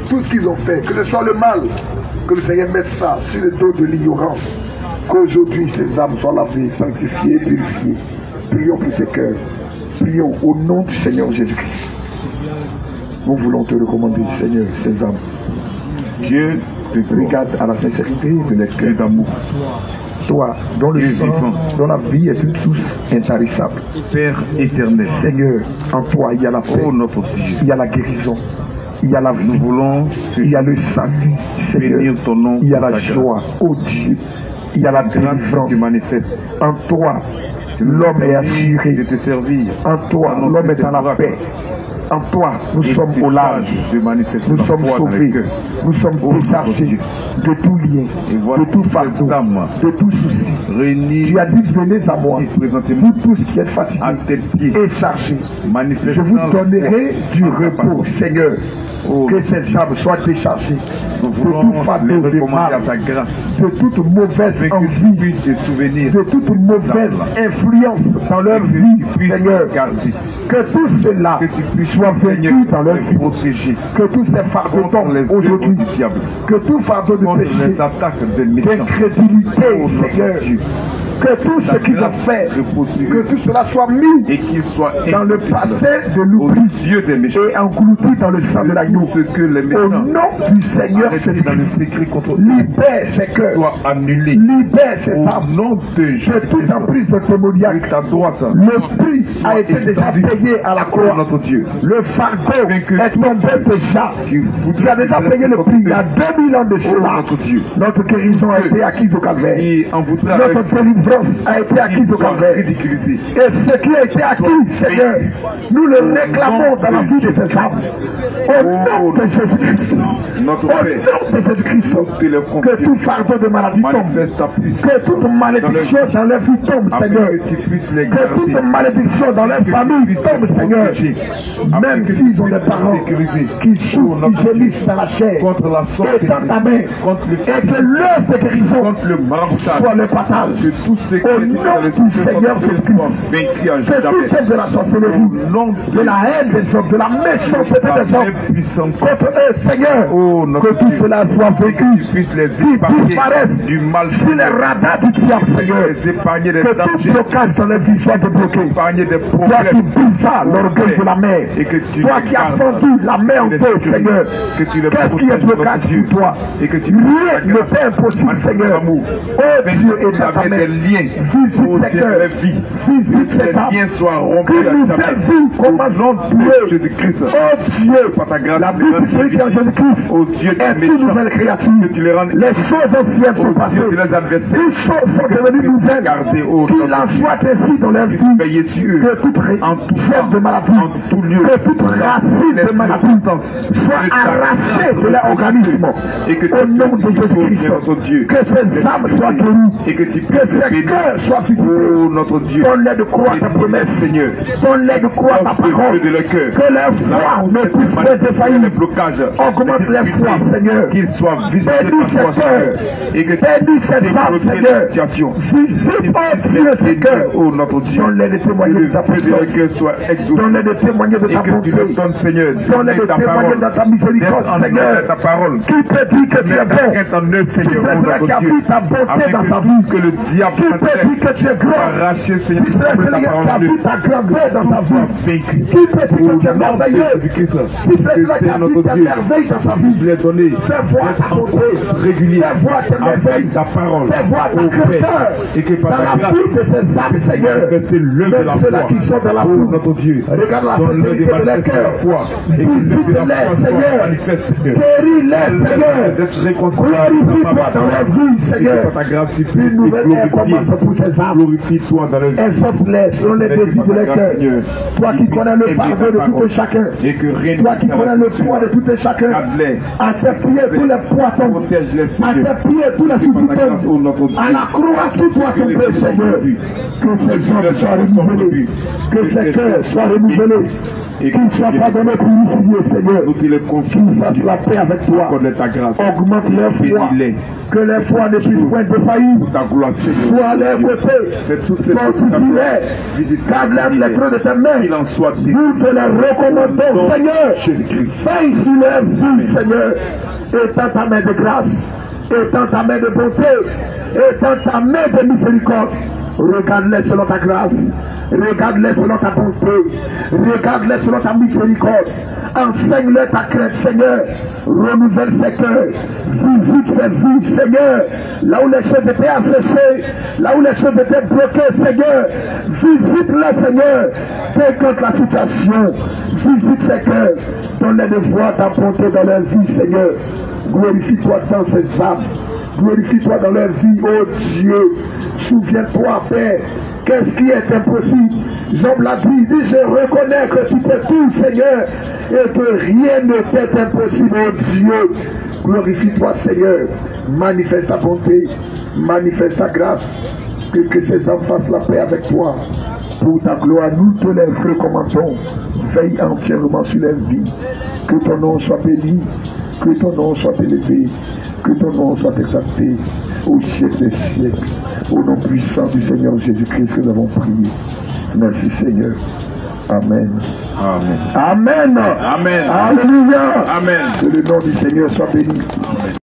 Tout ce qu'ils ont fait, que ce soit le mal, que le Seigneur mette ça sur le dos de l'ignorance. Qu'aujourd'hui ces âmes soient lavées, sanctifiées, purifiées. Prions pour ces cœurs. Prions au nom du Seigneur Jésus-Christ. Nous voulons te recommander, Seigneur, ces âmes. Dieu te regarde à la sincérité de l'esprit d'amour. Toi, dont le sang, dont la vie est une source intarissable. Père éternel, Seigneur, en toi il y a la paix, il y a la guérison, il y a la vie, nous voulons, il y a le salut, Seigneur, ton nom, il y a la joie, oh Dieu, il y a la délivrance qui manifeste. En toi, l'homme est assuré de te servir. En toi, l'homme est en la paix. En toi, nous sommes au large, nous sommes sauvés, nous sommes déchargés de tout lien, de tout fardeau, de tout souci. Tu as dit, venez à moi, vous tous qui êtes fatigués et chargés, je vous donnerai du repos, Seigneur. Que ces âmes soient déchargées de tout fardeau, de mal, de toute mauvaise envie, de toute mauvaise influence dans leur vie, Seigneur. Que tout cela soit vaincu dans leur vie, que tous ces fardeaux tombent aujourd'hui, que tout fardeau de péché, d'incrédulité, Seigneur, que tout ce qu'ils ont fait, que tout cela soit mis et qu'il soit dans le passé de l'oubli et englouti dans le sang de l'agneau. Au nom du Seigneur Jésus-Christ, libère ces cœurs, libère ces âmes de toute emprise de démoniaque. Le prix a été déjà payé à la croix. Le fardeau est tombé déjà. Tu as déjà payé le prix il y a 2000 ans de cela. Notre guérison a été acquise au calvaire. Notre délivrance a été acquise au calvaire. Et ce qui a été acquis, Seigneur, nous le réclamons dans la vie de ces âmes. Au nom de Jésus-Christ. Au nom de Jésus-Christ. Que tout fardeau de maladie tombe. Que toute malédiction dans leur vie tombe, Seigneur. Que toute malédiction dans leur famille tombe, Seigneur. Même s'ils ont des parents qui souffrent, qui gémissent dans la chair, et dans ta main, et que l'heure de guérison soit le partage. Au nom du Seigneur Jésus-Christ, que tout ce de la sorcellerie, de la haine des hommes, de la méchanceté des hommes, contre eux, Seigneur, que tout cela soit vécu, qu'ils disparaissent sur les radars du diable, Seigneur, que tout blocage dans les vies soit débloqué. Toi qui brisa l'orgueil de la mer, toi qui as fendu la mer en feu, Seigneur, qu'est-ce qui est blocage pour toi? Rien ne fait impossible, Seigneur. Oh Dieu, et ta main, visite ces cœurs, visite ces âmes, que nous vie commence Dieu. Oh Dieu, la Bible dit celui qui est en Jésus-Christ est une nouvelle créature. Les choses anciennes sont passées, les choses sont devenues nouvelles. Qu'il en soit ainsi dans leur vie, que toute chef de maladie, que toute racine de maladie soit arrachée de leur organisme. Au nom de Jésus-Christ, que ces âmes soient guéries, que ces cœur soit visité. Oh notre Dieu, donne-les de croire ta promesse, Seigneur. Donne-les de croire ta parole. De leur cœur. Que leur foi ne puisse pas défaillir. Les blocages. Augmente les foi, Seigneur. Qu'ils soient visités bénis par toi, cette cœur. Et que bénis cette âme, Seigneur. Visite entier ces cœurs. Oh notre Dieu. Donne-les de témoigner de ta puissance. Donne-les de témoigner de ta bonté. Donne-les de témoigner de ta miséricorde, Seigneur. Ta parole. Qui peut dire que tu es bon? Qui peut dire qu'il y a ta bonté dans sa vie? Que le diable qui peut dire que tu es grand? arracher, Seigneur, qui peut dire qu'il a vu ta grandeur dans sa vie? Qui peut dire que tu es merveilleux? Si c'est cela qui a vu ta merveille dans sa vie, fais voir ta bonté régulière, fais voir tes merveilles, ta parole, fais voir ta grandeur et que par dans ta la grâce, vie de ces âmes, Seigneur, même ceux-là qui sont dans la foi. notre Dieu, Regarde la sincérité de leur cœur. Visite-les, Seigneur. Guéris-les, Seigneur. Glorifie-toi dans leur vie, Seigneur. Une nouvelle ère commence pour ces âmes. Glorifie-toi dans leur vie. Exauce-les selon les désirs de leur cœur. Toi qui connais le fardeau de tout et chacun. Toi qui connais le poids de tout et chacun. À tes pieds tous les poissons. À tes pieds tous les susciteurs. À la croix qui soit tombée, Seigneur. Que ces hommes soient renouvelés. Que ces cœurs soient renouvelés. Qu'ils soient pardonnés pour unifier, Seigneur. Qu'ils fassent la paix avec toi. Augmente leur foi. Que les foi ne puissent point défaillir. Sois à leur côté. Fortifie-les. Garde-les les creux de tes mains. Nous te les recommandons, Seigneur. Veille sur leur vie, Seigneur. Étends ta main de grâce. Étends ta main de bonté. Étends ta main de miséricorde. Regarde-les selon ta grâce. Regarde-les selon ta bonté. Regarde-les selon ta miséricorde. Enseigne-leur ta crainte, Seigneur. Renouvelle ses cœurs. Visite ses vies, Seigneur. Là où les choses étaient asséchées, là où les choses étaient bloquées, Seigneur. Visite-les, Seigneur. Décante la situation. Visite ses cœurs. Donne-les de voir ta bonté dans leur vie, Seigneur. Glorifie-toi dans ces âmes. Glorifie-toi dans leur vie, oh Dieu. Souviens-toi, Père. Qu'est-ce qui est impossible? Job l'a dit, je reconnais que tu peux tout, Seigneur, et que rien ne t'est impossible, oh Dieu. Glorifie-toi, Seigneur. Manifeste ta bonté, manifeste ta grâce. Que ces hommes fassent la paix avec toi. Pour ta gloire, nous te les recommandons. Veille entièrement sur leur vie. Que ton nom soit béni, que ton nom soit élevé, que ton nom soit exalté au siècle des siècles. Au nom puissant du Seigneur Jésus-Christ que nous avons prié. Merci Seigneur. Amen. Amen. Amen. Amen. Alléluia. Amen. Que le nom du Seigneur soit béni.